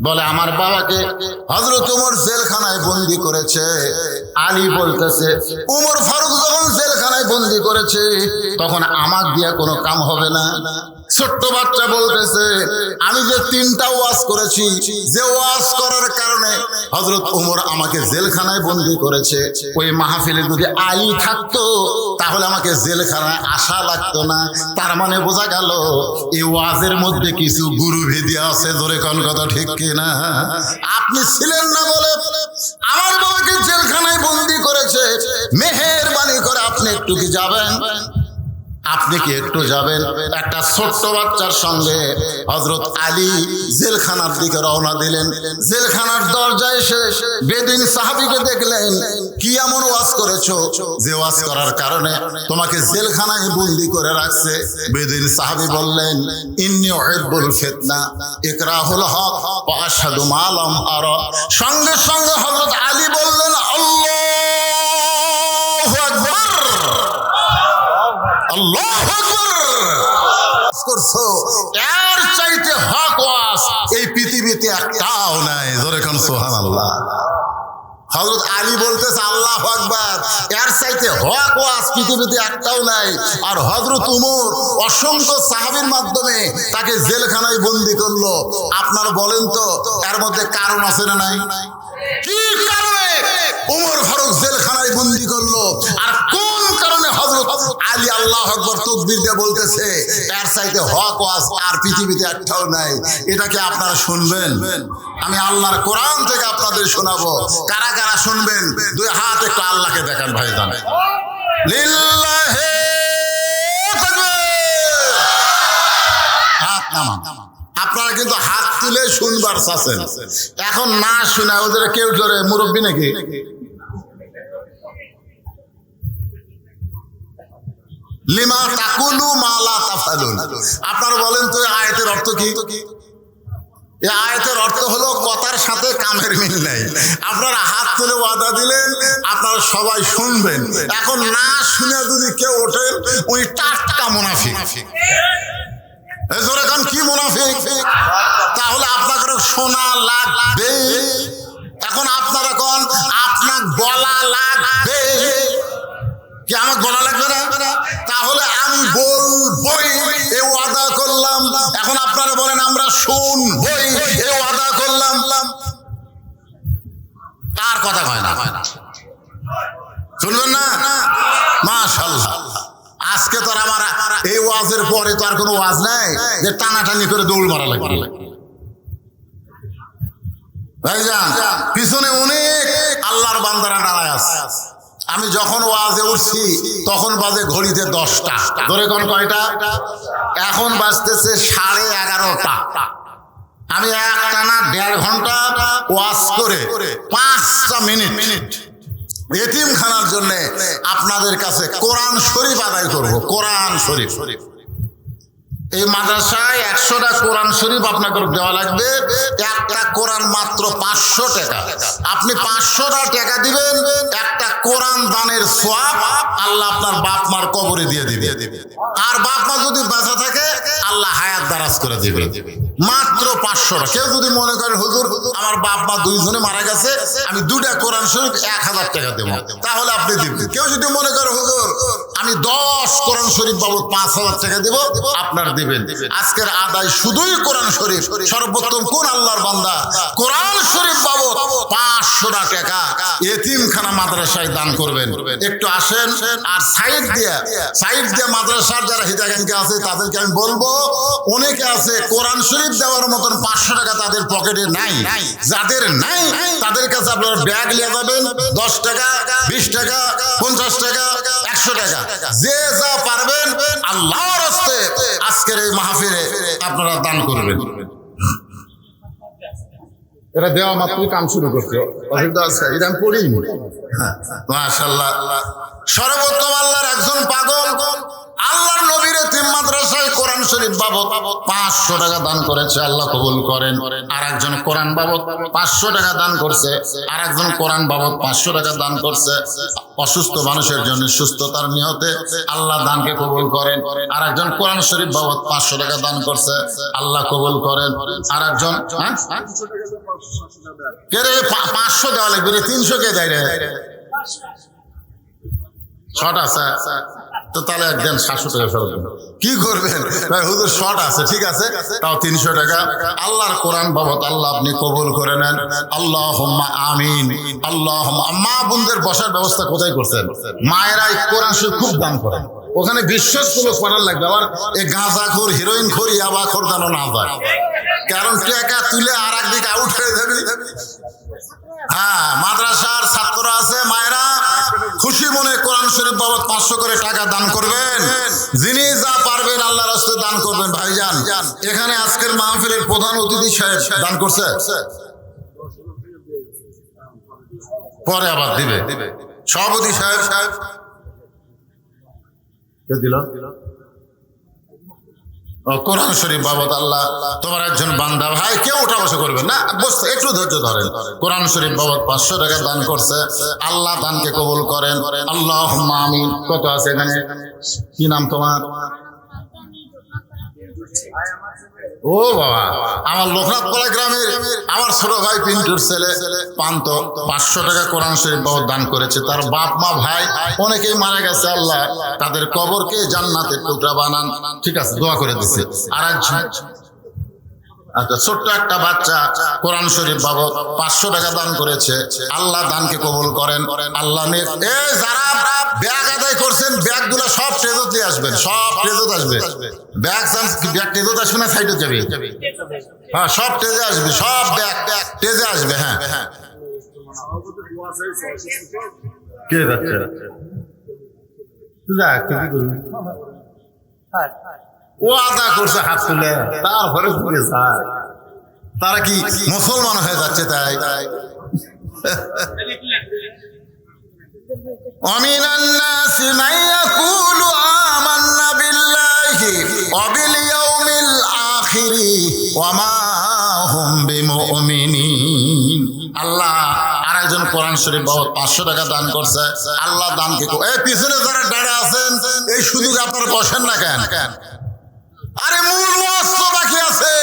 বলে, আমার বাবাকে হযরত ওমর জেলখানায় বন্দি করেছে। আলী বলতেছে, ওমর ফারুক যখন জেলখানায় বন্দি করেছে তখন আমার দিয়া কোনো কাম হবে না। ছোট্ট বাচ্চা বলতেছে, আমি যে 3টা ওয়াজ করেছি, যে ওয়াজ করার কারণে হযরত ওমর আমাকে জেলখানায় বন্দি করেছে, ওই মাহফিলে যদি আলী থাকতো তাহলে আমাকে জেলখানায় আসা লাগতো না। তার মানে বোঝা গেল এই ওয়াজের মধ্যে কিছু গুরুভেদি আছে। জোরে কোন কথা ঠিক কিনা? আপনি ছিলেন না বলে আমার বাবাকে জেলখানায় বন্দি করেছে, মেহেরবানি করে আপনি একটু কি যাবেন? আপনি কি একটু যাবেন? একটা ছোট্ট বাচ্চার সঙ্গে হযরত আলী জেলখানার দিকে রওনা দিলেন। জেলখানার দরজায় এসে বেদিন সাহাবীকে দেখলেন, কি এমন ওয়াজ করেছো যে ওয়াজ করার কারণে তোমাকে জেলখানায় বন্দি করে রাখছে? বেদিন সাহাবী বললেন, ইন্নী উহিব্বুল ফিতনা ইকরাহুল হক ওয়া আশহাদু মা লাম আরা। সঙ্গে সঙ্গে হযরত আলী বললেন, আল্লাহু আকবার, আল্লাহু আকবার। করছো এর চাইতে হক ওয়াজ এই পৃথিবীতে একটাও নাই। জোরে কোন সুবহানাল্লাহ। হযরত আলী বলতেছে, আল্লাহু আকবার, এর চাইতে হক ওয়াজ পৃথিবীতে একটাও নাই। আর হযরত ওমর অসংখ্য সাহাবীর মাধ্যমে তাকে জেলখানায় বন্দি করলো। আপনারা বলেন তো এর মধ্যে কারণ আছে না নাই? কি কারণে ওমর ফারুক জেলখানায় বন্দি করলো? আর কোন কারণে হযরত আলী আল্লাহু আকবার তাকবীর দিয়ে বলতেছে এর চাইতে হক ওয়াজ আর পৃথিবীতে একটাও নাই? এটাকে আপনারা শুনবেন? আমি আল্লাহর কোরআন থেকে আপনাদের শোনাবো। কারা কারা শুনবেন? দুই হাত একটু আল্লাহকে দেখান ভাইজান। লিল্লাহি তাকবীর। হাত নামান। আপনারা কিন্তু হাত তুলে শুনবার চাচ্ছেন, এখন না শুনে ওদের কেউ ধরে মুরব্বী নাকি? লিমা তাকুলু মা লা তাফালুন। আপনারা বলেন তো এই আয়াতের অর্থ কি? এই আয়াতের অর্থ হলো কথার সাথে কামের মিল নাই। আপনারা হাত তুলে ওয়াদা দিলেন আপনারা সবাই শুনবেন, এখন না শুনে যদি কেউ ওঠেন ওই টাটকা মুনাফিক। এখন কি মুনাফিক? তাহলে আপনাকে শোনা লাগবে। এখন আপনারা কোন আপনার বলা লাগবে কি? আমার বলা লাগবে না? তাহলে আমি বলবই এ ওয়াদা করলাম। এখন আপনারা বলেন আমরা শুনবই এ ওয়াদা করলাম। তার কথা কয় না, শুনবেন না? মাশাআল্লাহ। আজকে তো আমার এই ওয়াজের পরে তো আর কোনো ওয়াজ নাই যে টানাটানি করে দৌড় মারা লাগবে। ভাইজান পিছনে অনেক আল্লাহর বান্দারা দাঁড়ায় আছে। আমি যখন ওয়াজে উঠছি তখন বাজে ঘড়িতে 10টা। ধরে কোন কয়টা? এখন বাজতেছে 11:30। আমি একটানা 1.5 ঘন্টা ওয়াজ করে 5টা মিনিট এতিমখানার জন্য আপনাদের কাছে কোরআন শরীফ আদায় করব। কোরআন শরীফ এই মাদ্রাসায় 100টা কোরআন শরীফ আপনাকে দেওয়া লাগবে। একটা কোরআন মাত্র 500 টাকা। আপনি 500টা টাকা দিবেন, একটা কোরআন দানের সওয়াব আল্লাহ আপনার বাপ মার কবরে দিয়ে দিবে। আর বাপ মা যদি বেঁচে থাকে আল্লাহ হায়াত দারাজ করে দিবে। মাত্র 500 টাকা। কেউ যদি মনে করেন হুজুর আমার বাপ মা 2 জনে মারা গেছে, আমি 2টা কোরআন শরীফ 1000 টাকা দেব, তাহলে আপনি দিবেন। কেউ যদি মনে করে হুজুর আমি 10 কোরআন শরীফ বাবদ 5000 টাকা দেব, আপনার দিবেন। আজকের আদায় শুধুই কোরআন শরীফ। সর্বোত্তম কোন আল্লাহর বান্দা কোরআন শরীফ বাবদ 500 টাকা এতিমখানা মাদ্রাসায় দান করবেন। একটু আসেন। আর সাইড দিয়ে মাদ্রাসার যারা হিতাকাঙ্ক্ষী আছে তাদেরকে আমি বলবো, অনেকে আছে কোরআন শরীফ দেওয়ার মতন 500 টাকা তাদের পকেটে নাই। যাদের নাই তাদের কাছে আপনারা ব্যাগ নিয়ে যাবেন। 10 টাকা, 20 টাকা, 50 টাকা, 100 টাকা, যে যা পারবেন আল্লাহর রাস্তায়। আজকের এই মাহফিলে আপনারা দান করবেন। এটা দেওয়া মাত্রই কাম শুরু করছে, অসুবিধা আছে? এটা আমি পড়িনি। মাশাআল্লাহ, সর্বোত্তম আল্লাহর একজন পাগল আল্লাহর নবীর এতিম মাদ্রাসায় কোরআন শরীফ বাবদ 500 টাকা দান করেছে, আল্লাহ কবুল করেন। আর একজন কোরআন বাবদ 500 টাকা দান করছে, আর একজন কোরআন বাবদ 500 টাকা দান করছে অসুস্থ মানুষের জন্য সুস্থতার নিয়তে, আল্লাহ দানকে কবুল করেন। আর একজন কোরআন শরীফ বাবদ 500 টাকা দান করছে, আল্লাহ কবুল করেন। আর একজন কে রে 500 দেওয়া লাগবে রে, 300 কে দেয় রে? শর্ট আছে তো তাহলে একদিন 700 টাকা ফেরত দেবেন। কি করবেন ভাই, হুজুর শর্ট আছে, ঠিক আছে, তাও 300 টাকা আল্লাহর কোরআন বাবদ আল্লাহ আপনি কবুল করে নেন। আল্লাহুম্মা আমিন। আল্লাহুম্মা। মা বোনদের বসার ব্যবস্থা কোথায় করছেন? মায়েরা কোরআন শরীফ খুব দান করেন, ওখানে বিশ্বস্তগুলো পড়ার লাগবে। আবার এই গাঁজাখোর, হিরোইন খোর, ইয়াবাখোর যেন না যায়, কারণ টাকা তুলে আর একদিকে আউট হয়ে যাবে। হ্যাঁ, মাদ্রাসার ছাত্ররা আছে, মায়েরা খুশি মনে কোরআন শরীফ বাবদ 500 করে টাকা দান করবেন। যিনি যা পারবেন আল্লাহর রাস্তায় দান করবেন। ভাইজান, এখানে আজকের মাহফিলের প্রধান অতিথি সাহেব দান করছে, পরে আবার দিবে। সভাপতি সাহেব দিল কোরআন শরীফ বাবদ আল্লাহ তোমার একজন বান্দা, ভাই কেউ ওঠা বসা করবেন না, বসতে একটু ধৈর্য ধরেন। কোরআন শরীফ বাবদ 500 টাকা দান করছে, আল্লাহ দানকে কবুল করেন। আল্লাহুম্মা আমিন। কত আছে এখানে? কি নাম তোমার? ও বাবা, আমার লোকনাথ পাড়া গ্রামের আমার ছোট ভাই পিন্টুর ছেলে পান্ত 500 টাকা কোরআন শরীফ বাবদ দান করেছে। তার বাপ মা ভাই অনেকেই মারা গেছে, আল্লাহ তাদের কবরকে জান্নাতের টুকরা বানান। ঠিক আছে, দোয়া করে দিচ্ছে। আর আচ্ছা, ছোট্ট একটা বাচ্চা কোরআন শরীফ বাবদ 500 টাকা দান করেছে, আল্লাহ দানকে কবুল করেন। আল্লাহ যারা ব্যাগ আদায় করছেন, ব্যাগ গুলা সব ট্রেজত দিয়ে আসবেন, সব ট্রেজত আসবে। ব্যাগ ট্রেজত আসবে না, সাইডে যাবে? হ্যাঁ, সব ট্রেজে আসবে, সব ব্যাগ ট্রেজে আসবে। হ্যাঁ হ্যাঁ, কে যাচ্ছে? ও আদা করছে হাত তুলে, তারপরে তারা কি মুসলমান হয়ে যাচ্ছে? তাই ومن الناس من يقول آمنا بالله وباليوم الآخر وما هم بمؤمنين। আল্লাহ আর একজন কোরআন শরীফ বাবদ 500 টাকা দান করছে, আল্লাহ দানকে এই পিছনে যারা দাঁড়িয়ে আছেন এই সুযোগ আপনারা বসেন না কেন? আরে মূল ওয়াজ তো বাকি আছে।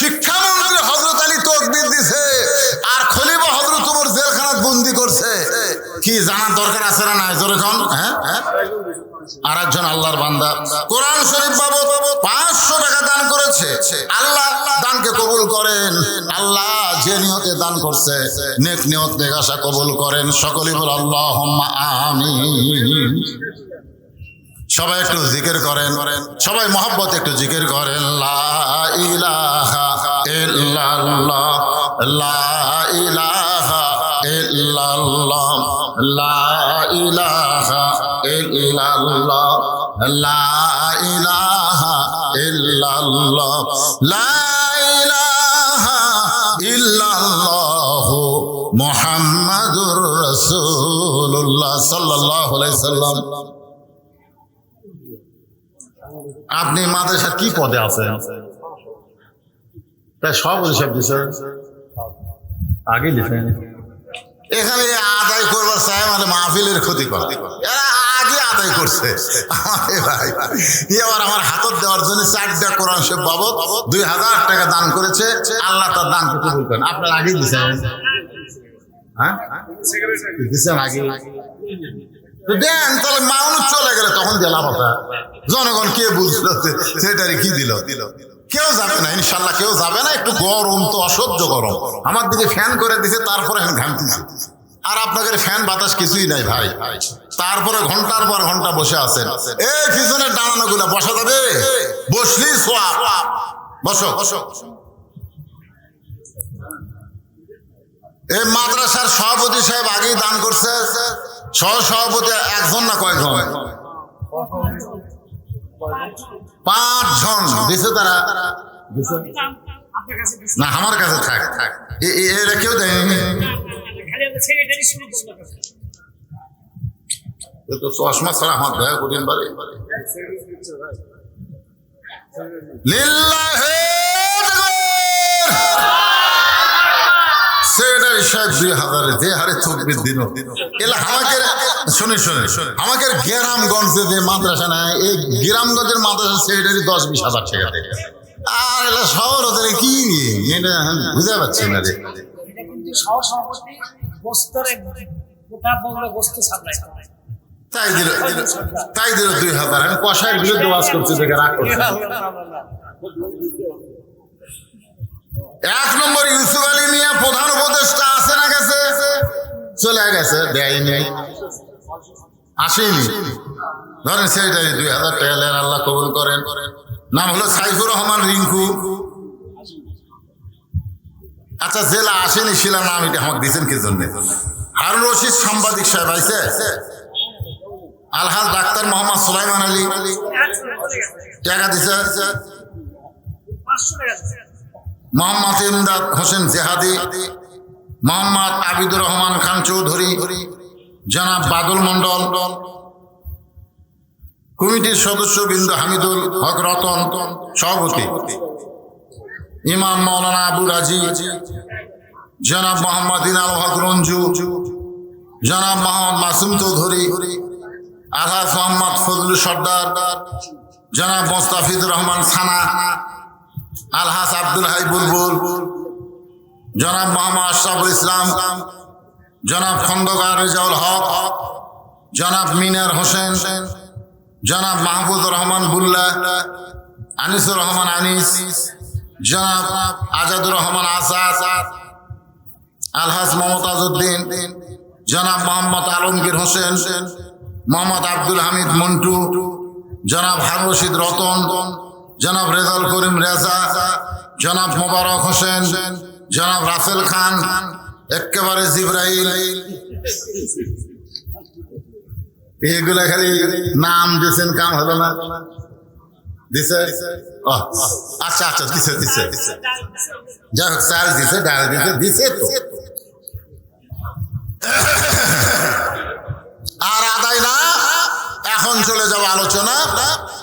শিক্ষামন্ত্রী হযরত আলী তাকবীর দিছে, আর খলিফা হযরত ওমর জেলখানাত বন্দী করছে। কি জানার দরকার আছে না নাই? জোরে কোন? হ্যাঁ হ্যাঁ। আর একজন আল্লাহর বান্দা কোরআন শরীফ বাবদ 500 টাকা দান করেছে, আল্লাহ দানকে কবুল করেন। আল্লাহ যে নিয়তে দান করছে নেক নিয়ত নেক আশা কবুল করেন। সকলেই বল আল্লাহুম্মা আমিন। সবাই একটু জিকির করেন, সবাই মহব্বত একটু জিকির করেন। লা ইলাহা ইল্লাল্লাহ, লা ইলাহা ইল্লাল্লাহ, লা ইলাহা ইল্লাল্লাহ, লা ইলাহা ইল্লাল্লাহ, লা ইলাহা ইল্লাল্লাহ মুহাম্মাদুর রাসূলুল্লাহ সাল্লাল্লাহু আলাইহি সাল্লাম। আপনি মাদ্রাসা কি পদে আছেন? তাই সব হিসাব দিছে, আগে লিখেন। এখানে আদায় করবার চাই মানে মাহফিলের ক্ষতি করে, এরা আগে আদায় করছে। ভাই এবার আমার হাতত দেওয়ার জন্য 4টা কোরআন শরীফ বাবদ 2000 টাকা দান করেছে, আল্লাহ তার দান কবুল করেন। আপনার আগেই দিচ্ছেন? হ্যাঁ দিচ্ছেন আগে দেন, তাহলে মানুষ চলে গেলে তখন দিয়ে লাভ হবে। জনগণ কে বুঝলো সেটারই কি দিল? কেউ যাবে না, ইনশাল্লাহ কেউ যাবে না। একটু গরম তো, অসহ্য গরম। আমার দিকে ফ্যান করে দিছে, তারপরে এখন ঘামতেছে। আর আপনাদের ফ্যান বাতাস কিছুই নাই ভাই, তারপরে ঘন্টার পর ঘন্টা বসে আছেন। এই পিছনের ডানানো গুলা বসা যাবে? বসলি সোয়াব। বসো বসো। এই মাদ্রাসার সভাপতি সাহেব আগেই দান করছে, সহ সভাপতি একজন না কয়েকজন? 5 জন দিছে তারা আপনার কাছে না আমার কাছে থাক এরা কেউ দেয়নি খালি আমাদের সেক্রেটারি শুরু করলো এ তো চশমা ছাড়া আমার দেখা কঠিন পারে লিল্লাহে সেক্রেটারি সাহেব 2000 যে হারে চব্বিশ দিন এলা আমাকে শুনে আমাকে গ্রামগঞ্জে যে মাদ্রাসা নাই এই গ্রামগঞ্জের মাদ্রাসা সেক্রেটারি 10-20 হাজার টাকা দেয় আর এলা শহর ওদের কি এটা বুঝতে পারছি না রে এটা কিন্তু শহর সভাপতি বস্তরে গোটা বঙ্গ বস্তু সাপ্লাই করে তাই দিল 2000 আমি কষায়ের বিরুদ্ধে ওয়াজ করছি দেখে রাগ করছি 1 নম্বর ইউসুফ আলী মিয়া প্রধান উপদেষ্টা আছে না গেছে চলে গেছে দেয়নি আসেনি ধরেন সেটাই 2000 টাকা নেন আল্লাহ কবুল করেন নাম হলো সাইফুর রহমান রিঙ্কু আচ্ছা জেলা আসেনি শিলা নাম এটা আমাকে দিয়েছেন কি জন্য হারুন রশিদ সাংবাদিক সাহেব আইছে আলহাজ ডাক্তার মোহাম্মদ সুলাইমান আলী টাকা দিছে 500 টাকা মোহাম্মদ ইমদাদ হোসেন জেহাদি মোহাম্মদ আবিদুর রহমান খান চৌধুরী জনাব বাদল মন্ডল কমিটির সদস্যবৃন্দ হামিদুল হক রতন সভাপতি ইমাম মৌলানা আবু রাজি জনাব মোহাম্মদ ইনাল হক রঞ্জু জনাব মোহাম্মদ মাসুম চৌধুরী আলহাজ মোহাম্মদ ফজলুল সর্দার জনাব মোস্তাফিজুর রহমান সানা আলহাজ আব্দুল হাই বুলবুল জনাব মোহাম্মদ আশরাফুল ইসলাম জনাব খন্দকার রেজাউল হক জনাব মিনার হোসেন জনাব মাহবুবুর রহমান বুল্লা আনিসুর রহমান আনিস জনাব আজাদুর রহমান আসাদ আলহাজ মমতাজ উদ্দিন জনাব মোহাম্মদ আলমগীর হোসেন মোহাম্মদ আব্দুল হামিদ মন্টু জনাব হারুন রশিদ রতন জনাব রেজাউল করিম রেজা জনাব মোবারক হোসেন জনাব রাসেল খান একেবারে জিব্রাইল এগুলা খালি নাম দিয়েছেন কাম হলো না দিছে আচ্ছা আচ্ছা দিছে যাই হোক চাল দিছে ডাল দিছে তো আর আদায় না এখন চলে যাবো আলোচনা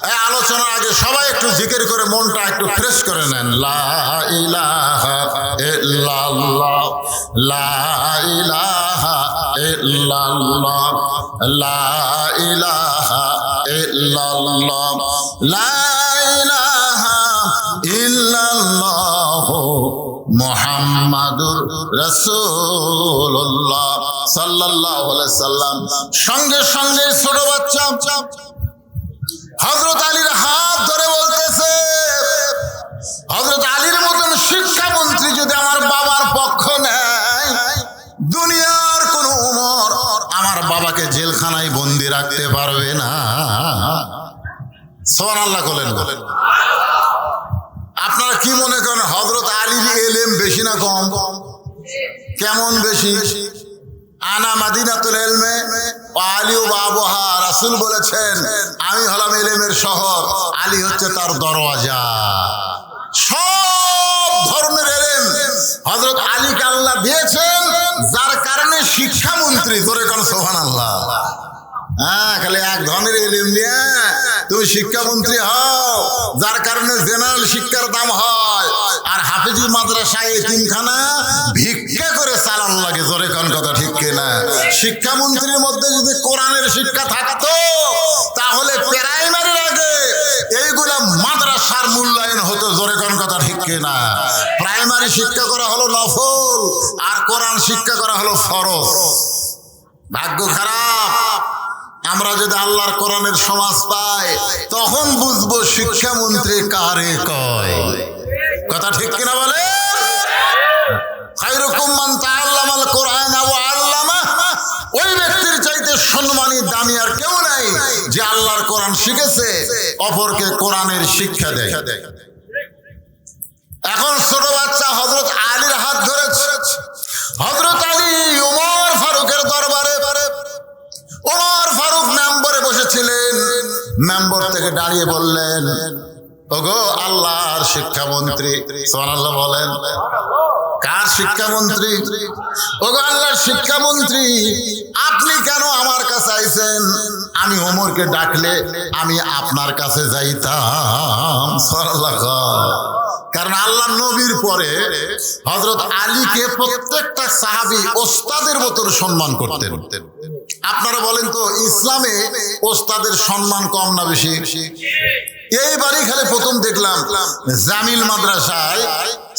এই আলোচনার আগে সবাই একটু জিকির করে মনটা একটু ফ্রেশ করে নেন লা ইলাহা ইল্লাল্লাহ লা ইলাহা ইল্লাল্লাহ লা ইলাহা ইল্লাল্লাহ লা ইলাহা ইল্লাল্লাহ মুহাম্মাদুর রাসূলুল্লাহ সাল্লাল্লাহু আলাইহি সাল্লাম সঙ্গে সঙ্গে ছোট বাচ্চা হযরত আলীর হাত ধরে বলতেছে হযরত আলীর মতন শিক্ষামন্ত্রী যদি আমার বাবার পক্ষ নেয় দুনিয়ার কোন উমর আমার বাবাকে জেলখানায় বন্দি রাখতে পারবে না সুবহানাল্লাহ বলেন আপনারা কি মনে করেন হযরত আলীর ইলম বেশি না কম কেমন বেশি আনা মাদিনাতুল ইলমে ওয়া আলী বাবুহা রাসূল বলেছেন আমি হলাম ইলমের শহর আলী হচ্ছে তার দরওয়াজা সব ধরনের ইলম হযরত আলীকে আল্লাহ দিয়েছেন যার কারণে শিক্ষামন্ত্রী জোরে কোন সুবহানাল্লাহ হ্যাঁ খালি এক ধরনের ইলম নিয়ে তুমি শিক্ষামন্ত্রী হও যার কারণে জেনারেল শিক্ষার দাম হয় আর হাফেজি মাদ্রাসায় এতিমখানা ভিক্ষা করে চালান লাগে জোরে কোন কথা ঠিক কিনা শিক্ষামন্ত্রীর মধ্যে যদি কোরআনের শিক্ষা থাকতো তাহলে প্রাইমারির আগে এইগুলা মাদ্রাসার মূল্যায়ন হতো জোরে কোন কথা ঠিক কিনা প্রাইমারি শিক্ষা করা হলো নফল আর কোরআন শিক্ষা করা হলো ফরজ ভাগ্য খারাপ আমরা যদি আল্লাহর কোরআনের সমাজ পাই তখন বুঝবো শিক্ষামন্ত্রী কারে কয় কথা ঠিক কিনা বলে খায়রুকুম মান তাআল্লামাল কোরআন ওয়া আল্লামা ওই ব্যক্তির চাইতে সম্মানী দামি আর কেউ নাই যে আল্লাহর কোরআন শিখেছে অপরকে কোরআনের শিক্ষা দেয় এখন ছোট বাচ্চা হযরত আলীর হাত ধরেছে হযরত আলী ওমর ফারুকের দরবারে ওমর ফারুক মেম্বরে বসেছিলেন মেম্বার থেকে দাঁড়িয়ে বললেন, ওগো আল্লাহর শিক্ষামন্ত্রী, সুবহানাল্লাহ বলেন। কার শিক্ষামন্ত্রী? ওগো আল্লাহর শিক্ষামন্ত্রী, আপনি কেন আমার কাছে আইছেন? আমি ওমরকে ডাকলে আমি আপনার কাছে যাইতাম। সুবহানাল্লাহ। কারণ আল্লাহ নবীর পরে হযরত আলীকে প্রত্যেকটা সাহাবী ওস্তাদের মতো সম্মান করতেন। আপনারা বলেন তো, ইসলামে ওস্তাদের সম্মান কম না বেশি? এইবারই খালি প্রথম দেখলাম জামিল মাদ্রাসায়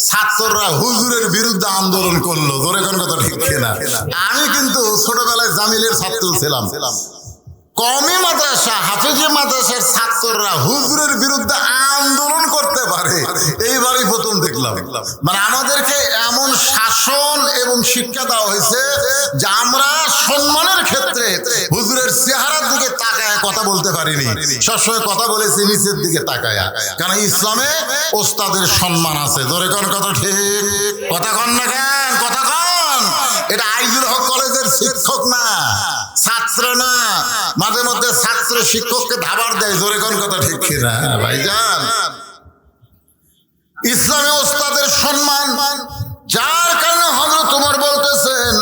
ছাত্ররা হুজুরের বিরুদ্ধে আন্দোলন করলো। জোরে কোন কথা ঠিক না? আমি কিন্তু ছোটবেলায় জামিলের ছাত্র ছিলাম। কওমি মাদ্রাসা, হাফেজি মাদ্রাসার ছাত্ররা হুজুরের বিরুদ্ধে আন্দোলন করতে পারে, এইবারই প্রথম দেখলাম। মানে আমাদেরকে এমন শাসন এবং শিক্ষা দেওয়া হয়েছে যে আমরা সম্মানের ক্ষেত্রে হুজুরের চেহারার দিকে তাকায় কথা বলতে পারিনি, সবসময় কথা বলেছি নিচের দিকে তাকায়। কারণ ইসলামে ওস্তাদের সম্মান আছে। জোরে কোন কথা ঠিক? কথা কন না কেন? কথা কন। এটা আইজুল হক কলেজের শিক্ষক না, ছাত্র না। মাঝে মধ্যে ছাত্র শিক্ষককে ধাবার দেয়। জোরে কোন কথা ঠিক না ভাইজান? ইসলামে ওস্তাদের সম্মান, যার কারণে হযরত ওমর বলতেছেন,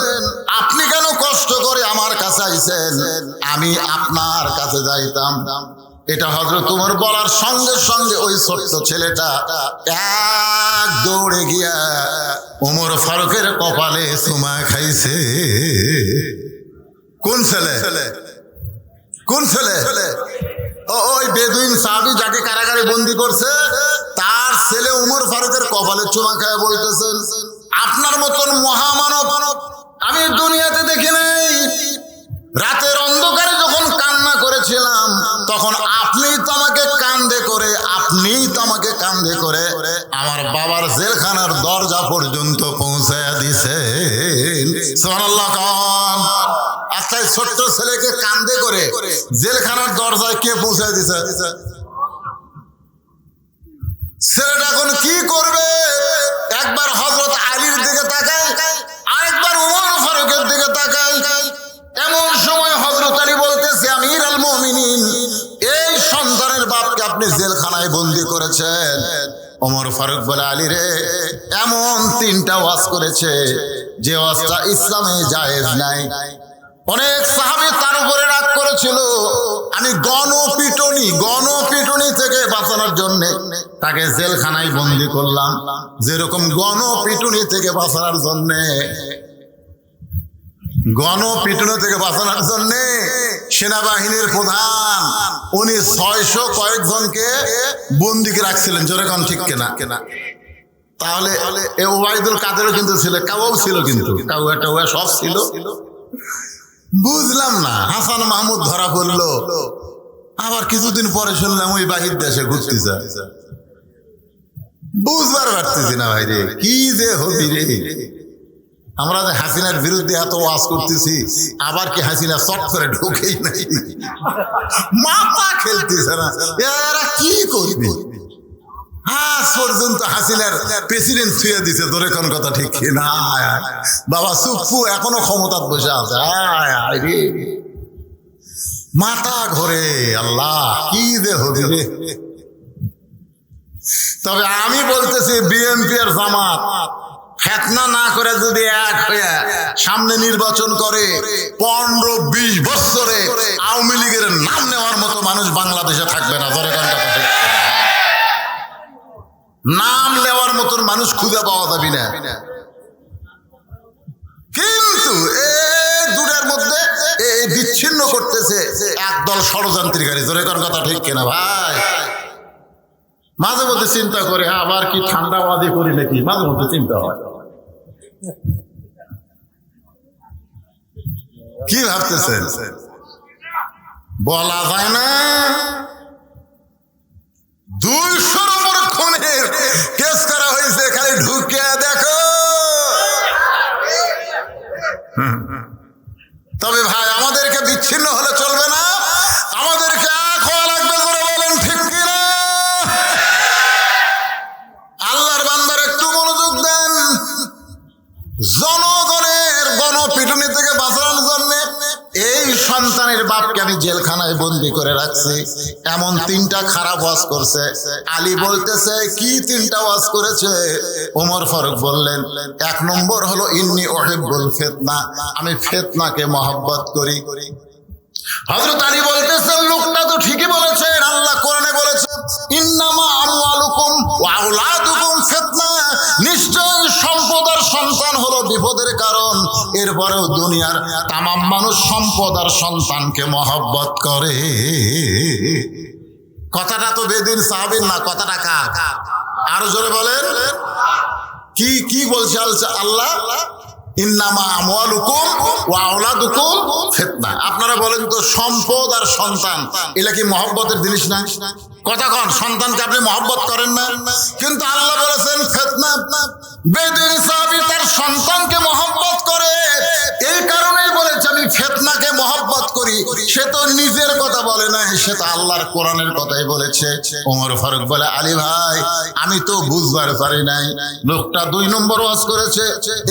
আপনি কেন কষ্ট করে আমার কাছে আইছেন? আমি আপনার কাছে যাইতাম। এটা হযরত ওমর বলার সঙ্গে সঙ্গে ওই ছোট্ট ছেলেটা এক দৌড়ে গিয়া ওমর ফারুকের কপালে চুমা খাইছে। কোন ছেলে? কোন ছেলে? ওই বেদুইন সাহাবী যাকে কারাগারে বন্দী করছে, তার ছেলে উমর ফারুকের কপালে চুমা খায় বলতেছেন, আপনার মতন মহামানব আমি দুনিয়াতে দেখি নাই। রাতের অন্ধকারে যখন কান্না করেছিলাম তখন আপনিই তো আমাকে কান্দে করে আমার বাবার জেলখানার দরজা পর্যন্ত পৌঁছায়া দিছেন। সুবহানাল্লাহ। আচ্ছা, ছোট্ট ছেলেকে কান্দে করে জেলখানার দরজায় কে পৌঁছায় দিছে? ছেলেটা এখন কি করবে? একবার হযরত আলীর দিকে তাকায়, আরেকবার ওমর ফারুকের দিকে তাকায়। এমন সময় হযরত আলী বলতেছে, আমির আল মুমিনিন, এই সন্তানের বাপকে আপনি জেলখানায় বন্দী করেছেন। ওমর ফারুক বলে, আলী রে, এমন 3টা ওয়াজ করেছে যে ওয়াজটা ইসলামে জায়েজ নাই। অনেক সাহাবী তার উপরে রাগ করেছিল। আমি গণপিটুনি থেকে বাঁচানোর জন্য তাকে জেলখানায় বন্দী করলাম। যেরকম গণপিটুনি থেকে বাঁচানোর জন্য সেনাবাহিনীর প্রধান উনি 600 কয়েকজনকে বন্দীকে রাখছিলেন। জোরে কোন ঠিক কেনা? তাহলে ওবায়দুল কাদেরও কিন্তু ছিল, কাউও ছিল, কিন্তু কাউয়া সব ছিল। বুঝলাম না, হাসান মাহমুদ ধরা পড়লো। আবার কিছুদিন পরে শুনলাম ওই বাহির দেশে ঘুরতেছে। বুঝবার পারতেছি না ভাই রে, কি যে হবি রে। আমরা যে হাসিনার বিরুদ্ধে এত ওয়াজ করতেছি, আবার কি হাসিনা চট করে ঢুকেই নাই, মাথা খেলতেছে না। এরা কি করবে? আজ পর্যন্ত হাসিনার প্রেসিডেন্ট ছুঁয়ে দিছে। তোরে কোন কথা ঠিক না? বাবা সুপ্পু এখনো ক্ষমতায় বসে আছে। মাথা ঘোরে। আল্লাহ, কি যে হবে রে। তবে আমি বলতেছি, বিএনপি আর জামাত ফেতনা না করে যদি এক হয়ে সামনে নির্বাচন করে, 15-20 বছরে আওয়ামী লীগের নাম নেওয়ার মতো মানুষ বাংলাদেশে থাকবে না। ধরে কোন কথা ঠিক? নাম নেওয়ার মতন মানুষ খুঁজে পাওয়া যাবে না। কিন্তু এই দুটার মধ্যে বিচ্ছিন্ন করতেছে একদল ষড়যন্ত্রীকারী। জোরে কোন কথা ঠিক কিনা ভাই? মাঝে মধ্যে চিন্তা করে, আবার কি ঠান্ডাবাদী করি নাকি, মাঝে মধ্যে চিন্তা হয়। কি ভাবতেছেন? বলা যায় না। 200-র উপর খুনের কেস করা হয়েছে, খালি ঢুকে দেখো। তবে ভাই, আমাদেরকে বিচ্ছিন্ন হলে চলবে না, আমাদেরকে এক হওয়া লাগবে। করে বলেন ঠিক কিনা? আল্লাহর বান্দার একটু মনোযোগ দেন। জনগণের গণপিটুনি থেকে বাঁচানোর জন্য এই সন্তানের বাপকে আমি জেলখানায় বন্দি করে রাখছি। এমন তিনটা খারাপ ওয়াজ করছে। আলী বলতেছে কি তিনটা ওয়াজ করেছে? ওমর ফারুক বললেন, এক নম্বর হলো ইন্নী উহিব্বুল ফিতনা, আমি ফিতনাকে মহব্বত করি। হযরত আলী বলতেছেন লোকটা তো ঠিকই বলেছে, আল্লাহ কোরআনে বলেছে ইন্নামা আমওয়ালুকুম ওয়া আওলাদুকুম ফিতনা, নিশ্চয় সম্পদ আর সন্তান হলো বিপদের কারণ। এরপরেও দুনিয়ার তামাম মানুষ সম্পদ আর সন্তানকে মহব্বত করে। কথাটা তো বেদিন সাহাবীর না, কথাটা কার? আরো জোরে বলেন। কি কি বলছে আল্লাহ? ইন্নামা আমওয়ালুকুম ওয়া আওলাদুকুম ফিতনা। আপনারা বলেন তো সম্পদ আর সন্তান এগুলা কি মহব্বতের জিনিস না? কথা কন, সন্তানকে আপনি মহব্বত করেন না, কিন্তু আল্লাহ বলেছেন ফিতনা। বেদুইন সাহাবী তার সন্তানকে মহব্বত করে, এই কারণেই বলেছে আমি ফিতনাকে মহব্বত করি। সে তো নিজের কথা বলে নাই, সে তো আল্লাহর কোরআনের কথাই বলেছে। ওমর ফারুক বলে আলী ভাই আমি তো বুঝবার পারি নাই, লোকটা 2 নম্বর ওয়াজ করেছে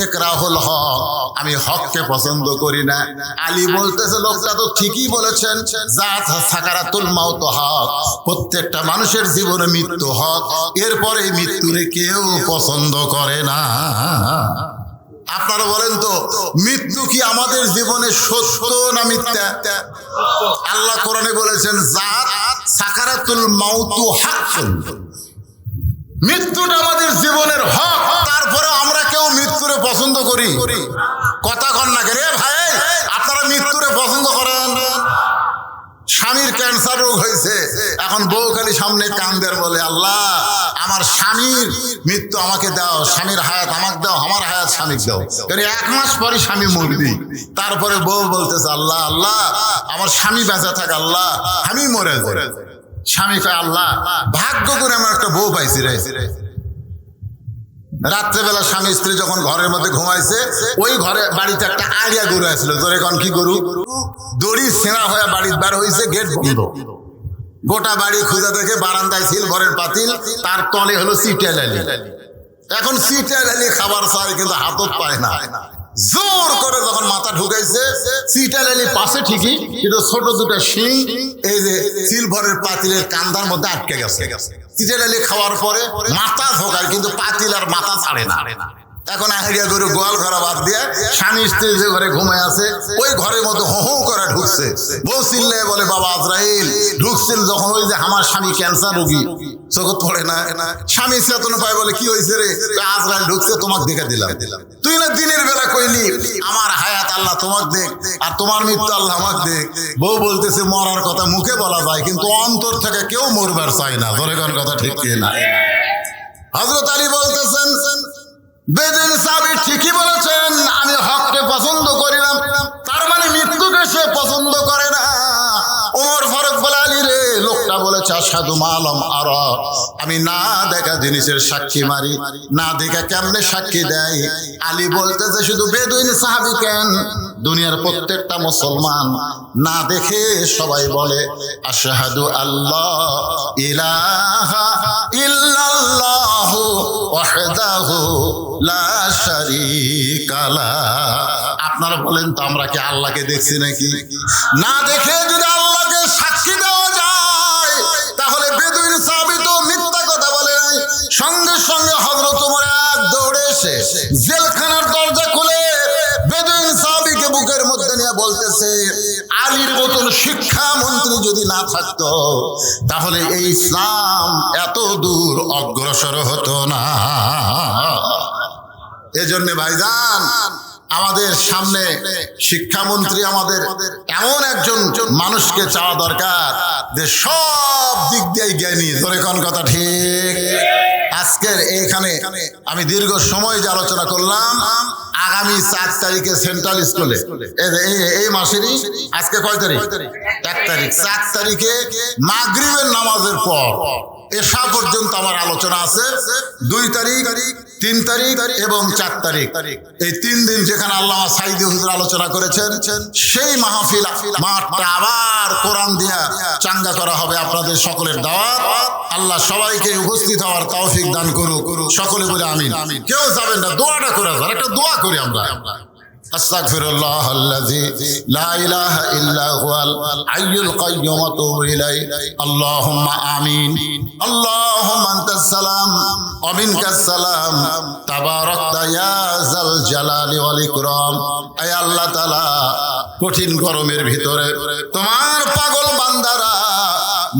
ইকরাহুল হক, আমি হককে পছন্দ করি না। আলী বলতেছে লোকটা তো ঠিকই বলেছেন, জাত সাকারাতুল মাউত হক, প্রত্যেকটা মানুষের জীবনে মৃত্যু হক, এরপরে মৃত্যুরে কেউ পছন্দ করে না। আপনারা বলেন তো মৃত্যু কি আমাদের জীবনে সত্য না মিথ্যা? আল্লাহ কোরআনে বলেছেন জাত সাকারাতুল মাউতু হাক্কুন, মৃত্যুটা আমাদের জীবনের হক, তারপরে আমরা কেউ মৃত্যুরে পছন্দ করি? কথা কন না রে ভাই, আপনারা মৃত্যুরে পছন্দ করেন? স্বামীর ক্যান্সার রোগ হয়েছে, এখন বউ খালি সামনে কান্দের বলে আল্লাহ আমার স্বামীর মৃত্যু আমাকে দাও, স্বামীর হায়াত আমাকে দাও, আমার হায়াত স্বামীকে দাও। কারণ 1 মাস পরে স্বামী মরবি, তারপরে বউ বলতেছে আল্লাহ আল্লাহ আমার স্বামী বেঁচে থাক, আল্লাহ আমি মরে যাই। স্বামী কয় আল্লাহ ভাগ্য করে আমার একটা বউ পাইছি রে। রাত্রেবেলা স্বামী স্ত্রী যখন ঘরের মধ্যে ঘুমাইছে, ওই ঘরে বাড়িতে একটা আড়িয়া গরু আসলো। তোর এখন কি গরু? দড়ি ছেঁড়া হয়ে বাড়ি বার হয়েছে, গেট বন্ধ। গোটা বাড়ি খুঁজে দেখে বারান্দায় সিলভারের পাতিল, তার তলে হলো চিটেল আলি। এখন চিটেল আলি খাবার চাই কিন্তু হাতত পায় না। জোর করে যখন মাথা ঢুকাইছে, চিটেল আলি পাশে ঠিকই, কিন্তু ছোট 2টা শিং এই যে সিলভারের পাতিলের কান্দার মধ্যে আটকে গেছে। চিটেল আলি খাওয়ার পরে মাথা ঢোকায় কিন্তু পাতিল আর মাথা ছাড়ে না। এখন আহরিয়া গরু গোয়াল ঘরা বাদ দিয়ে স্বামী স্ত্রী যে ঘরে ঘুমায় আছে ওই ঘরের মধ্যে হো হো করে ঢুকছে। বউ চিল্লায় বলে বাবা আজরাইল ঢুকছিল যখন, ওই যে আমার স্বামী ক্যান্সার রোগী, চোখত পড়ে না। স্বামী চেতনা পায় বলে কি হয়েছে রে? আজরাইল ঢুকছে, তোমাকে দেখে দিলাম। তুই না দিনের বেলা কইলি আমার হায়াত আল্লাহ তোমাকে দেখ আর তোমার মৃত্যু আল্লাহ আমাকে দেখ। বউ বলতেছে মরার কথা মুখে বলা যায় কিন্তু অন্তর থেকে কেউ মরবার চায় না। ধরে কোন কথা ঠিক না? হযরত আলী বলতেছেন বেদুইন সাহাবী ঠিকই বলেছেন, আমি হককে পছন্দ করি না, তার মানে মৃত্যুকে সে পছন্দ করে না। ওমর ফারুক বলে আলী রে লোকটা বলেছে আশহাদু মা লাম আরা, আমি না দেখা জিনিসের সাক্ষী মারি। না দেখা কেমনে সাক্ষী দেয়? আলী বলতেছে শুধু বেদুইন সাহাবী কেন, দুনিয়ার প্রত্যেকটা মুসলমান না দেখে সবাই বলে আশহাদু আল্লাহ ইলাহা ইল্লাল্লাহু ওয়াহদাহু লা শারীকা লা। আপনারা বলেন তো আমরা কি আল্লাহকে দেখছি নাকি? না দেখে যদি আল্লাহকে সাক্ষী দেওয়া যায় তাহলে বেদুইন সাহাবী তো মিথ্যা কথা বলে নাই। সঙ্গে সঙ্গে হযরত ওমর এক দৌড়ে এসে জেলখানার দরজা খুলে বেদুইন সাহাবীকে বুকের মধ্যে নিয়ে বলতেছে আলীর মতন শিক্ষা মন্ত্রী যদি না থাকতো তাহলে এই ইসলাম এত দূর অগ্রসর হতো না। এজন্য ভাইজান আমাদের সামনে শিক্ষামন্ত্রী আমাদের এমন একজন মানুষকে চাওয়া দরকার যে সব দিক দিয়ে জ্ঞানী। ধরে কোন কথা ঠিক? আজকের এইখানে আমি দীর্ঘ সময় যে আলোচনা করলাম, আগামী 4 তারিখে সেন্ট্রাল স্কুলে এই মাসেরই আজকে কয় তারিখ? 1 তারিখ। 4 তারিখে মাগরিবের নামাজের পর এশা পর্যন্ত আমার আলোচনা আছে। 2 তারিখ, 3 তারিখ এবং 4 তারিখ, এই 3 দিন যেখানে আল্লামা সাঈদী হুজুর আলোচনা করেছেন সেই মাহফিল মাঠটা আবার কোরআন দিয়া চাঙ্গা করা হবে। আপনাদের সকলের দাওয়াত। আল্লাহ সবাইকে উপস্থিত হওয়ার তৌফিক দান করুক। সকলে বলে আমিন। কেউ যাবেন না, দোয়াটা করে একটা দোয়া করি আমরা। আস্তাগফিরুল্লাহাল্লাযী লা ইলাহা ইল্লা হুয়াল হাইয়ুল কাইয়্যুম ওয়া আতুবু ইলাইহি আল্লাহুম্মা আমিন আল্লাহুম্মা আনতাস সালাম ওয়া মিনকাস সালাম তাবারাকতা ইয়া যাল জালালি ওয়াল ইকরাম। আয় আল্লাহ তাআলা, কঠিন গরমের ভিতরে তোমার পাগল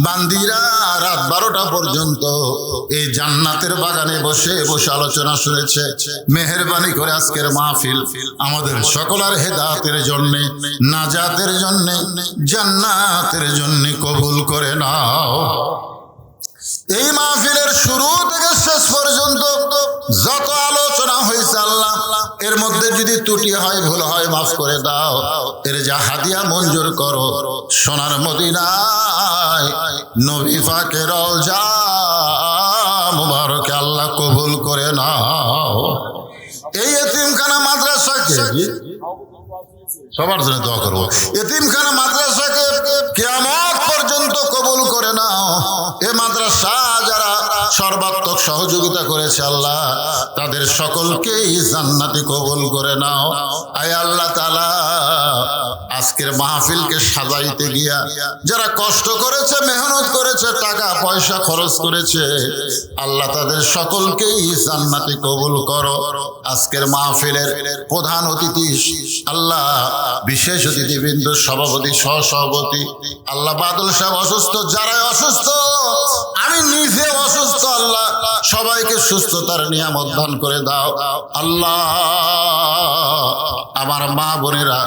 বান্দিরা রাত 12টা পর্যন্ত এই জান্নাতের বাগানে বসে বসে আলোচনা শুনেছে। মেহেরবানি করে আজকের মাহফিল আমাদের সকলের হেদায়েতের জন্য, নাজাতের জন্য, জান্নাতের জন্য কবুল করে নাও। এই মাহফিলের শুরু থেকে শেষ পর্যন্ত যত আলোচনা হয়েছে আল্লাহ, এর মধ্যে যদি ত্রুটি হয়, ভুল হয়, মাফ করে দাও। এর যা হাদিয়া মঞ্জুর করো সোনার মদিনায় নবী পাকের রওজা মুবারকে আল্লাহ কবুল করে নাও। এই এতিমখানা মাদ্রাসাকে সবার জন্য দোয়া করবো। এতিমখানা মাদ্রাসাকে কিয়ামত পর্যন্ত কবুল করে নাও। এ মাদ্রাসা যারা সর্বাত্মক সহযোগিতা করেছে আল্লাহ, তাদের সকলকেই জান্নাতি কবুল করে নাও। আয় আল্লাহ তাআলা, আজকের মাহফিলকে সাজাইতে গিয়া যারা কষ্ট করেছে, মেহনত করেছে, টাকা পয়সা খরচ করেছে, আল্লাহ তাদের সকলকেই জান্নাতি কবুল করো। আজকের মাহফিলের প্রধান অতিথি আল্লাহ, বিশেষ অতিথিবৃন্দ, সভাপতি, সহসভাপতি আল্লাহ, বাদল সাহেব অসুস্থ, যারাই অসুস্থ, আমি নিজে অসুস্থ, আল্লাহ সবাইকে সুস্থতার নিয়ামত দান করে দাও। আল্লাহ, আমার মা বোনেরা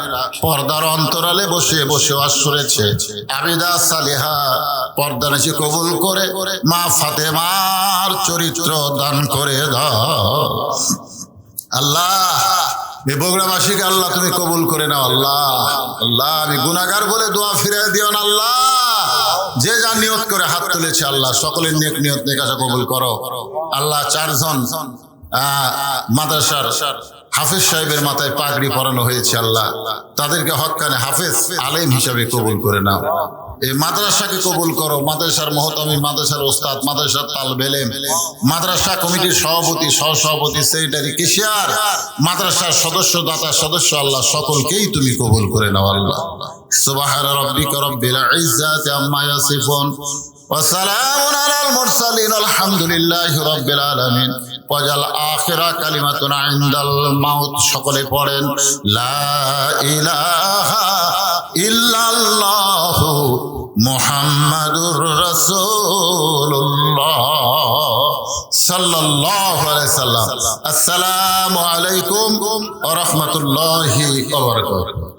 পর্দার অন্তরালে বসে বসে ওয়াজ শুনেছে, আবিদা সালেহা পর্দা নিচে কবুল করে মা ফাতেমার চরিত্র দান করে দাও। আল্লাহ, এই বগুড়াবাসীকে আল্লাহ তুমি কবুল করে নাও। আল্লাহ, আল্লাহ, আমি গুনাহগার বলে দোয়া ফিরিয়ে দিও না। আল্লাহ, যে যা নিয়ত করে হাত তুলেছে আল্লাহ সকলের নেক নিয়ত নেক আশা কবুল করো। আল্লাহ, 4 জন মাদ্রাসার হাফেজ সাহেবের মাথায় পাগড়ি পরানো হয়েছে আল্লাহ, তাদেরকে হক্কানে হাফেজ আলেম হিসাবে কবুল করে নাও। এই মাদ্রাসাকে কবুল করো। মাদ্রাসার মহতামি, মাদ্রাসার ওস্তাদ, মাদ্রাসার তালেবে ইলম, মাদ্রাসা কমিটির সভাপতি, সহসভাপতি, সেক্রেটারি, কেশিয়ার, মাদ্রাসার সদস্য, দাতা সদস্য, আল্লাহ সকলকেই তুমি কবুল করে নাও। আল্লাহ, সুবহানা রাব্বিকা রাব্বিল ইজ্জাতি আম্মা ইয়াসিফুন ওয়া সালামুন আলাল মুরসালিন আলহামদুলিল্লাহি রাব্বিল আলামিন। ওয়াজাল আখিরা কালিমাতুনা ইনদাল মাউত। সকলে পড়েন লা ইলাহা ইল্লাল্লাহু মুহাম্মাদুর রাসূলুল্লাহ সাল্লাল্লাহু আলাইহি সাল্লাম। আসসালামু আলাইকুম ওয়া রাহমাতুল্লাহি ওয়া বারাকাতুহু।